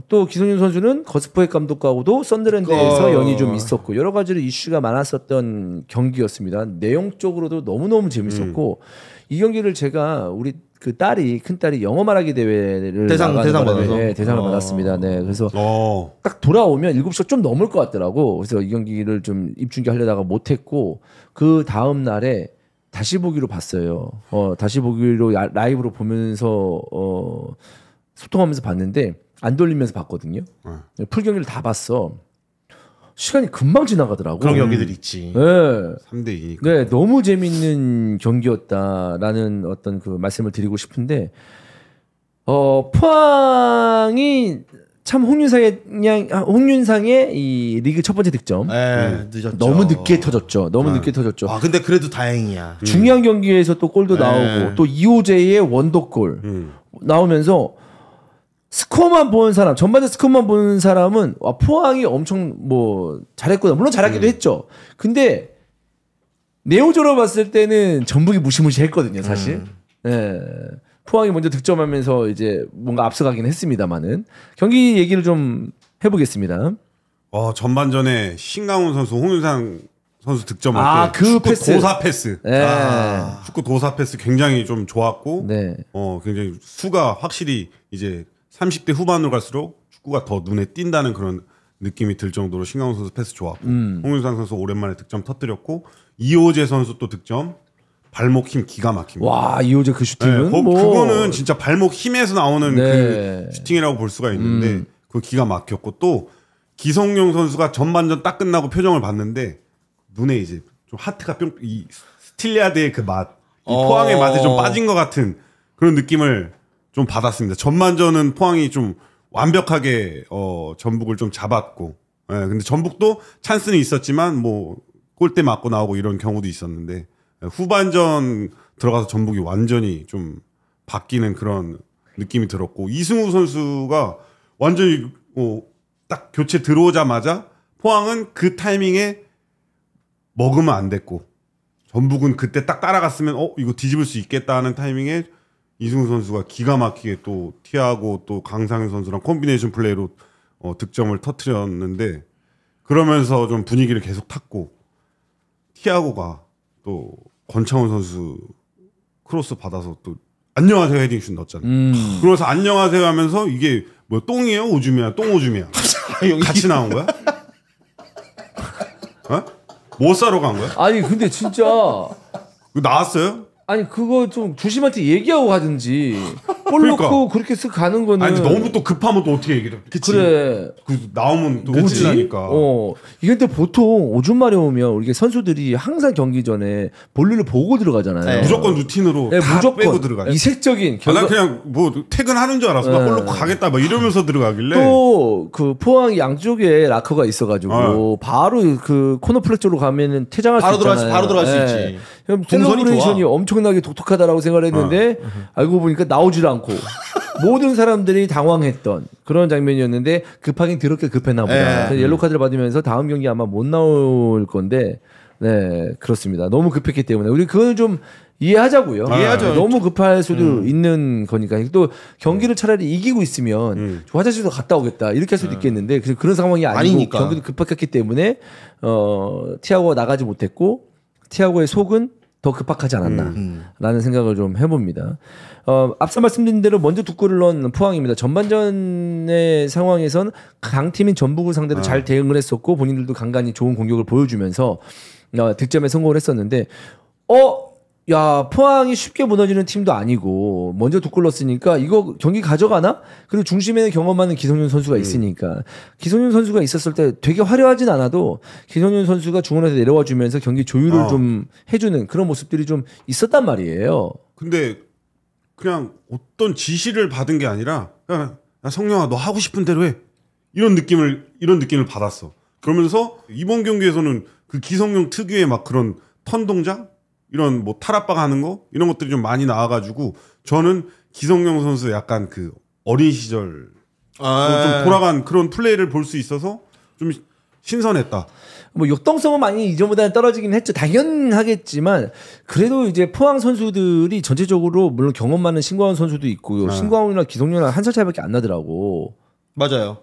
또 기성용 선수는 거스포획 감독하고도 썬더랜드에서 연이 좀 있었고 여러 가지로 이슈가 많았었던 경기였습니다. 내용적으로도 너무너무 재밌었고 이 경기를 제가 우리 그 큰 딸이 영어 말하기 대회를 대상 받아서 대상을 받았습니다. 네, 그래서 딱 돌아오면 7시가 좀 넘을 것 같더라고. 그래서 이 경기를 좀 입중계 하려다가 못했고 그 다음 날에 다시 보기로 봤어요. 다시 보기로 라이브로 보면서 소통하면서 봤는데 안 돌리면서 봤거든요. 풀 경기를 다 봤어. 시간이 금방 지나가더라고. 그런 경기들 있지. 네. 3대 2니까. 네, 너무 재밌는 경기였다라는 어떤 그 말씀을 드리고 싶은데, 포항이 참 홍윤상의 이 리그 첫 번째 득점. 늦었죠. 너무 늦게 터졌죠. 너무 늦게 터졌죠. 아, 근데 그래도 다행이야. 중요한 경기에서 또 골도 나오고, 또 이호재의 원더골 나오면서 스코어만 보는 사람, 전반전 스코어만 보는 사람은 와, 포항이 엄청 뭐 잘했구나. 물론 잘하기도 했죠. 근데 네오조로 봤을 때는 전북이 무시무시했거든요, 사실. 예. 포항이 먼저 득점하면서 이제 뭔가 앞서가긴 했습니다만은 경기 얘기를 좀 해보겠습니다. 전반전에 신강훈 선수, 홍윤상 선수 득점할 때 그 축구 패스. 도사 패스. 네. 축구 도사 패스 굉장히 좀 좋았고, 네. 굉장히 수가 확실히 이제 30대 후반으로 갈수록 축구가 더 눈에 띈다는 그런 느낌이 들 정도로 신강훈 선수 패스 좋았고, 홍윤상 선수 오랜만에 득점 터뜨렸고, 이호재 선수 또 득점, 발목 힘 기가 막힙니다. 와, 이호재 그 슈팅은 네, 그거는 진짜 발목 힘에서 나오는 네. 그 슈팅이라고 볼 수가 있는데 그 기가 막혔고, 또 기성용 선수가 전반전 딱 끝나고 표정을 봤는데 눈에 이제 좀 하트가 이 스틸리아드의 그 맛, 이 포항의 맛에 좀 빠진 것 같은 그런 느낌을 좀 받았습니다. 전반전은 포항이 좀 완벽하게 전북을 좀 잡았고, 근데 전북도 찬스는 있었지만 뭐 골대 맞고 나오고 이런 경우도 있었는데, 후반전 들어가서 전북이 완전히 좀 바뀌는 그런 느낌이 들었고, 이승우 선수가 완전히 딱 교체 들어오자마자 포항은 그 타이밍에 먹으면 안 됐고, 전북은 그때 딱 따라갔으면 이거 뒤집을 수 있겠다 하는 타이밍에 이승우 선수가 기가 막히게 또 티아고 또 강상현 선수랑 콤비네이션 플레이로 득점을 터뜨렸는데, 그러면서 좀 분위기를 계속 탔고, 티아고가 또 권창훈 선수 크로스 받아서 또 안녕하세요 헤딩슛 넣었잖아요. 그래서 안녕하세요 하면서 이게 뭐 똥이에요 오줌이야 똥 오줌이야 같이 나온 거야? 뭐 싸러 간 거야? 아니 근데 진짜 그거 나왔어요? 아니 그거 좀 주심한테 얘기하고 가든지 골 그러니까. 넣고 그렇게 쓱 가는 거는 아니 너무 또 급하면 또 어떻게 얘기를 해? 그래. 나오면 또 뭐지? 오지니까. 이게 근데 보통 오줌 마려우면 우리 선수들이 항상 경기 전에 볼일을 보고 들어가잖아요. 네. 무조건 루틴으로 네, 다 무조건 빼고 들어가요. 이색적인 난 그냥 뭐 퇴근하는 줄 알았어. 막 골 넣고 가겠다 막 이러면서 들어가길래. 또 그 포항 양쪽에 라커가 있어가지고 바로 그 코너 플랫 쪽으로 가면은 퇴장할 수 있잖아요. 바로 들어갈 수 있지. 그럼 동선이 셀러브레이션이 좋아. 엄청나게 독특하다라고 생각을 했는데 알고 보니까 나오질 않고 모든 사람들이 당황했던 그런 장면이었는데 급하긴 더럽게 급했나 보다. 그래서 옐로 카드를 받으면서 다음 경기 아마 못 나올 건데 네 그렇습니다. 너무 급했기 때문에 우리 그거는 좀 이해하자고요. 이해하죠. 너무 급할 수도 있는 거니까. 또 경기를 차라리 이기고 있으면 화장실도 갔다 오겠다 이렇게 할 수도 있겠는데 그런 상황이 아니고 아니니까. 경기도 급했기 때문에 티아고가 나가지 못했고 티아고의 속은 더 급박하지 않았나라는 생각을 좀 해봅니다. 앞서 말씀드린 대로 먼저 두 골을 넣은 포항입니다. 전반전의 상황에선 강팀인 전북을 상대로 잘 대응을 했었고 본인들도 간간히 좋은 공격을 보여주면서 득점에 성공을 했었는데 야 포항이 쉽게 무너지는 팀도 아니고 먼저 두 골 넣었으니까 이거 경기 가져가나? 그리고 중심에는 경험 많은 기성윤 선수가 있으니까 기성윤 선수가 있었을 때 되게 화려하진 않아도 기성윤 선수가 중원에서 내려와 주면서 경기 조율을 좀 해주는 그런 모습들이 좀 있었단 말이에요. 근데 그냥 어떤 지시를 받은 게 아니라 야 성령아 너 하고 싶은 대로 해 이런 느낌을 받았어. 그러면서 이번 경기에서는 그 기성용 특유의 막 그런 턴 동작 이런 뭐 탈압박하는 거 이런 것들이 좀 많이 나와가지고 저는 기성용 선수 약간 그 어린 시절 좀 돌아간 그런 플레이를 볼 수 있어서 좀 신선했다. 뭐 역동성은 많이 이전보다는 떨어지긴 했죠. 당연하겠지만 그래도 이제 포항 선수들이 전체적으로 물론 경험 많은 신광훈 선수도 있고요. 신광훈이나 기성용이랑 한 살 차이밖에 안 나더라고. 맞아요.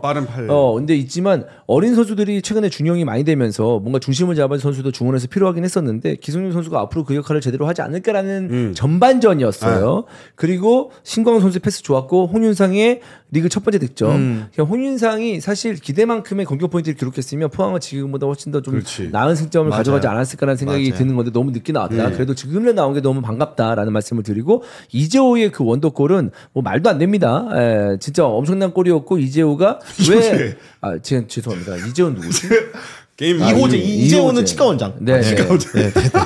빠른 팔. 근데 있지만 어린 선수들이 최근에 중형이 많이 되면서 뭔가 중심을 잡은 선수도 중원에서 필요하긴 했었는데 기성용 선수가 앞으로 그 역할을 제대로 하지 않을까라는 전반전이었어요. 그리고 신광훈 선수 패스 좋았고 홍윤상의 리그 첫 번째 득점. 그러니까 홍윤상이 사실 기대만큼의 공격 포인트를 기록했으면 포항은 지금보다 훨씬 더 좀 나은 승점을 맞아요. 가져가지 않았을까라는 생각이 맞아요. 드는 건데 너무 늦게 나왔다. 그래도 지금에 나온 게 너무 반갑다라는 말씀을 드리고 이재호의 그 원더골은 뭐 말도 안 됩니다. 진짜 엄청난 골이었고 이재호가 왜 지금 죄송합니다. 이재호는 누구지? 게임 이재호는 치과 원장. 네,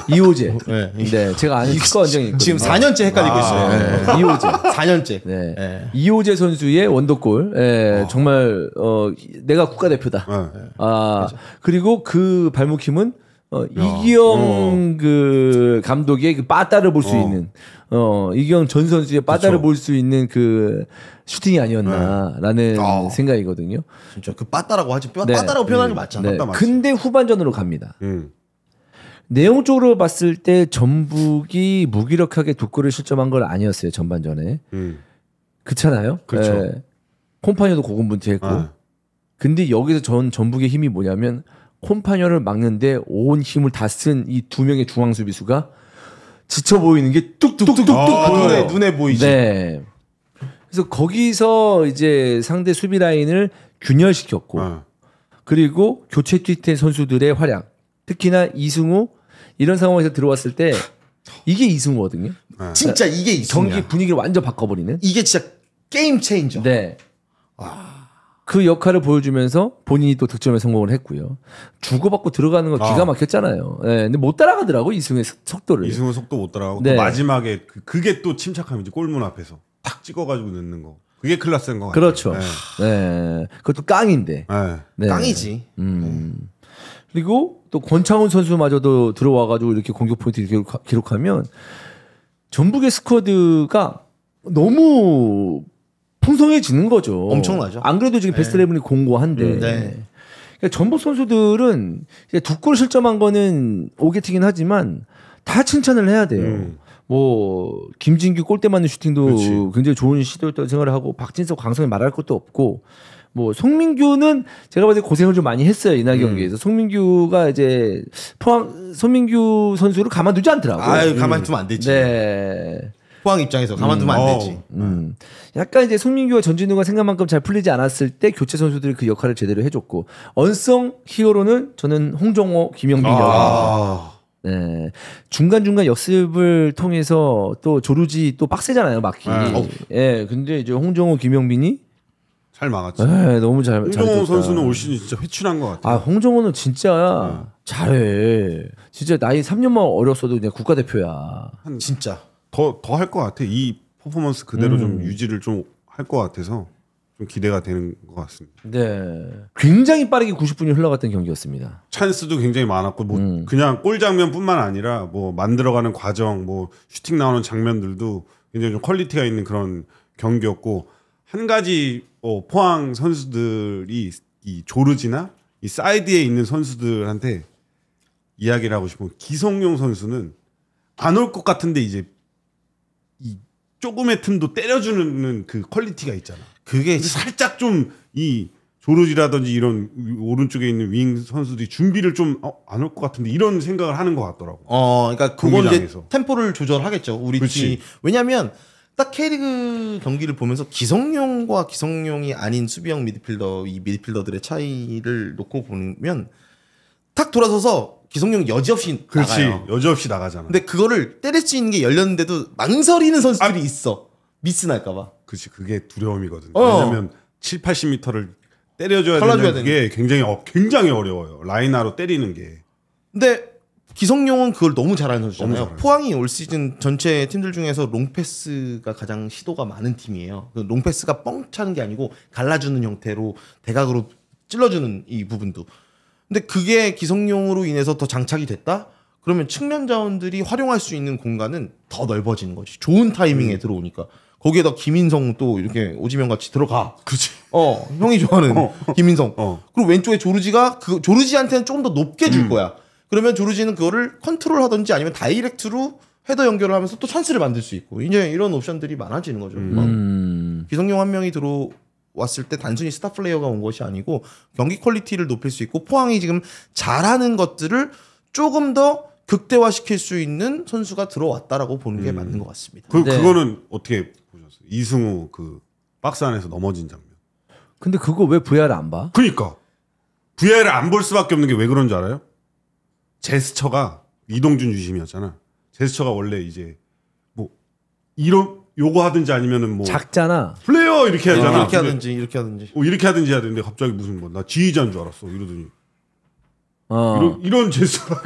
이호재. 네, 제가 아는 치과 원장이 있거든요. 지금 4년째 헷갈리고 있어요. 이호재. 4년째. 네. 이호재 선수의 원더골. 정말 내가 국가대표다. 그리고 그 발목 힘은 이기영 그 감독의 그 빠따를 볼 수 있는 이기영 전 선수의 빠따를 볼 수 있는 그 슈팅이 아니었나라는 생각이거든요. 진짜 그 빠따라고 하지. 빠따라고 표현하는 게 맞잖아. 네. 근데 후반전으로 갑니다. 내용적으로 봤을 때 전북이 무기력하게 두 골을 실점한 건 아니었어요. 전반전에. 그렇잖아요. 그렇죠. 네. 콤파니오도 고군분투했고. 근데 여기서 전북의 힘이 뭐냐면 콤파니오를 막는데 온 힘을 다 쓴 이 두 명의 중앙 수비수가 지쳐 보이는 게 뚝뚝뚝뚝 보여요. 눈에 보이지. 네. 그래서 거기서 이제 상대 수비 라인을 균열시켰고 그리고 교체 투입된 선수들의 활약, 특히나 이승우 이런 상황에서 들어왔을 때 이게 이승우거든요. 진짜 이게 이승우야. 경기 분위기를 완전 바꿔버리는. 이게 진짜 게임 체인저. 네. 그 역할을 보여주면서 본인이 또 득점에 성공을 했고요. 주고받고 들어가는 거 기가 막혔잖아요. 네, 근데 못 따라가더라고 이승우의 속도를. 이승우 속도 못 따라가고 네. 또 마지막에 그게 또 침착함이지. 골문 앞에서 탁 찍어가지고 넣는 거. 그게 클래스인 것 같아요. 그렇죠. 네. 그것도 깡인데. 네. 깡이지. 그리고 또 권창훈 선수마저도 들어와가지고 이렇게 공격 포인트 이렇게 기록하면 전북의 스쿼드가 너무 풍성해지는 거죠. 엄청나죠. 안 그래도 지금 베스트 11이 공고한데. 네. 그러니까 전북 선수들은 두 골 실점한 거는 오게티긴 하지만 다 칭찬을 해야 돼요. 뭐 김진규 골대 맞는 슈팅도 그렇지. 굉장히 좋은 시도였다고 생각을 하고 박진석, 광성이 말할 것도 없고 뭐 송민규는 제가 봤을 때 고생을 좀 많이 했어요 이날 경기에서. 송민규가 이제 포항 송민규 선수를 가만두지 않더라고요. 아유 가만두면 안 되지. 네. 포항 입장에서 가만두면 안 되지. 약간 이제 송민규와 전진우가 생각만큼 잘 풀리지 않았을 때 교체 선수들이 그 역할을 제대로 해줬고 언성 히어로는 저는 홍정호, 김영빈이었고 네. 중간중간 역습을 통해서 또 조르지 또 빡세잖아요 막기. 예, 근데 이제 홍정호, 김영빈이 잘 막았지. 네, 너무 잘. 홍정호 선수는 올 시즌 진짜 회춘한 것 같아요. 홍정호는 진짜 잘해. 진짜 나이 3년만 어렸어도 그냥 국가대표야. 진짜. 더 할 것 같아. 이 퍼포먼스 그대로 좀 유지를 좀 할 것 같아서 좀 기대가 되는 것 같습니다. 네. 굉장히 빠르게 90분이 흘러갔던 경기였습니다. 찬스도 굉장히 많았고 뭐 그냥 골 장면뿐만 아니라 뭐 만들어가는 과정, 뭐 슈팅 나오는 장면들도 굉장히 좀 퀄리티가 있는 그런 경기였고 한 가지 포항 선수들이 이 조르지나 이 사이드에 있는 선수들한테 이야기를 하고 싶은 기성용 선수는 안 올 것 같은데 이제 이 조금의 틈도 때려주는 그 퀄리티가 있잖아. 그게 살짝 좀 이 조르지라든지 이런 오른쪽에 있는 윙 선수들이 준비를 좀 안 올 것 같은데 이런 생각을 하는 것 같더라고. 그러니까 그건 이제 경기장에서. 템포를 조절하겠죠. 우리 팀이. 왜냐하면 딱 K리그 경기를 보면서 기성용과 기성용이 아닌 수비형 미드필더 이 미드필더들의 차이를 놓고 보면 탁 돌아서서 기성용 여지없이 나가요. 여지없이 나가잖아. 근데 그거를 때릴 수 있는 게 열렸는데도 망설이는 선수들이 있어. 미스 날까봐. 그렇지, 그게 두려움이거든. 왜냐면 7, 80m를 때려줘야 갈라줘야 되는 게 굉장히 어려워요. 라인하로 때리는 게. 근데 기성용은 그걸 너무 잘하는 너무 선수잖아요. 잘해요. 포항이 올 시즌 전체 팀들 중에서 롱패스가 가장 시도가 많은 팀이에요. 그 롱패스가 뻥 차는 게 아니고 갈라주는 형태로 대각으로 찔러주는 이 부분도. 근데 그게 기성용으로 인해서 더 장착이 됐다? 그러면 측면 자원들이 활용할 수 있는 공간은 더 넓어지는 거지. 좋은 타이밍에 들어오니까. 거기에다 김인성 또 이렇게 오지명 같이 들어가. 그렇지. 형이 좋아하는 김인성. 그리고 왼쪽에 조르지가 그 조르지한테는 조금 더 높게 줄 거야. 그러면 조르지는 그거를 컨트롤 하든지 아니면 다이렉트로 헤더 연결을 하면서 또 찬스를 만들 수 있고 이제 이런 옵션들이 많아지는 거죠. 기성용 한 명이 왔을 때 단순히 스타 플레이어가 온 것이 아니고 경기 퀄리티를 높일 수 있고 포항이 지금 잘하는 것들을 조금 더 극대화시킬 수 있는 선수가 들어왔다라고 보는 게 맞는 것 같습니다. 네. 그거는 어떻게 보셨어요? 이승우 그 박스 안에서 넘어진 장면. 근데 그거 왜 VR 안 봐? 그러니까 VR을 안 볼 수밖에 없는 게 왜 그런 줄 알아요? 제스처가 이동준 주심이었잖아. 제스처가 원래 이제 뭐 이런 요거 하든지 아니면은 뭐 작잖아. 플레이어 이렇게 하잖아. 이렇게 하든지 이렇게 하든지. 이렇게 하든지 해야 되는데 갑자기 무슨 뭐 나 지휘자인 줄 알았어 이러더니 어. 이런 제스처가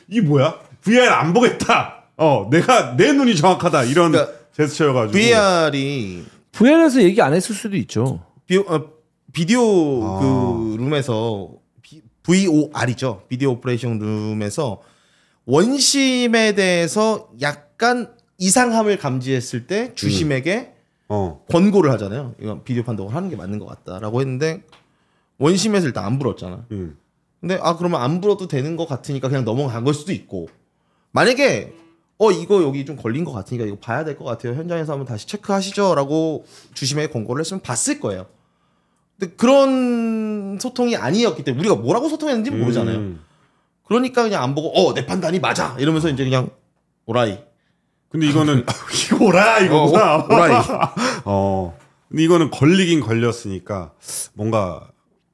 이게 뭐야? VR 안 보겠다. 내가 내 눈이 정확하다 이런 그러니까 제스처여가지고 VR이 VR에서 얘기 안 했을 수도 있죠. 비디오 그 룸에서 VOR이죠. 비디오 오퍼레이션 룸에서 원심에 대해서 약간 이상함을 감지했을 때 주심에게 권고를 하잖아요. 이건 비디오 판독을 하는 게 맞는 것 같다라고 했는데 원심에서 일단 안 불었잖아. 근데 그러면 안 불어도 되는 것 같으니까 그냥 넘어간 걸 수도 있고 만약에 이거 여기 좀 걸린 것 같으니까 이거 봐야 될 것 같아요. 현장에서 한번 다시 체크하시죠라고 주심에게 권고를 했으면 봤을 거예요. 근데 그런 소통이 아니었기 때문에 우리가 뭐라고 소통했는지 모르잖아요. 그러니까 그냥 안 보고 내 판단이 맞아 이러면서 이제 그냥 오라이. 근데 이거는 이거라 이거구나. 오라이. 근데 이거는 걸리긴 걸렸으니까 뭔가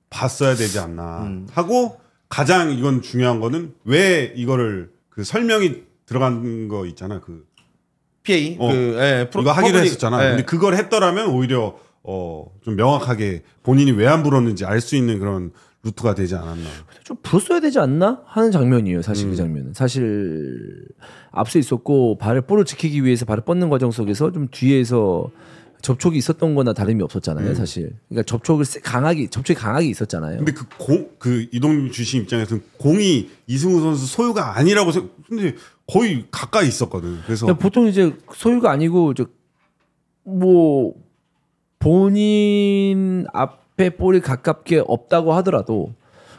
봤어야 되지 않나 하고 가장 이건 중요한 거는 왜 이거를 그 설명이 들어간 거 있잖아 그 PA 이거 하기로 했었잖아. 근데 그걸 했더라면 오히려 좀 명확하게 본인이 왜 안 불었는지 알 수 있는 그런 루트가 되지 않았나. 좀 불었어야 되지 않나 하는 장면이에요. 사실 그 장면은 사실 앞서 있었고 볼을 지키기 위해서 발을 뻗는 과정 속에서 좀 뒤에서 접촉이 있었던 거나 다름이 없었잖아요, 사실. 그러니까 접촉이 강하게 있었잖아요. 근데 그 이동 주심 입장에서는 공이 이승우 선수 소유가 아니라고 근데 거의 가까이 있었거든. 그래서 보통 이제 소유가 아니고 뭐 본인 앞에 볼이 가깝게 없다고 하더라도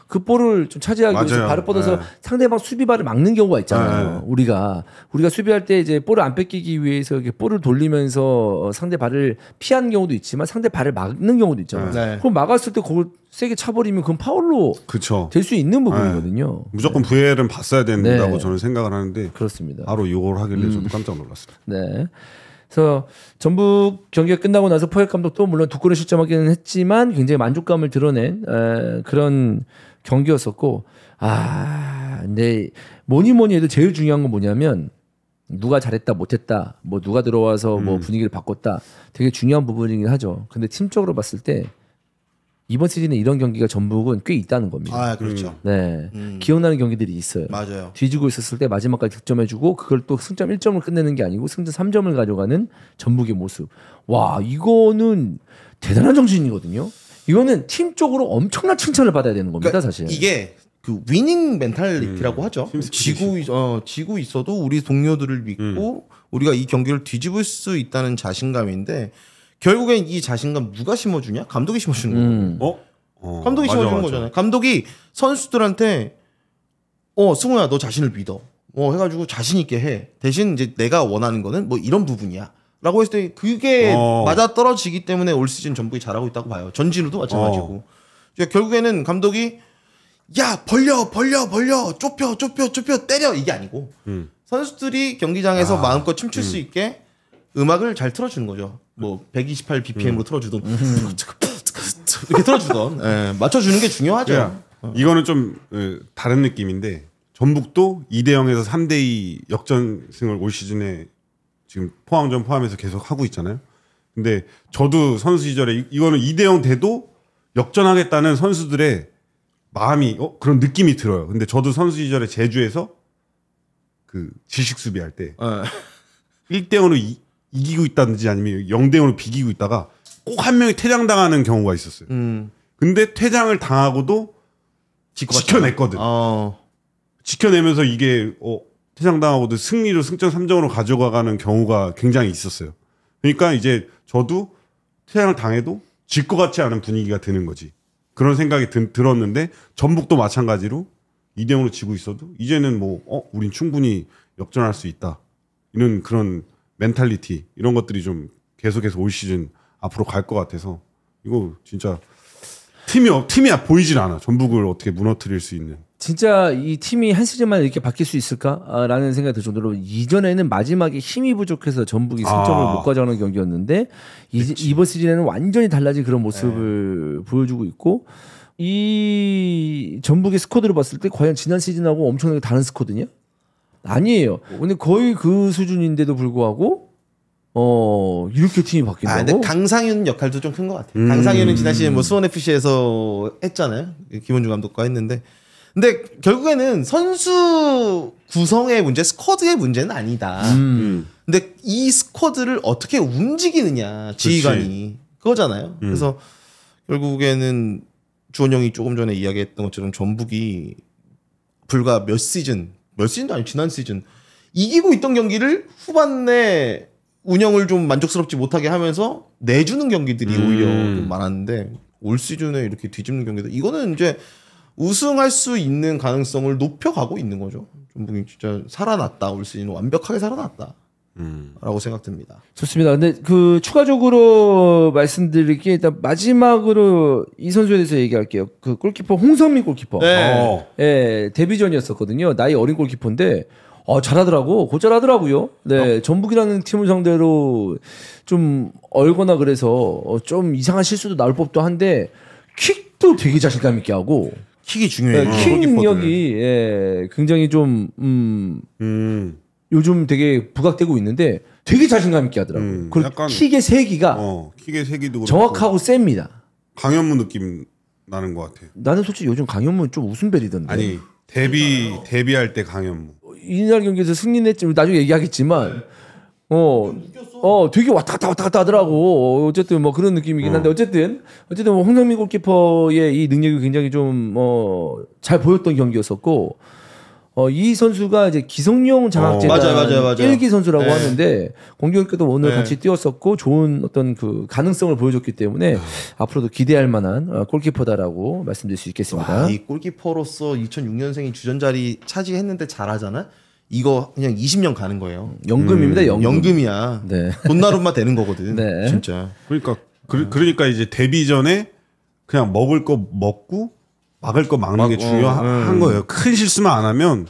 그 볼을 좀 차지하기 위해서 발을 뻗어서 상대방 수비발을 막는 경우가 있잖아요. 우리가 수비할 때 이제 볼을 안 뺏기기 위해서 이렇게 볼을 돌리면서 상대 발을 피하는 경우도 있지만 상대 발을 막는 경우도 있잖아요. 네. 그럼 막았을 때 그걸 세게 차버리면 그건 파울로 그쵸. 될 수 있는 부분이거든요. 무조건 VAR은 봤어야 된다고 저는 생각을 하는데 그렇습니다. 바로 이걸 하길래 저도 깜짝 놀랐어요. 네. 그래서 전북 경기가 끝나고 나서 포획 감독도 물론 두 골을 실점하기는 했지만 굉장히 만족감을 드러낸 그런 경기였었고 근데 뭐니 해도 제일 중요한 건 뭐냐면 누가 잘했다 못했다 뭐 누가 들어와서 뭐 분위기를 바꿨다 되게 중요한 부분이긴 하죠. 근데 팀적으로 봤을 때 이번 시즌에 이런 경기가 전북은 꽤 있다는 겁니다. 그렇죠. 네. 기억나는 경기들이 있어요. 맞아요. 뒤지고 있었을 때 마지막까지 득점해주고 그걸 또 승점 1점을 끝내는 게 아니고 승점 3점을 가져가는 전북의 모습. 와, 이거는 대단한 정신이거든요. 이거는 팀적으로 엄청난 칭찬을 받아야 되는 겁니다, 그러니까 사실. 이게 그 위닝 멘탈리티라고 하죠. 지고 있어도 우리 동료들을 믿고 우리가 이 경기를 뒤집을 수 있다는 자신감인데 결국엔 이 자신감 누가 심어주냐? 감독이 심어주는 거예요. 감독이 심어주는 거잖아요. 감독이 선수들한테 승우야 너 자신을 믿어. 해가지고 자신 있게 해. 대신 이제 내가 원하는 거는 뭐 이런 부분이야. 라고 했을 때 그게 맞아 떨어지기 때문에 올 시즌 전북이 잘하고 있다고 봐요. 전진우도 마찬가지고. 결국에는 감독이 야 벌려 좁혀 때려 이게 아니고 선수들이 경기장에서 마음껏 춤출 수 있게 음악을 잘 틀어주는 거죠. 뭐 128 BPM으로 틀어주던 이렇게 틀어주던 맞춰주는 게 중요하죠. 이거는 좀 다른 느낌인데 전북도 2대0에서 3대2 역전승을 올 시즌에 지금 포항전 포함해서 계속 하고 있잖아요. 근데 저도 선수 시절에 이거는 2대0 돼도 역전하겠다는 선수들의 마음이 그런 느낌이 들어요. 근데 저도 선수 시절에 제주에서 그 질식 수비할 때 1대0으로 이기고 있다든지 아니면 0대0으로 비기고 있다가 꼭 한 명이 퇴장당하는 경우가 있었어요. 근데 퇴장을 당하고도 지켜냈거든. 지켜내면서 이게 퇴장당하고도 승리로 승점 3점으로 가져가는 경우가 굉장히 있었어요. 그러니까 이제 저도 퇴장을 당해도 질 것 같지 않은 분위기가 드는 거지. 그런 생각이 들었는데 전북도 마찬가지로 2대0으로 지고 있어도 이제는 우린 충분히 역전할 수 있다. 이런 그런 멘탈리티 이런 것들이 좀 계속해서 올 시즌 앞으로 갈 것 같아서 이거 진짜 팀이 보이질 않아. 전북을 어떻게 무너뜨릴 수 있는. 진짜 이 팀이 한 시즌만 이렇게 바뀔 수 있을까라는 생각이 들 정도로 이전에는 마지막에 힘이 부족해서 전북이 승점을 못 가져가는 경기였는데 이번 시즌에는 완전히 달라진 그런 모습을 보여주고 있고 이 전북의 스쿼드를 봤을 때 과연 지난 시즌하고 엄청나게 다른 스쿼드냐? 아니에요. 근데 거의 그 수준인데도 불구하고 이렇게 팀이 바뀐다고? 근데 강상윤 역할도 좀 큰 것 같아요. 강상윤은 지난 시즌 뭐 수원 FC에서 했잖아요. 김원중 감독과 했는데. 근데 결국에는 선수 구성의 문제, 스쿼드의 문제는 아니다. 근데 이 스쿼드를 어떻게 움직이느냐, 지휘관이. 그거잖아요. 그래서 결국에는 주원 형이 조금 전에 이야기했던 것처럼 전북이 불과 몇 시즌도 아니고 지난 시즌 이기고 있던 경기를 후반에 운영을 좀 만족스럽지 못하게 하면서 내주는 경기들이 오히려 좀 많았는데 올 시즌에 이렇게 뒤집는 경기도 이거는 이제 우승할 수 있는 가능성을 높여가고 있는 거죠. 전북이 진짜 살아났다. 올 시즌 완벽하게 살아났다. 라고 생각됩니다. 좋습니다. 근데 그 추가적으로 말씀드릴 게 일단 마지막으로 이 선수에 대해서 얘기할게요. 그 골키퍼 홍성민 골키퍼. 네. 예, 데뷔전이었었거든요. 나이 어린 골키퍼인데 잘하더라고. 곧잘하더라고요. 네, 전북이라는 팀을 상대로 좀 얼거나 그래서 좀 이상한 실수도 나올 법도 한데 킥도 되게 자신감 있게 하고 킥이 중요해요. 킥 능력이 굉장히 좀 요즘 되게 부각되고 있는데 되게 자신감 있게 하더라고요. 그리고 약간 킥의 세기가 킥의 세기도 정확하고 셉니다. 강현무 느낌 나는 것 같아요. 나는 솔직히 요즘 강현무는 좀 웃음벨이던데. 아니 데뷔할 때 강현무. 이날 경기에서 승리했지만 나중에 얘기하겠지만 되게 왔다 갔다 하더라고. 어쨌든 뭐 그런 느낌이긴 한데 어쨌든 뭐 홍성민 골키퍼의 이 능력이 굉장히 좀 잘 보였던 경기였었고 이 선수가 이제 기성용 장학재단 맞아요. 1기 선수라고 하는데 공교롭게도 오늘 같이 뛰었었고 좋은 어떤 그 가능성을 보여줬기 때문에 앞으로도 기대할 만한 골키퍼다라고 말씀드릴 수 있겠습니다. 이 골키퍼로서 2006년생이 주전 자리 차지했는데 잘하잖아. 이거 그냥 20년 가는 거예요. 연금입니다. 연금이야. 네. 돈나룸마 되는 거거든. 네. 진짜. 그러니까 이제 데뷔 전에 그냥 먹을 거 먹고 막을 거 막는 게 중요한 거예요. 큰 실수만 안 하면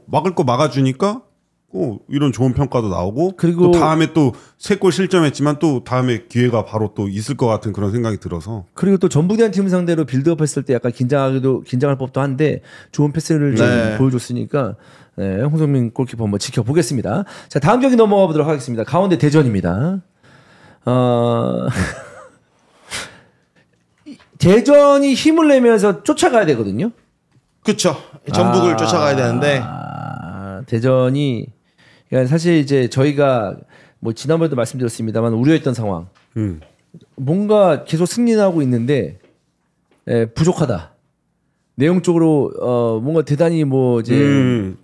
막을 거 막아주니까 이런 좋은 평가도 나오고 그리고 또 다음에 또 3골 실점했지만 또 다음에 기회가 바로 또 있을 것 같은 그런 생각이 들어서 그리고 또 전북이라는 팀 상대로 빌드업 했을 때 약간 긴장할 법도 한데 좋은 패스를 좀 보여줬으니까 홍성민 골키퍼 한번 지켜보겠습니다. 자, 다음 경기 넘어가 보도록 하겠습니다. 가운데 대전입니다. 대전이 힘을 내면서 쫓아가야 되거든요. 그렇죠. 전북을 쫓아가야 되는데 대전이 그러니까 사실 이제 저희가 뭐 지난번에도 말씀드렸습니다만 우려했던 상황. 뭔가 계속 승리하고 있는데 부족하다. 내용적으로 뭔가 대단히 뭐 이제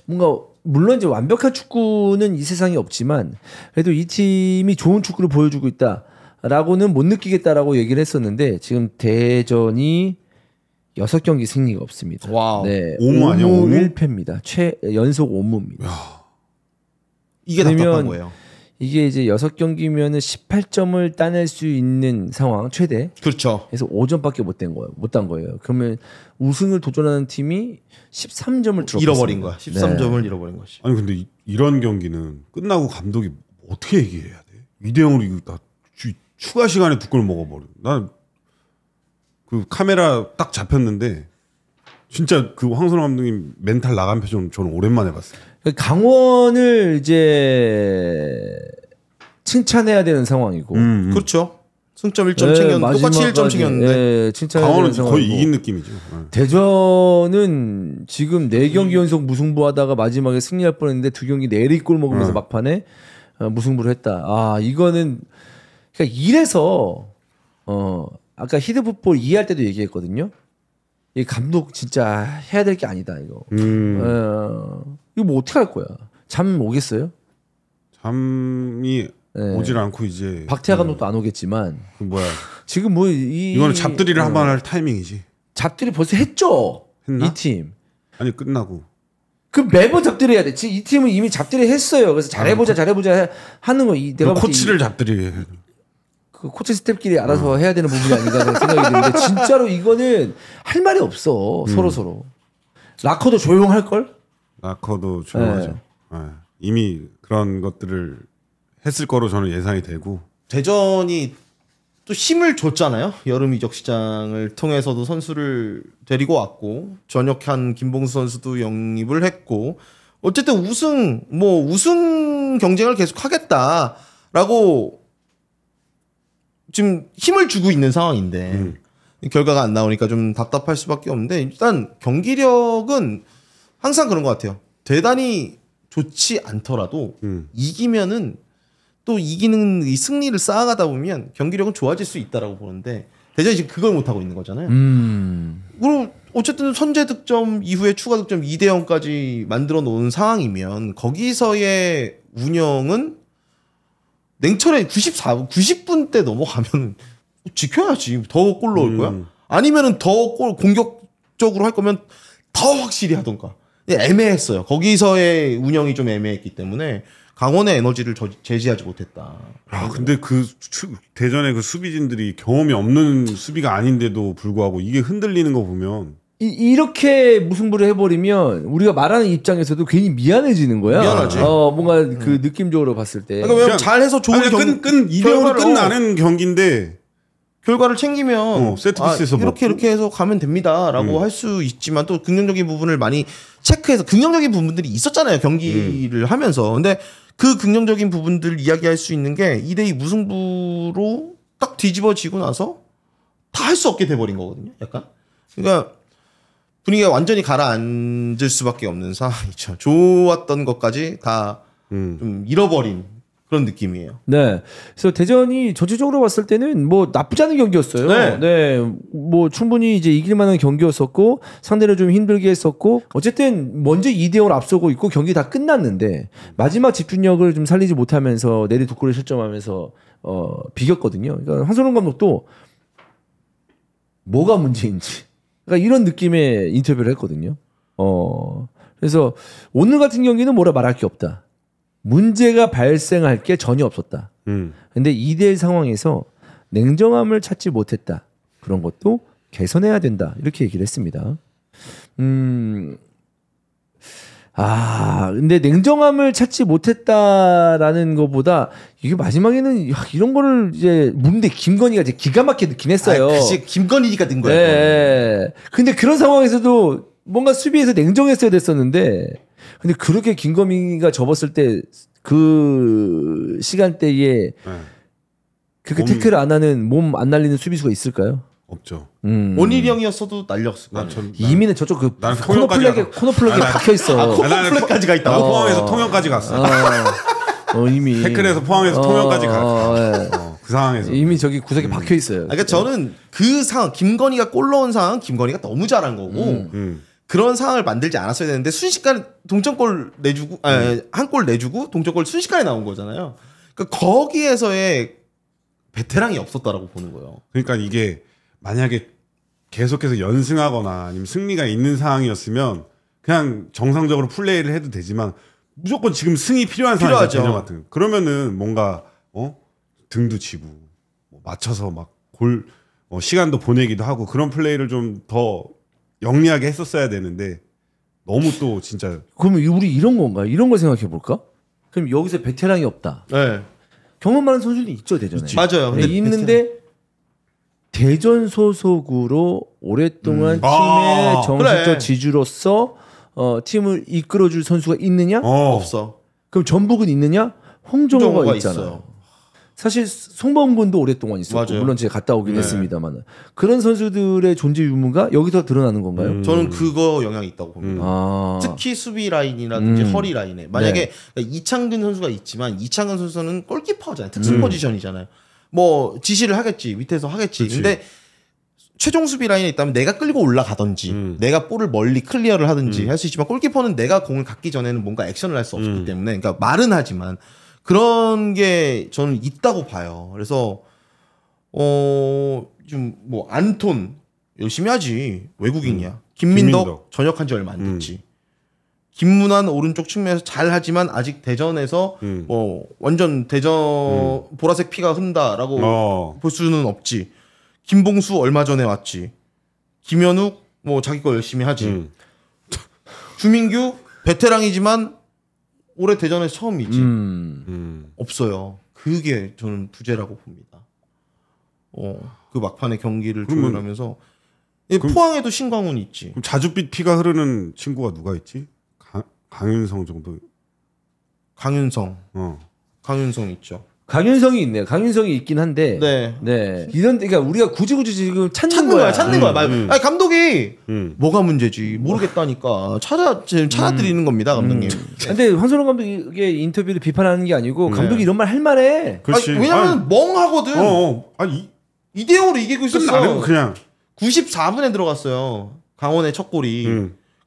뭔가 물론 이제 완벽한 축구는 이 세상에 없지만 그래도 이 팀이 좋은 축구를 보여주고 있다라고는 못 느끼겠다라고 얘기를 했었는데 지금 대전이 6경기 승리가 없습니다. 와우. 네, 5무 아니야? 5무? 1패입니다. 연속 5무입니다. 이게 답답한 거예요. 이게 이제 6경기면은 18점을 따낼 수 있는 상황 최대. 그렇죠. 그래서 5점밖에 못 딴 거예요. 그러면 우승을 도전하는 팀이 13점을 잃어버린 거야. 13점을 잃어버린 것이. 아니 근데 이런 경기는 끝나고 감독이 어떻게 얘기해야 돼? 2대0으로 이거 다 추가 시간에 2골 먹어버려. 난 그 카메라 딱 잡혔는데 진짜 그 황선홍 감독님 멘탈 나간 표정 저는 오랜만에 봤어요. 강원을 이제 칭찬해야 되는 상황이고. 그렇죠. 승점 1점 챙겼는데 똑같이 1점 챙겼는데 강원은 거의 이긴 느낌이죠. 대전은 지금 4경기 연속 무승부하다가 마지막에 승리할 뻔했는데 2경기 내리골 먹으면서 막판에 무승부를 했다. 이거는 그러니까 이래서 아까 히드풋볼 이해할 때도 얘기했거든요. 이 감독 진짜 해야 될 게 아니다 이거. 이거 뭐 어떻게 할 거야? 잠 오겠어요? 잠이 오질 않고 이제 박태하 감독도 안 오겠지만 그 뭐야? 지금 뭐 이거는 잡들이를 한번 할 타이밍이지. 잡들이 벌써 했죠. 했나? 이 팀. 아니 끝나고. 그 매번 잡들이 해야 돼. 이 팀은 이미 잡들이 했어요. 그래서 잘해보자 하는 거. 내가 코치를 잡들이. 그 코치 스텝끼리 알아서 해야 되는 부분이 아닌가 그런 생각이 드는데 진짜로 이거는 할 말이 없어 서로. 라커도 조용할 걸? 라커도 조용하죠. 네. 이미 그런 것들을 했을 거로 저는 예상이 되고 대전이 또 힘을 줬잖아요. 여름 이적 시장을 통해서도 선수를 데리고 왔고 전역한 김봉수 선수도 영입을 했고 어쨌든 우승 경쟁을 계속 하겠다라고 지금 힘을 주고 있는 상황인데 결과가 안 나오니까 좀 답답할 수밖에 없는데 일단 경기력은 항상 그런 것 같아요. 대단히 좋지 않더라도 이기면은 또 이기는 이 승리를 쌓아가다 보면 경기력은 좋아질 수 있다라고 보는데 대전이 지금 그걸 못 하고 있는 거잖아요. 그리고 어쨌든 선제 득점 이후에 추가 득점 2대 0까지 만들어 놓은 상황이면 거기서의 운영은 냉철해 90분 때 넘어가면 지켜야지. 더 골 넣을 거야? 아니면은 더 골 공격적으로 할 거면 더 확실히 하던가. 애매했어요. 거기서의 운영이 좀 애매했기 때문에 강원의 에너지를 제지하지 못했다. 근데 대전의 그 수비진들이 경험이 없는 수비가 아닌데도 불구하고 이게 흔들리는 거 보면 이렇게 무승부를 해버리면 우리가 말하는 입장에서도 괜히 미안해지는 거야. 미안하지. 뭔가 그 느낌적으로 봤을 때. 그러니까 왜냐면 잘해서 좋은 2대5로 끝나는 경기인데 결과를 챙기면 세트피스에서 이렇게 해서 가면 됩니다라고 할 수 있지만 또 긍정적인 부분을 많이 체크해서 긍정적인 부분들이 있었잖아요. 경기를 하면서. 근데 그 긍정적인 부분들 이야기할 수 있는 게 2대2 무승부로 딱 뒤집어지고 나서 다 할 수 없게 돼버린 거거든요. 약간. 그러니까 분위기가 완전히 가라앉을 수밖에 없는 상황이죠. 좋았던 것까지 다 좀 잃어버린 그런 느낌이에요. 네. 그래서 대전이 전체적으로 봤을 때는 뭐 나쁘지 않은 경기였어요. 네. 뭐 충분히 이제 이길 만한 경기였었고 상대를 좀 힘들게 했었고 어쨌든 먼저 2대 0으로 앞서고 있고 경기 다 끝났는데 마지막 집중력을 좀 살리지 못하면서 내리 두 골을 실점하면서 비겼거든요. 그러니까 황선홍 감독도 뭐가 문제인지 그러니까 이런 느낌의 인터뷰를 했거든요. 그래서 오늘 같은 경기는 뭐라 말할 게 없다. 문제가 발생할 게 전혀 없었다. 근데 2대1 상황에서 냉정함을 찾지 못했다. 그런 것도 개선해야 된다. 이렇게 얘기를 했습니다. 근데 냉정함을 찾지 못했다라는 것보다 이게 마지막에는 이런 거를 이제 묻는데 김건희가 이제 기가 막히게 넣긴 했어요. 그치, 김건희니까 든 거야. 네. 근데 그런 상황에서도 뭔가 수비에서 냉정했어야 됐었는데 근데 그렇게 김건희가 접었을 때 그 시간대에 그렇게 태클을 안 하는 몸 안 날리는 수비수가 있을까요? 없죠. 원일이 형이었어도 날렸을 거야. 이미는 저쪽 그 코너 플렉에 박혀 있어. 코너플렉까지 가 있다. 나도 포항에서 통영까지 갔어. 이미 태클에서 포항에서 통영까지 갔어. 그 상황에서 이미 저기 구석에 박혀 있어요. 그러니까 저는 그 상황 김건희가 골 넣은 상황 김건희가 너무 잘한 거고 그런 상황을 만들지 않았어야 되는데 순식간에 동점골 내주고 한 골 내주고 동점골 순식간에 나온 거잖아요. 그러니까 거기에서의 베테랑이 없었다라고 보는 거예요. 그러니까 이게 만약에 계속해서 연승하거나 아니면 승리가 있는 상황이었으면 그냥 정상적으로 플레이를 해도 되지만 무조건 지금 승이 필요한 상황이죠. 대전 같은. 그러면은 뭔가 등도 치고 뭐 맞춰서 막 시간도 보내기도 하고 그런 플레이를 좀 더 영리하게 했었어야 되는데 너무 또 진짜. 그러면 우리 이런 건가? 이런 걸 생각해 볼까? 그럼 여기서 베테랑이 없다. 네. 경험 많은 선수들이 있죠 대전에. 맞아요. 근데 있는데 대전 소속으로 오랫동안 팀의 정식적 지주로서 팀을 이끌어줄 선수가 있느냐? 없어. 그럼 전북은 있느냐? 홍정호가 있잖아요. 있어요. 사실 송범근도 오랫동안 있었고 맞아요. 물론 제가 갔다 오긴 했습니다만 그런 선수들의 존재 유무가 여기서 드러나는 건가요? 저는 그거 영향이 있다고 봅니다. 특히 수비 라인이라든지 허리 라인에 만약에 이창근 선수가 있지만 이창근 선수는 골키퍼잖아요. 특수 포지션이잖아요. 뭐 지시를 하겠지 밑에서 하겠지. 그치. 근데 최종 수비 라인에 있다면 내가 끌고 올라가든지 내가 볼을 멀리 클리어를 하든지 할 수 있지만 골키퍼는 내가 공을 갖기 전에는 뭔가 액션을 할 수 없기 때문에 그러니까 말은 하지만 그런 게 저는 있다고 봐요. 그래서 좀 뭐 안톤 열심히 하지 외국인이야. 김민덕 전역한 지 얼마 안 됐지. 김문환 오른쪽 측면에서 잘 하지만 아직 대전에서 뭐 완전 대전 보라색 피가 흔다라고 볼 수는 없지. 김봉수 얼마 전에 왔지. 김현욱 뭐 자기 거 열심히 하지. 주민규 베테랑이지만 올해 대전에서 처음이지. 없어요. 그게 저는 부재라고 봅니다. 그 막판의 경기를 조율하면서 포항에도 신광훈이 있지. 그럼 자줏빛 피가 흐르는 친구가 누가 있지? 강윤성 정도. 강윤성. 강윤성 있죠. 강윤성이 있네요. 강윤성이 있긴 한데. 네. 이런 그러니까 우리가 굳이 지금 찾는 거야. 찾는 거야. 아니, 감독이 뭐가 문제지 모르겠다니까 찾아드리는 겁니다, 감독님. 근데 황선홍 감독의 인터뷰를 비판하는 게 아니고 감독이 이런 말 할 만해. 그렇지. 왜냐면 멍하거든. 아니 2대0으로 이기고 있었어. 그냥 94분에 들어갔어요. 강원의 첫 골이.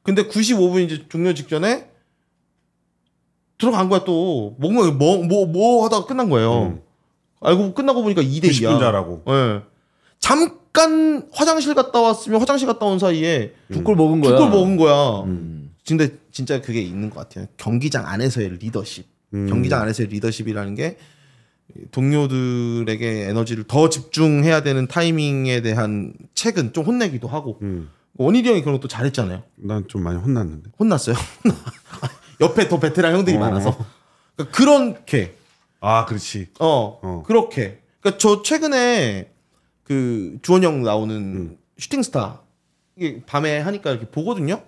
근데 95분 이제 종료 직전에 들어간 거야 또. 뭐 하다가 끝난 거예요. 알고 끝나고 보니까 2대2야. 90분 자라고. 네. 잠깐 화장실 갔다 왔으면 화장실 갔다 온 사이에 2골 먹은 거야. 2골 먹은 거야. 근데 진짜 그게 있는 것 같아요. 경기장 안에서의 리더십. 경기장 안에서의 리더십이라는 게 동료들에게 에너지를 더 집중해야 되는 타이밍에 대한 책은 좀 혼내기도 하고. 원일이 형이 그런 것도 잘했잖아요. 난 좀 많이 혼났는데. 혼났어요? 옆에 더 베테랑 형들이 많아서. 그러니까 그렇게. 아, 그렇지. 그렇게. 그러니까 저 최근에 그 주원영 나오는 슈팅스타 이게 밤에 하니까 이렇게 보거든요.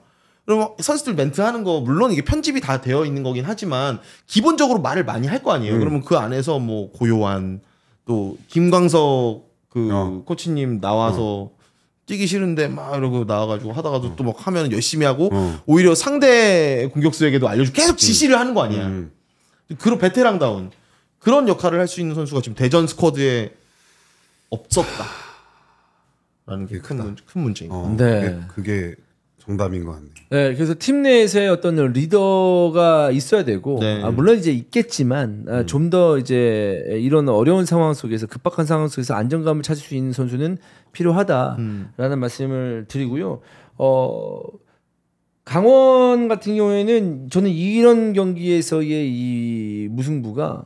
그러면 선수들 멘트 하는 거 물론 이게 편집이 다 되어 있는 거긴 하지만 기본적으로 말을 많이 할 거 아니에요. 그러면 그 안에서 뭐 고요한 또 김광석 그 코치님 나와서 뛰기 싫은데 막 이러고 나와가지고 하다가도 또 막 하면 열심히 하고 오히려 상대 공격수에게도 알려주고 계속 지시를 하는 거 아니야. 그런 베테랑다운 그런 역할을 할 수 있는 선수가 지금 대전 스쿼드에 없었다라는 게 큰 문제입니다. 네. 그게 정답인 것 같네. 네, 그래서 팀 내에서의 어떤 리더가 있어야 되고, 네. 물론 이제 있겠지만 좀 더 이제 이런 어려운 상황 속에서 급박한 상황 속에서 안정감을 찾을 수 있는 선수는 필요하다라는 말씀을 드리고요. 강원 같은 경우에는 저는 이런 경기에서의 이 무승부가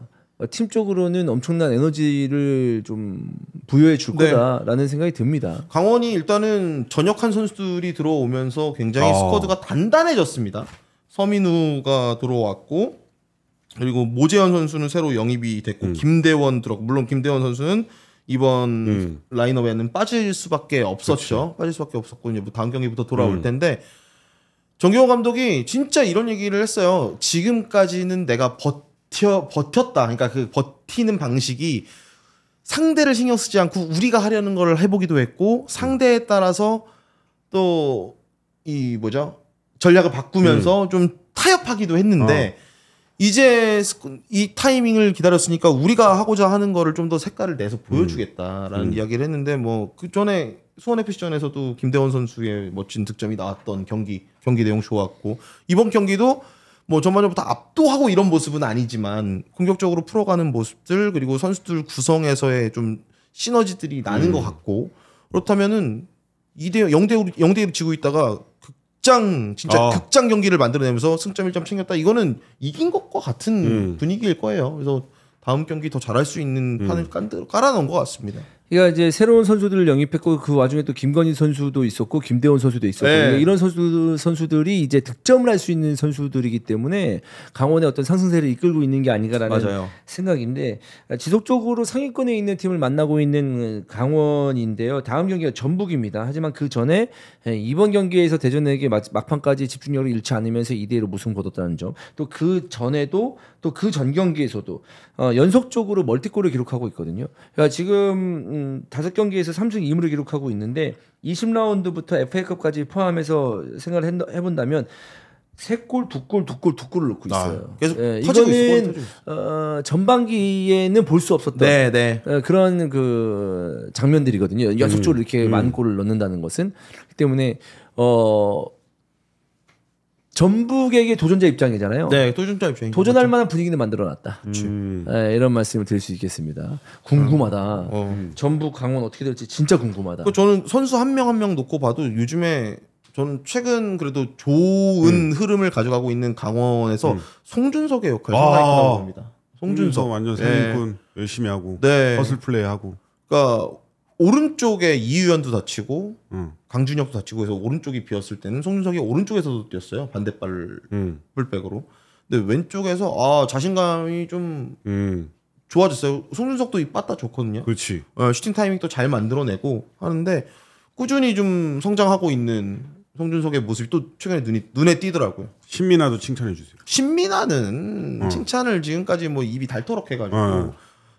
팀적으로는 엄청난 에너지를 좀 부여해 줄 거다라는 생각이 듭니다. 강원이 일단은 전역한 선수들이 들어오면서 굉장히 스쿼드가 단단해졌습니다. 서민우가 들어왔고 그리고 모재현 선수는 새로 영입이 됐고 김대원 들어갔고 물론 김대원 선수는 이번 라인업에는 빠질 수밖에 없었죠. 빠질 수밖에 없었고 이제 뭐 다음 경기부터 돌아올 텐데 정경호 감독이 진짜 이런 얘기를 했어요. 지금까지는 내가 버텼다. 그러니까 그 버티는 방식이 상대를 신경 쓰지 않고 우리가 하려는 걸 해보기도 했고 상대에 따라서 또 이 전략을 바꾸면서 좀 타협하기도 했는데 이제 이 타이밍을 기다렸으니까 우리가 하고자 하는 거를 좀 더 색깔을 내서 보여주겠다라는 이야기를 했는데 뭐 그 전에 수원 FC전에서도 김대원 선수의 멋진 득점이 나왔던 경기 내용 좋았고 이번 경기도 뭐 전반전부터 압도하고 이런 모습은 아니지만 공격적으로 풀어가는 모습들 그리고 선수들 구성에서의 좀 시너지들이 나는 것 같고 그렇다면은 0대1로 지고 있다가 극장 경기를 만들어내면서 승점 1점 챙겼다. 이거는 이긴 것과 같은 분위기일 거예요. 그래서 다음 경기 더 잘할 수 있는 판을 깔아놓은 것 같습니다. 그러니까 이제 새로운 선수들을 영입했고 그 와중에 또 김건희 선수도 있었고 김대원 선수도 있었고 네. 이런 선수들이 이제 득점을 할 수 있는 선수들이기 때문에 강원의 어떤 상승세를 이끌고 있는 게 아닌가라는 맞아요. 생각인데 지속적으로 상위권에 있는 팀을 만나고 있는 강원인데요. 다음 경기가 전북입니다. 하지만 그 전에 이번 경기에서 대전에게 막판까지 집중력을 잃지 않으면서 2대1로 무승 거뒀다는 점. 또 그 전에도 또 그 전 경기에서도 연속적으로 멀티골을 기록하고 있거든요. 그러니까 지금 5경기에서 3승 2무를 기록하고 있는데 20라운드부터 FA컵까지 포함해서 생각을 해본다면 3골, 2골을 넣고 있어요. 계속 터지고 이거는 전반기에는 볼 수 없었던 그런 그 장면들이거든요. 연속적으로 이렇게 많은 골을 넣는다는 것은 그렇기 때문에 전북에게 도전자 입장이잖아요. 네, 도전자 입장이 도전할 만한 분위기는 만들어놨다. 이런 말씀을 드릴 수 있겠습니다. 궁금하다. 전북 강원 어떻게 될지 진짜 궁금하다. 저는 선수 한 명 한 명 놓고 봐도 요즘에 저는 최근 그래도 좋은 흐름을 가져가고 있는 강원에서 송준석의 역할이 상당히 크다고 봅니다. 송준석 완전 상위군 열심히 하고 네. 허슬 플레이 하고. 그러니까 오른쪽에 이유연도 다치고 강준혁도 다치고 해서 오른쪽이 비었을 때는 송준석이 오른쪽에서도 뛰었어요. 반대발 풀백으로. 근데 왼쪽에서 자신감이 좀 좋아졌어요. 송준석도 이 빠따 좋거든요. 그렇지. 슈팅 타이밍도 잘 만들어내고 하는데 꾸준히 좀 성장하고 있는 송준석의 모습이 또 최근에 눈에 띄더라고요. 신민아도 칭찬해 주세요. 신민아는 칭찬을 지금까지 뭐 입이 닳도록 해가지고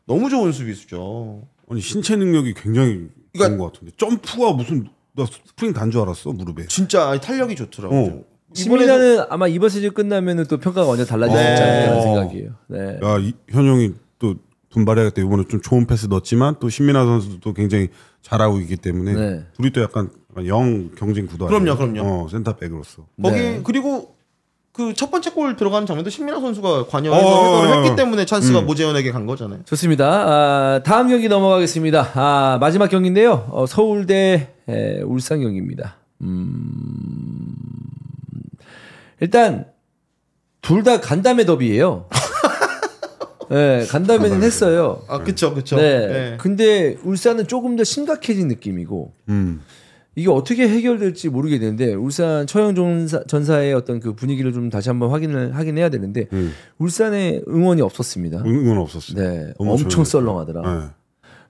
너무 좋은 수비수죠. 아니 신체 능력이 굉장히 좋은 것 같은데 점프가 무슨 나 스프링 단 줄 알았어 무릎에. 진짜 탄력이 좋더라고요. 신민아는 아마 이번 시즌 끝나면은 또 평가가 완전 달라지지 않을까 생각이에요. 네. 야 현영이 또 분발해야겠다. 이번에 좀 좋은 패스 넣었지만 또 신민아 선수도 굉장히 잘하고 있기 때문에 네. 둘이 또 약간 영 경쟁 구도 아니에요? 그럼요. 센터백으로서. 거기 그리고 그 첫 번째 골 들어가는 장면도 신민아 선수가 관여해서 해결을 했기 때문에 찬스가 모재현에게 간 거잖아요. 좋습니다. 다음 경기 넘어가겠습니다. 마지막 경기인데요. 서울대 울산 경기입니다. 일단 둘 다 간담회 더비예요. 네, 간담회는 했어요. 그쵸. 네. 네. 근데 울산은 조금 더 심각해진 느낌이고 이게 어떻게 해결될지 모르겠는데 울산 처형 전사의 어떤 그 분위기를 좀 다시 한번 확인을 하긴 해야 되는데 울산에 응원이 없었습니다. 응원 없었어요. 네, 엄청 썰렁하더라. 네.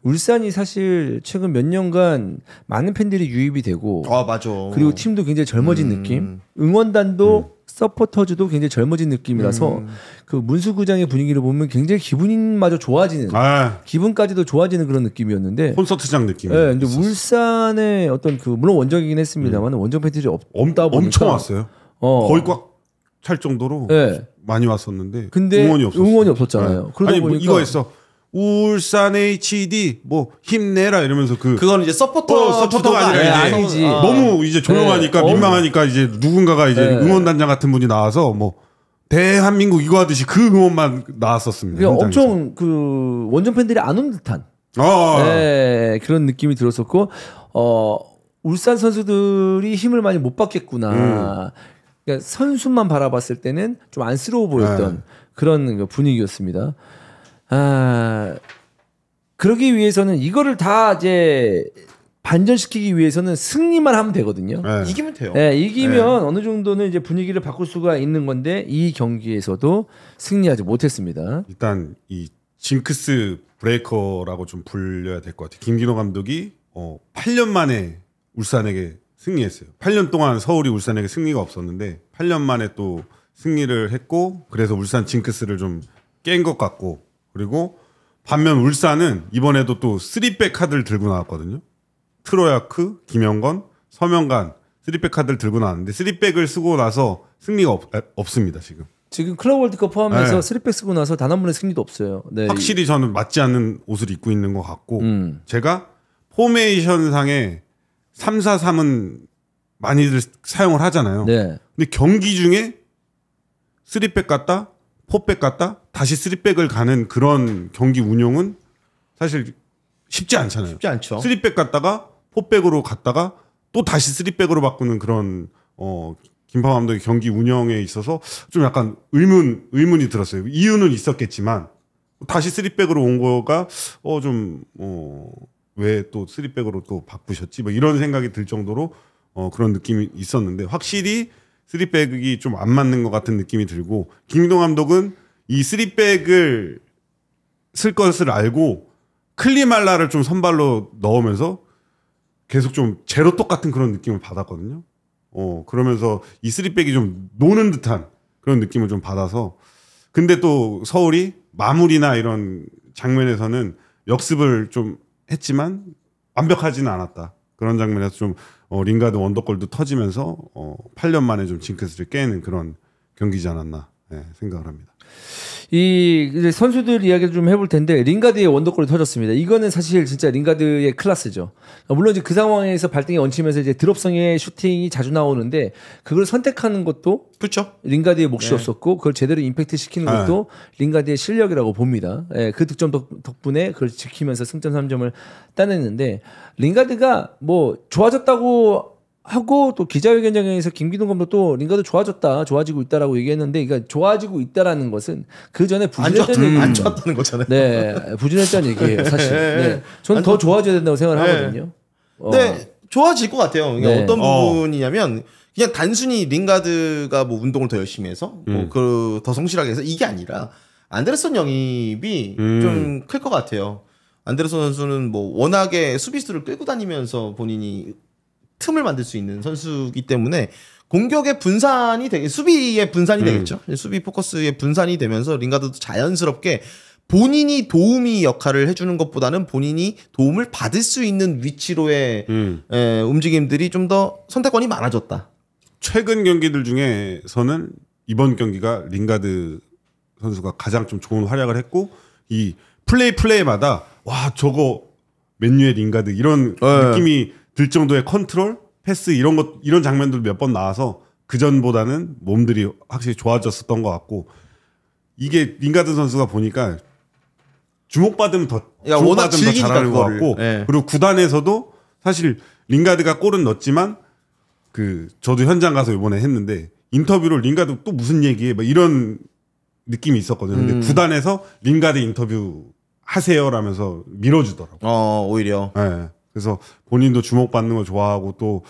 울산이 사실 최근 몇 년간 많은 팬들이 유입이 되고 맞아. 그리고 팀도 굉장히 젊어진 느낌, 응원단도 서포터즈도 굉장히 젊어진 느낌이라서 그 문수구장의 분위기를 보면 굉장히 기분마저 좋아지는 기분까지도 좋아지는 그런 느낌이었는데 콘서트장 느낌. 네, 근데 울산의 어떤 그 물론 원정이긴 했습니다만 원정 팬들이 없다 보니까 엄청 왔어요. 거의 꽉 찰 정도로 많이 왔었는데 근데 응원이 없었어요. 없었잖아요. 그러다 아니 보니까 뭐 이거 했어. 울산 HD 뭐 힘내라 이러면서 그거는 이제 서포터가 아니라 아니지. 너무 이제 조용하니까 민망하니까 이제 누군가가 이제 응원단장 같은 분이 나와서 뭐 대한민국 이거 하듯이 그 응원만 나왔었습니다. 엄청 그 원정 팬들이 안 온 듯한 그런 느낌이 들었었고 울산 선수들이 힘을 많이 못 받겠구나. 그러니까 선수만 바라봤을 때는 좀 안쓰러워 보였던 그런 분위기였습니다. 그러기 위해서는 이거를 다 이제 반전시키기 위해서는 승리만 하면 되거든요. 이기면 돼요. 이기면 어느 정도는 이제 분위기를 바꿀 수가 있는 건데 이 경기에서도 승리하지 못했습니다. 일단 이 징크스 브레이커라고 좀 불려야 될 것 같아요. 김기노 감독이 8년 만에 울산에게 승리했어요. 8년 동안 서울이 울산에게 승리가 없었는데 8년 만에 또 승리를 했고 그래서 울산 징크스를 좀 깬 것 같고 그리고 반면 울산은 이번에도 또 3백 카드를 들고 나왔거든요. 트로야크, 김영건, 서명간 3백 카드를 들고 나왔는데 3백을 쓰고 나서 승리가 없습니다. 지금 클럽 월드컵 포함해서 3백 쓰고 나서 단 한 번의 승리도 없어요. 네. 확실히 저는 맞지 않는 옷을 입고 있는 것 같고 제가 포메이션상에 3-4-3은 많이들 사용을 하잖아요. 네. 근데 경기 중에 3백 갔다 4백 갔다 다시 3백을 가는 그런 경기 운용은 사실 쉽지 않잖아요. 쉽지 않죠. 3백 갔다가 4백으로 갔다가 또 다시 3백으로 바꾸는 그런 김파 감독의 경기 운영에 있어서 좀 약간 의문이 들었어요. 이유는 있었겠지만 다시 3백으로 온 거가 왜 또 3백으로 또 바꾸셨지? 뭐 이런 생각이 들 정도로 그런 느낌이 있었는데 확실히 3백이 좀 안 맞는 것 같은 느낌이 들고 김기동 감독은 이 3백을 쓸 것을 알고 클리말라를 좀 선발로 넣으면서 계속 좀 제로 똑같은 그런 느낌을 받았거든요. 그러면서 이 3백이 좀 노는 듯한 그런 느낌을 좀 받아서 근데 또 서울이 마무리나 이런 장면에서는 역습을 좀 했지만 완벽하지는 않았다. 그런 장면에서 좀 링가드 원더골도 터지면서 8년 만에 좀 징크스를 깨는 그런 경기지 않았나 생각을 합니다. 이제 선수들 이야기를 좀 해볼 텐데 링가드의 원더골이 터졌습니다. 이거는 사실 진짜 링가드의 클래스죠. 물론 이제 그 상황에서 발등에 얹히면서 이제 드롭성의 슈팅이 자주 나오는데 그걸 선택하는 것도 그렇죠. 링가드의 몫이었었고 그걸 제대로 임팩트 시키는 것도 링가드의 실력이라고 봅니다. 그 득점 덕분에 그걸 지키면서 승점 3점을 따냈는데 링가드가 뭐 좋아졌다고 하고 또 기자회견장에서 김기동 감독도 링가드 좋아지고 있다라고 얘기했는데, 그러니까 좋아지고 있다라는 것은 그 전에 안 좋았다는 거잖아요. 네, 부진했다는 얘기예요, 사실. 네, 저는 더 좋아져야 된다고 생각을 하거든요. 네, 좋아질 것 같아요. 그러니까 네. 어떤 부분이냐면 그냥 단순히 링가드가 뭐 운동을 더 열심히 해서 더 성실하게 해서 이게 아니라 안데르슨 영입이 좀 클 것 같아요. 안데르슨 선수는 뭐 워낙에 수비수를 끌고 다니면서 본인이 틈을 만들 수 있는 선수이기 때문에 공격의 분산이 수비의 분산이 되겠죠. 수비 포커스의 분산이 되면서 링가드도 자연스럽게 본인이 도우미 역할을 해주는 것보다는 본인이 도움을 받을 수 있는 위치로의 움직임들이 좀 더 선택권이 많아졌다. 최근 경기들 중에서는 이번 경기가 링가드 선수가 가장 좀 좋은 활약을 했고, 이 플레이마다 와 저거 맨유의 링가드 이런 느낌이 들 정도의 컨트롤, 패스 이런 장면들 몇 번 나와서 그 전보다는 몸들이 확실히 좋아졌었던 것 같고, 이게 링가드 선수가 보니까 주목받으면 더 잘하는 것 같고, 그리고 구단에서도 사실 링가드가 골은 넣었지만 저도 현장 가서 이번에 했는데 인터뷰를 링가드 또 무슨 얘기해 막 이런 느낌이 있었거든요. 근데 구단에서 링가드 인터뷰 하세요라면서 밀어주더라고요. 오히려. 네. 그래서 본인도 주목받는 거 좋아하고 또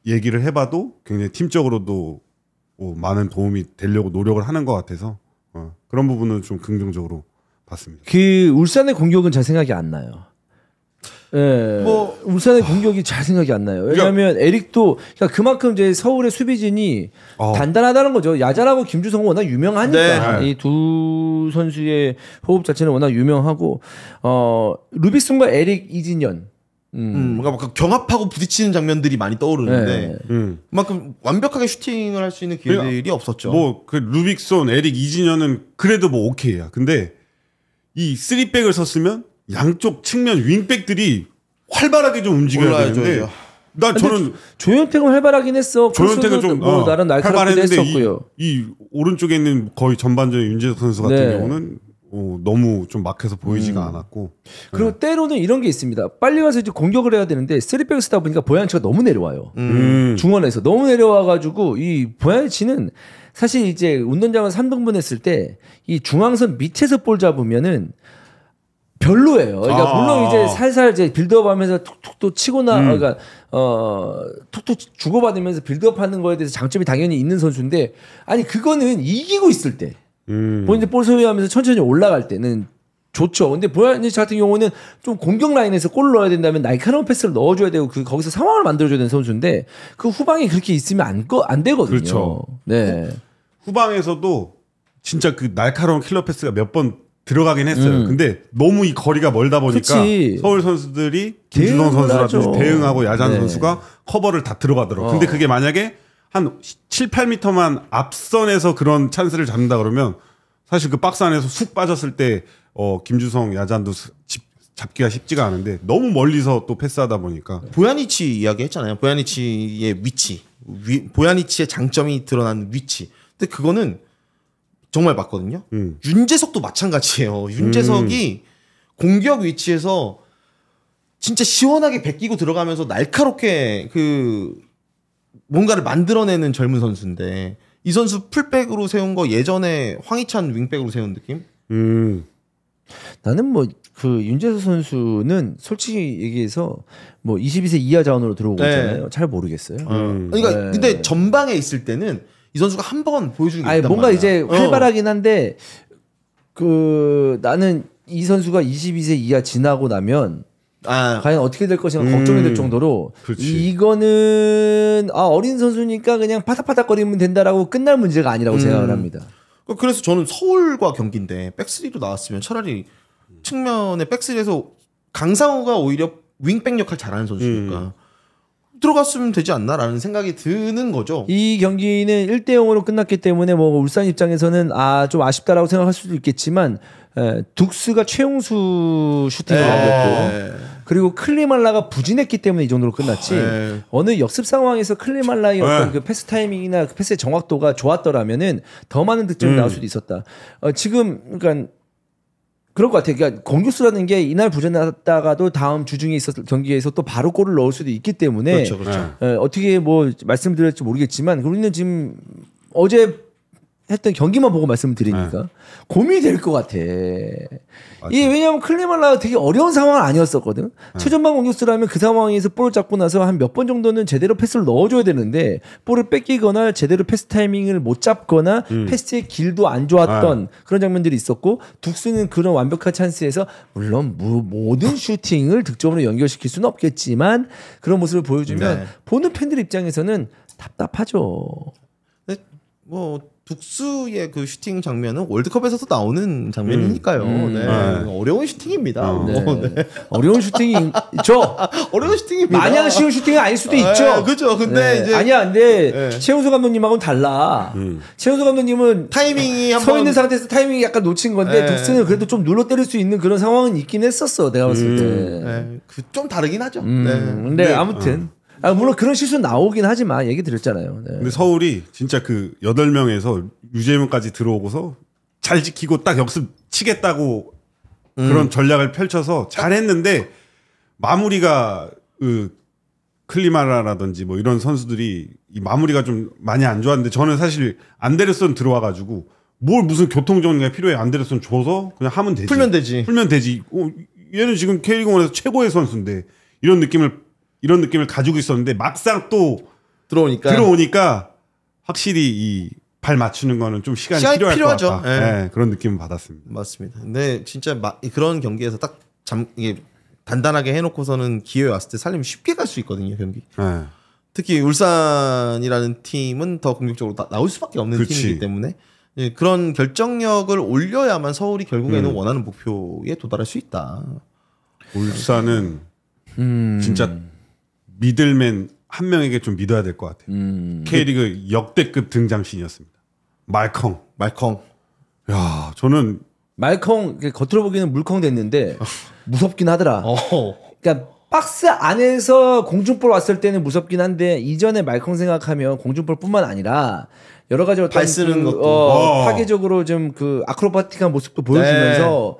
얘기를 해봐도 굉장히 팀적으로도 많은 도움이 되려고 노력을 하는 것 같아서 그런 부분은 좀 긍정적으로 봤습니다. 그 울산의 공격은 잘 생각이 안 나요. 예, 뭐 울산의 공격이 잘 생각이 안 나요. 왜냐하면 에릭도 그러니까 그만큼 이제 서울의 수비진이 단단하다는 거죠. 야잘하고 김주성은 워낙 유명하니까 이 두 선수의 호흡 자체는 워낙 유명하고 루비슨과 에릭 이진현. 뭔가 막 경합하고 부딪히는 장면들이 많이 떠오르는데 그만큼 완벽하게 슈팅을 할 수 있는 기회들이 없었죠. 뭐 그 루빅손, 에릭 이진현은 그래도 뭐 오케이야. 근데 이 3백을 섰으면 양쪽 측면 윙백들이 활발하게 좀 움직여야 되는데 저는 조현택은 활발하긴 했어. 조현택은 좀 뭐 나름 날카롭게 했었고요. 이 오른쪽에 있는 거의 전반전의 윤재석 선수 같은 경우는 너무 좀 막혀서 보이지가 않았고, 그리고 때로는 이런 게 있습니다. 빨리 가서 이제 공격을 해야 되는데 3백을 쓰다 보니까 보얀치가 너무 내려와요. 중원에서 너무 내려와가지고 이 보얀치는 사실 이제 운동장을 3등분 했을 때 이 중앙선 밑에서 볼 잡으면은 별로예요. 그러니까 물론 이제 살살 이제 빌드업하면서 툭툭 또 치거나 그러니까 툭툭 주고받으면서 빌드업하는 거에 대해서 장점이 당연히 있는 선수인데, 아니 그거는 이기고 있을 때 본인들 볼 소유하면서 천천히 올라갈 때는 좋죠. 근데 보얀치 같은 경우는 좀 공격 라인에서 골을 넣어야 된다면 날카로운 패스를 넣어줘야 되고 거기서 상황을 만들어줘야 되는 선수인데 그 후방에 그렇게 있으면 안 되거든요. 그렇죠. 네. 후방에서도 진짜 그 날카로운 킬러 패스가 몇 번 들어가긴 했어요. 근데 너무 이 거리가 멀다 보니까 서울 선수들이 김주성 선수라든지 대응하고 야잔 선수가 커버를 다 들어가더라고요. 근데 그게 만약에 한 7, 8m만 앞선에서 그런 찬스를 잡는다 그러면 사실 그 박스 안에서 쑥 빠졌을 때 김주성, 야잔도 잡기가 쉽지가 않은데 너무 멀리서 또 패스하다 보니까. 보야니치 이야기 했잖아요. 보야니치의 위치, 보야니치의 장점이 드러난 위치. 근데 그거는 정말 맞거든요. 윤재석도 마찬가지예요. 윤재석이 공격 위치에서 진짜 시원하게 베끼고 들어가면서 날카롭게 뭔가를 만들어내는 젊은 선수인데, 이 선수 풀백으로 세운 거 예전에 황희찬 윙백으로 세운 느낌? 나는 뭐 그 윤재석 선수는 솔직히 얘기해서 뭐 22세 이하 자원으로 들어오고 있잖아요. 잘 모르겠어요. 그러니까 근데 전방에 있을 때는 이 선수가 한 번 보여주는 게 있단 뭔가 말이야. 이제 활발하긴 한데 나는 이 선수가 22세 이하 지나고 나면 과연 어떻게 될 것인가 걱정이 될 정도로 이거는 어린 선수니까 그냥 파닥파닥거리면 된다라고 끝날 문제가 아니라고 생각을 합니다. 그래서 저는 서울과 경기인데 백스리로 나왔으면 차라리 측면에 백스리에서 강상우가 오히려 윙백 역할 잘하는 선수니까 들어갔으면 되지 않나라는 생각이 드는 거죠. 이 경기는 1대0으로 끝났기 때문에 뭐 울산 입장에서는 좀 아쉽다라고 생각할 수도 있겠지만 둑스가 최용수 슈팅을 남겼고 그리고 클리말라가 부진했기 때문에 이 정도로 끝났지. 어느 역습 상황에서 클리말라의 어떤 그 패스 타이밍이나 그 패스의 정확도가 좋았더라면은 더 많은 득점이 나올 수도 있었다. 지금 그러니까 그럴 것 같아요. 그러니까 공격수라는 게 이날 부진했다가도 다음 주중에 있었을 경기에서 또 바로 골을 넣을 수도 있기 때문에 그렇죠, 그렇죠. 어떻게 뭐 말씀드릴지 모르겠지만 우리는 지금 어제 했던 경기만 보고 말씀을 드리니까 고민이 될 것 같아. 이게 왜냐하면 클리말라 되게 어려운 상황은 아니었었거든. 최전방 공격수라면 그 상황에서 볼을 잡고 나서 한 몇 번 정도는 제대로 패스를 넣어줘야 되는데 볼을 뺏기거나 제대로 패스 타이밍을 못 잡거나 패스의 길도 안 좋았던 그런 장면들이 있었고 둑스는 그런 완벽한 찬스에서 물론 모든 슈팅을 득점으로 연결시킬 수는 없겠지만 그런 모습을 보여주면 보는 팬들 입장에서는 답답하죠. 뭐 둑스의 그 슈팅 장면은 월드컵에서도 나오는 장면이니까요. 네. 어려운 슈팅입니다. 네. 어려운 슈팅이 있죠. 어려운 슈팅입니다. 마냥 쉬운 슈팅이 아닐 수도 있죠. 그렇죠. 근데 이제 아니야, 근데 최우수 감독님하고는 달라. 최우수 감독님은 타이밍이 서 있는 상태에서 타이밍이 약간 놓친 건데 둑스는 그래도 좀 눌러 때릴 수 있는 그런 상황은 있긴 했었어. 내가 봤을 때. 좀 다르긴 하죠. 근데 아무튼. 물론 그런 실수 나오긴 하지만 얘기 드렸잖아요. 네. 근데 서울이 진짜 그 8명에서 유재문까지 들어오고서 잘 지키고 딱 역습 치겠다고 그런 전략을 펼쳐서 잘했는데 마무리가 그 클리마라라든지 뭐 이런 선수들이 이 마무리가 좀 많이 안 좋았는데 저는 사실 안데르손 들어와가지고 뭘 무슨 교통정리가 필요해. 안데르손 줘서 그냥 하면 되지. 풀면 되지. 얘는 지금 K리그1에서 최고의 선수인데 이런 느낌을 가지고 있었는데 막상 또 들어오니까 확실히 이 발 맞추는 거는 좀 시간이 필요할 것 같다. 네, 그런 느낌을 받았습니다. 맞습니다. 근데 진짜 그런 경기에서 딱 이게 단단하게 해놓고서는 기회 왔을 때 살리면 쉽게 갈 수 있거든요, 경기. 네. 특히 울산이라는 팀은 더 공격적으로 나올 수밖에 없는 팀이기 때문에 그런 결정력을 올려야만 서울이 결국에는 원하는 목표에 도달할 수 있다. 울산은 진짜 미들맨 한 명에게 좀 믿어야 될 것 같아요. K리그 역대급 등장신이었습니다. 말컹. 야, 저는 말컹 겉으로 보기에는 물컹 됐는데 무섭긴 하더라. 그러니까 박스 안에서 공중볼 왔을 때는 무섭긴 한데 이전에 말컹 생각하면 공중볼뿐만 아니라 여러 가지 발 쓰는 것도 파괴적으로 좀 그 아크로바틱한 모습도 보여주면서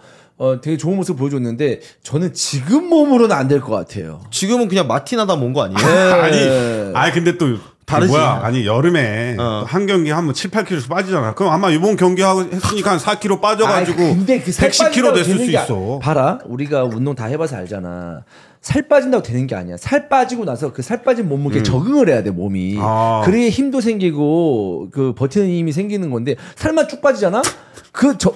되게 좋은 모습 보여줬는데 저는 지금 몸으로는 안 될 것 같아요. 지금은 그냥 마티나다 몬 거 아니에요? 아니 근데 또 다르지. 아니 여름에 한 경기 하면 7, 8kg씩 빠지잖아. 그럼 아마 이번 경기 하고 했으니까 한 4kg 빠져가지고 근데 그 110kg 됐을 수 있어. 봐라, 우리가 운동 다 해봐서 알잖아. 살 빠진다고 되는 게 아니야. 살 빠지고 나서 그 살 빠진 몸무게에 적응을 해야 돼, 몸이. 그래야 힘도 생기고 그 버티는 힘이 생기는 건데 살만 쭉 빠지잖아.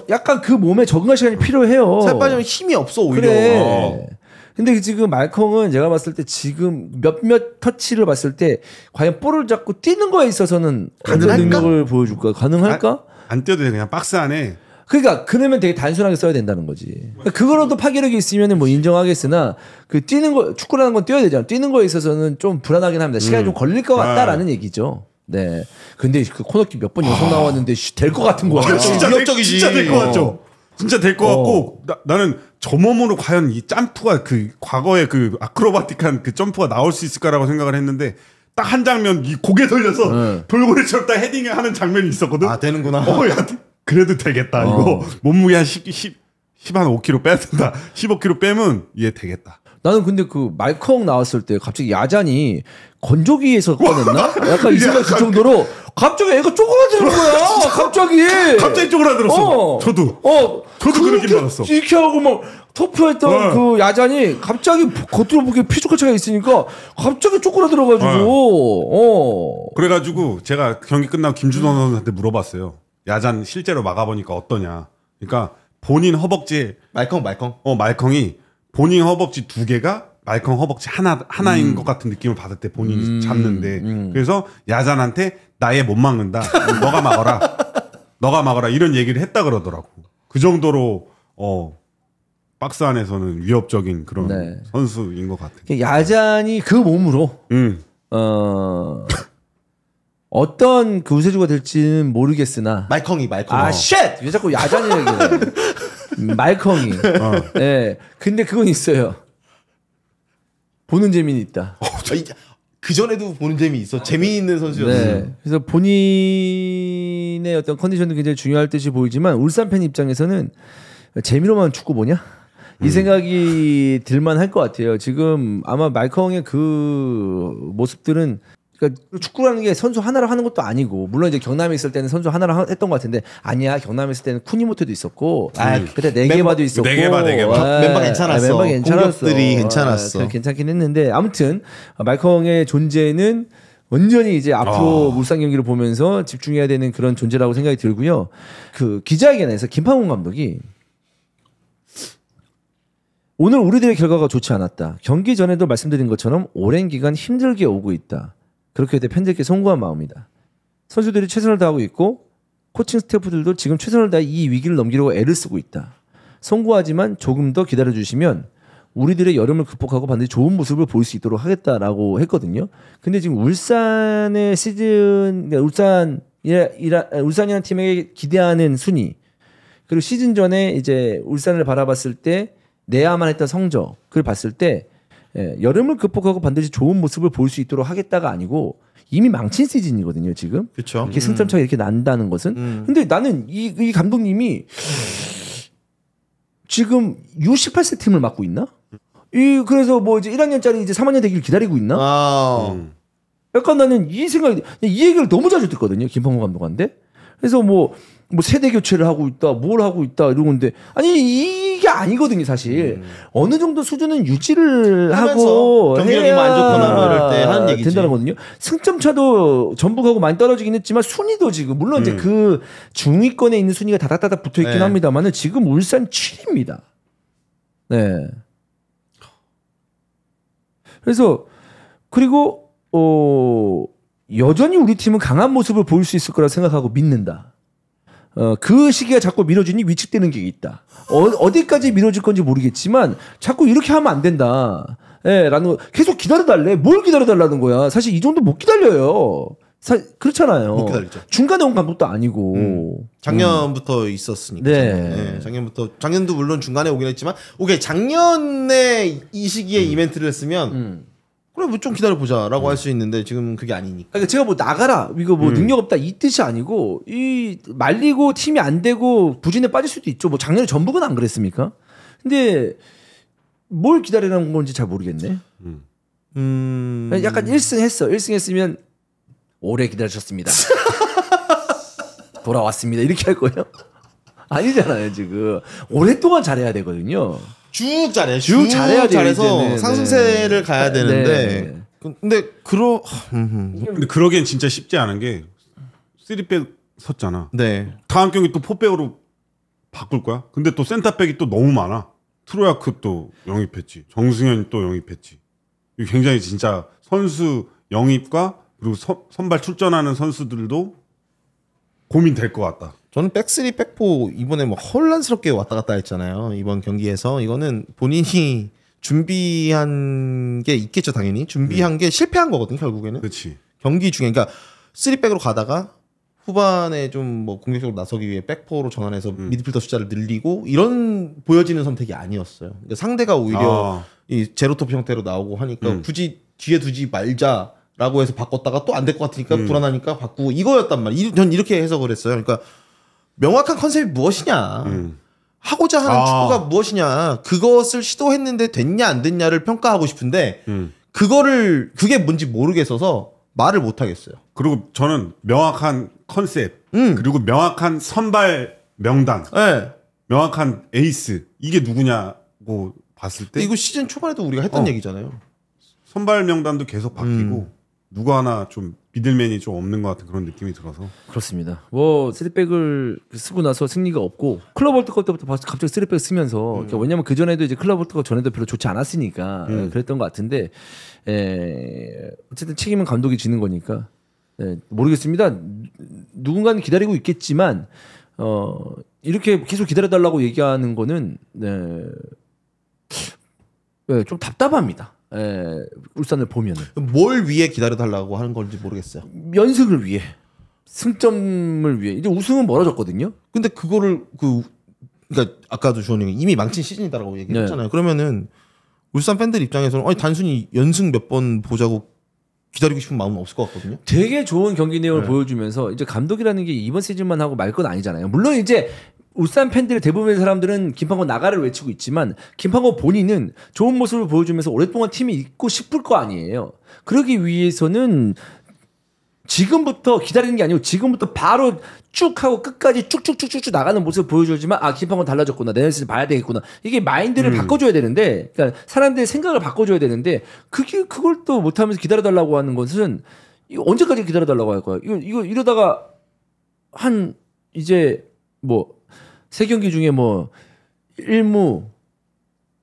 약간 그 몸에 적응할 시간이 필요해요. 살 빠지면 힘이 없어 오히려. 그래. 근데 지금 말컹은 제가 봤을 때 지금 몇몇 터치를 봤을 때 과연 볼을 잡고 뛰는 거에 있어서는 어떤 능력을 보여줄까? 가능할까? 안 뛰어도 돼. 그냥 박스 안에. 그러니까 그러면 되게 단순하게 써야 된다는 거지. 그러니까 그거로도 파괴력이 있으면 뭐 인정하겠으나 그 뛰는 거, 축구라는 건 뛰어야 되잖아. 뛰는 거에 있어서는 좀 불안하긴 합니다. 시간이 좀 걸릴 것 같다라는 얘기죠. 네. 근데 그 코너킥 몇 번 연속 나왔는데 될 것 같은 거야. 진짜 위협적이지. 진짜 될 것 같죠. 진짜 될 것 같고 나는 저 몸으로 과연 이 점프가 그 과거의 그 아크로바틱한 그 점프가 나올 수 있을까라고 생각을 했는데 딱 한 장면 이 고개 돌려서 돌고래처럼 딱 헤딩하는 장면이 있었거든. 아 되는구나. 야, 그래도 되겠다. 이거 몸무게 한 5kg 빼야 된다. 15kg 빼면 얘 되겠다. 나는 근데 그 말컹 나왔을 때 갑자기 야잔이 건조기에서 꺼냈나? 약간 이 생각 들 정도로 갑자기 애가 쪼그라드는 거야. 갑자기 쪼그라들었어. 저도 그 느낌 받았어. 이렇게 하고 막 터프했던 그 야잔이 갑자기 겉으로 보기에 피지컬 차이가 있으니까 갑자기 쪼그라들어가지고 그래가지고 제가 경기 끝나고 김준원 선수한테 물어봤어요. 야잔 실제로 막아보니까 어떠냐. 그러니까 본인 허벅지에 말컹이 본인 허벅지 2개가 말컹 허벅지 하나인 것 같은 느낌을 받을 때 본인이 잡는데 그래서 야잔한테 나의 못 막는다. 너가 막아라 이런 얘기를 했다 그러더라고. 그 정도로 박스 안에서는 위협적인 그런 선수인 것 같아요. 야잔이 그 몸으로 어떤 그 우세주가 될지는 모르겠으나 말컹이 아 쉣! 왜 자꾸 야잔이 얘기해. 말컹이. 네. 근데 그건 있어요. 보는 재미는 있다. 그 전에도 보는 재미 있어. 재미있는 선수였어요. 네. 그래서 본인의 어떤 컨디션도 굉장히 중요할 듯이 보이지만 울산 팬 입장에서는 재미로만 축구 보냐? 이 생각이 들만 할 것 같아요. 지금 아마 말컹의 그 모습들은 그러니까 축구라는 게 선수 하나로 하는 것도 아니고 물론 이제 경남에 있을 때는 선수 하나로 했던 것 같은데 아니야 경남에 있을 때는 쿠니모토도 있었고 그때 네게바도 있었고 네게바. 멤버 괜찮았어. 멤버 괜찮았어. 공격들이 괜찮았어. 괜찮긴 했는데 아무튼 말컹의 존재는 완전히 이제 앞으로 울산 경기를 보면서 집중해야 되는 그런 존재라고 생각이 들고요. 그 기자회견에서 김판곤 감독이 오늘 우리들의 결과가 좋지 않았다. 경기 전에도 말씀드린 것처럼 오랜 기간 힘들게 오고 있다. 그렇게 돼 팬들께 송구한 마음이다. 선수들이 최선을 다하고 있고 코칭 스태프들도 지금 최선을 다해 이 위기를 넘기려고 애를 쓰고 있다. 송구하지만 조금 더 기다려주시면 우리들의 여름을 극복하고 반드시 좋은 모습을 보일 수 있도록 하겠다라고 했거든요. 근데 지금 울산의 시즌, 그러니까 울산이라는 팀에게 기대하는 순위 그리고 시즌 전에 이제 울산을 바라봤을 때 내야만 했던 성적을 봤을 때 여름을 극복하고 반드시 좋은 모습을 볼 수 있도록 하겠다가 아니고 이미 망친 시즌이거든요 지금. 그렇죠. 이렇게 승점 차가 이렇게 난다는 것은. 근데 나는 이 감독님이 지금 U18세 팀을 맡고 있나? 그래서 뭐 이제 1학년짜리 이제 3학년 되기를 기다리고 있나? 약간 나는 이 생각이 이 얘기를 너무 자주 듣거든요 김판곤 감독한테. 그래서 뭐 세대 교체를 하고 있다, 뭘 하고 있다 이러고 있는데 아니 이게 아니거든요 사실. 어느 정도 수준은 유지를 하고 경기력이 안 좋거나 뭐 이럴 때 하는 얘기지. 된다는 거거든요. 승점 차도 전북하고 많이 떨어지긴 했지만 순위도 지금 물론 이제 그 중위권에 있는 순위가 다닥다닥 붙어 있긴 합니다만은 지금 울산 7위입니다. 네. 그래서 그리고 여전히 우리 팀은 강한 모습을 보일 수 있을 거라 생각하고 믿는다. 그 시기가 자꾸 미뤄지니 위축되는 게 있다. 어디까지 미뤄질 건지 모르겠지만 자꾸 이렇게 하면 안 된다. 라는 거 계속 기다려달래. 뭘 기다려달라는 거야. 사실 이 정도 못 기다려요. 그렇잖아요. 못 기다리죠. 중간에 온 감독도 아니고. 작년부터 있었으니까. 네. 작년도 물론 중간에 오긴 했지만, 오케이, 작년에 이 시기에 이벤트를 했으면, 그래, 뭐 좀 기다려보자라고 할 수 있는데, 지금 그게 아니니까. 그러니까 제가 뭐 나가라, 이거 뭐 능력 없다 이 뜻이 아니고, 말리고 팀이 안 되고 부진에 빠질 수도 있죠. 뭐 작년에 전북은 안 그랬습니까? 근데 뭘 기다리라는 건지 잘 모르겠네. 약간 1승 했어. 1승 했으면, 오래 기다리셨습니다. 돌아왔습니다. 이렇게 할 거예요? 아니잖아요, 지금. 오랫동안 잘해야 되거든요. 쭉 잘해. 쭉 잘해야 돼요, 잘해서 이제는. 상승세를 가야 되는데. 근데 근데 그러기엔 진짜 쉽지 않은 게 3백 섰잖아. 네. 다음 경기 또 4백으로 바꿀 거야? 근데 또 센터백이 또 너무 많아. 트로야크 또 영입했지. 정승현이 또 영입했지. 이거 굉장히 진짜 선수 영입과 그리고 선발 출전하는 선수들도 고민될 것 같다. 저는 백쓰리 백포 이번에 뭐 혼란스럽게 왔다 갔다 했잖아요. 이번 경기에서 이거는 본인이 준비한 게 있겠죠, 당연히. 준비한 게 실패한 거거든, 결국에는. 그렇지. 경기 중에 그러니까 3백으로 가다가 후반에 좀 뭐 공격적으로 나서기 위해 백포로 전환해서 미드필더 숫자를 늘리고 이런 보여지는 선택이 아니었어요. 그러니까 상대가 오히려 이 제로톱 형태로 나오고 하니까 굳이 뒤에 두지 말자라고 해서 바꿨다가 또 안 될 것 같으니까 불안하니까 바꾸고 이거였단 말이에요. 전 이렇게 해석을 했어요. 그러니까 명확한 컨셉이 무엇이냐, 하고자 하는 축구가 무엇이냐, 그것을 시도했는데 됐냐 안 됐냐를 평가하고 싶은데 그게 뭔지 모르겠어서 말을 못 하겠어요. 그리고 저는 명확한 컨셉 그리고 명확한 선발 명단, 네. 명확한 에이스 이게 누구냐고 봤을 때 이거 시즌 초반에도 우리가 했던 얘기잖아요. 선발 명단도 계속 바뀌고 누구 하나 좀 미들맨이 좀 없는 것 같은 그런 느낌이 들어서. 그렇습니다. 뭐 3백을 쓰고 나서 승리가 없고 클럽 월드컵 때부터 갑자기 3백 쓰면서 왜냐면 그 전에도 이제 클럽 월드컵 전에도 별로 좋지 않았으니까 그랬던 것 같은데 어쨌든 책임은 감독이 지는 거니까 모르겠습니다. 누군가는 기다리고 있겠지만 이렇게 계속 기다려달라고 얘기하는 거는 좀 답답합니다. 울산을 보면은 뭘 위해 기다려달라고 하는 건지 모르겠어요. 연승을 위해, 승점을 위해. 이제 우승은 멀어졌거든요. 근데 그거를 그러니까 아까도 주원님이 이미 망친 시즌이다라고 얘기했잖아요. 그러면은 울산 팬들 입장에서는 단순히 연승 몇 번 보자고 기다리고 싶은 마음은 없을 것 같거든요. 되게 좋은 경기 내용을 보여주면서 이제 감독이라는 게 이번 시즌만 하고 말 건 아니잖아요. 물론 이제 울산 팬들의 대부분의 사람들은 김판고 나가를 외치고 있지만 김판고 본인은 좋은 모습을 보여주면서 오랫동안 팀이 있고 싶을 거 아니에요. 그러기 위해서는 지금부터 기다리는 게 아니고 지금부터 바로 쭉 하고 끝까지 쭉쭉쭉쭉 나가는 모습을 보여주지만 아 김판고 달라졌구나 내년 시즌 봐야 되겠구나 이게 마인드를 바꿔줘야 되는데 그러니까 사람들의 생각을 바꿔줘야 되는데 그걸 또 못하면서 기다려달라고 하는 것은 이거 언제까지 기다려달라고 할 거야? 이거 이러다가 한 이제 뭐 세 경기 중에 뭐 1무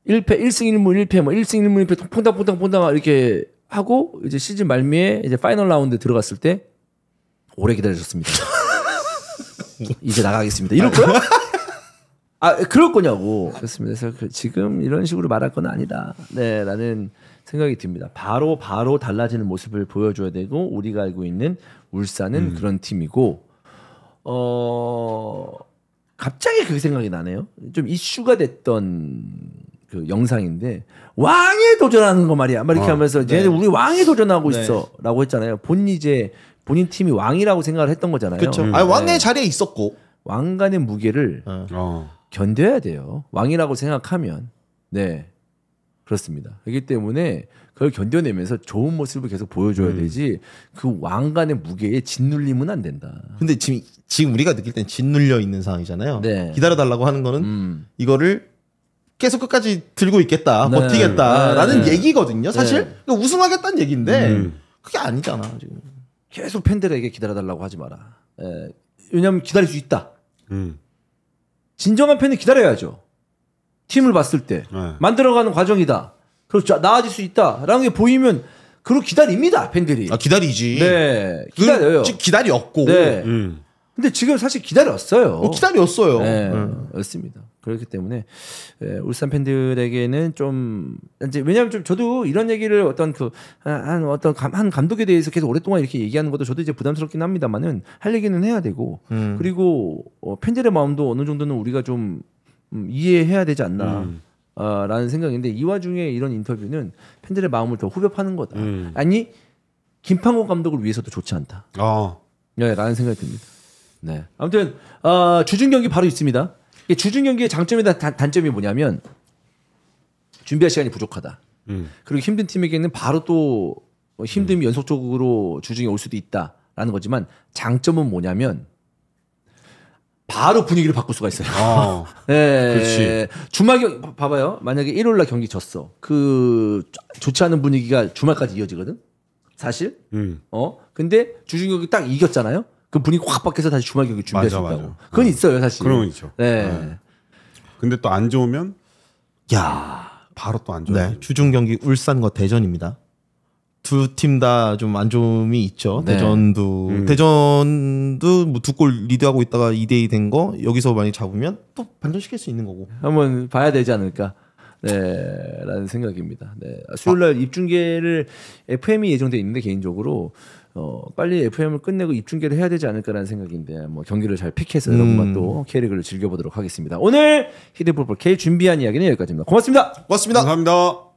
1패 1승 1무 1패 뭐 1승 1무 1패 퐁당퐁당 이렇게 하고 이제 시즌 말미에 이제 파이널 라운드 들어갔을 때 오래 기다리셨습니다. 이제 나가겠습니다. 이럴 거야? 아 그럴 거냐고. 그렇습니다. 그래서 지금 이런 식으로 말할 건 아니다. 네, 라는 생각이 듭니다. 바로 달라지는 모습을 보여줘야 되고 우리가 알고 있는 울산은 그런 팀이고 갑자기 그 생각이 나네요. 좀 이슈가 됐던 그 영상인데 왕에 도전하는 거 말이야. 막 이렇게 하면서 쟤네 우리 왕에 도전하고 있어라고 했잖아요. 본인 팀이 왕이라고 생각을 했던 거잖아요. 그렇죠. 아니, 왕의 자리에 있었고 왕간의 무게를 견뎌야 돼요. 왕이라고 생각하면 네 그렇습니다. 그렇기 때문에 그걸 견뎌내면서 좋은 모습을 계속 보여줘야 되지 그 왕간의 무게에 짓눌리면 안 된다. 근데 지금 우리가 느낄 땐 짓눌려 있는 상황이잖아요. 네. 기다려달라고 하는 거는 이거를 계속 끝까지 들고 있겠다, 네. 버티겠다라는 네. 얘기거든요. 사실 네. 그러니까 우승하겠다는 얘기인데 그게 아니잖아 지금. 계속 팬들에게 기다려달라고 하지 마라. 왜냐하면 기다릴 수 있다. 진정한 팬은 기다려야죠. 팀을 봤을 때 만들어가는 과정이다. 그렇죠. 나아질 수 있다라는 게 보이면 그걸 기다립니다. 팬들이. 아 기다리지. 네, 기다려요. 기다렸고. 네. 근데 지금 사실 기다렸어요. 기다렸어요. 네, 그렇습니다. 그렇기 때문에 울산 팬들에게는 좀 이제 왜냐하면 좀 저도 이런 얘기를 어떤 한 감독에 대해서 계속 오랫동안 이렇게 얘기하는 것도 저도 이제 부담스럽긴 합니다만은 할 얘기는 해야 되고 그리고 팬들의 마음도 어느 정도는 우리가 좀 이해해야 되지 않나. 라는 생각인데 이 와중에 이런 인터뷰는 팬들의 마음을 더 후벼 파는 거다. 아니 김판고 감독을 위해서도 좋지 않다. 네, 라는 생각이 듭니다. 네. 아무튼 주중 경기 바로 있습니다. 주중 경기의 장점이나 단점이 뭐냐면 준비할 시간이 부족하다. 그리고 힘든 팀에게는 바로 또 힘듦이 연속적으로 주중에 올 수도 있다라는 거지만 장점은 뭐냐면 바로 분위기를 바꿀 수가 있어요. 네. 그렇지. 주말 봐봐요. 만약에 일요일날 경기 졌어. 그 좋지 않은 분위기가 주말까지 이어지거든. 사실. 근데 주중 경기 딱 이겼잖아요. 그 분위기 확 바뀌어서 다시 주말 경기 준비할 수 있다고. 그건 있어요, 사실. 그런 건 있죠. 네. 근데 또 안 좋으면 야, 바로 또 안 좋아요. 네. 주중 경기 울산과 대전입니다. 두 팀 다 좀 안 좋음이 있죠. 네. 대전도 뭐 두 골 리드하고 있다가 2대2 된 거 여기서 많이 잡으면 또 반전시킬 수 있는 거고. 한번 봐야 되지 않을까. 네, 라는 생각입니다. 네. 수요일날 입중계를 FM이 예정돼 있는데 개인적으로 빨리 FM을 끝내고 입중계를 해야 되지 않을까라는 생각인데 뭐 경기를 잘 픽해서 여러분과 또 K리그를 즐겨보도록 하겠습니다. 오늘 히든풋볼 K 준비한 이야기는 여기까지입니다. 고맙습니다. 고맙습니다. 감사합니다.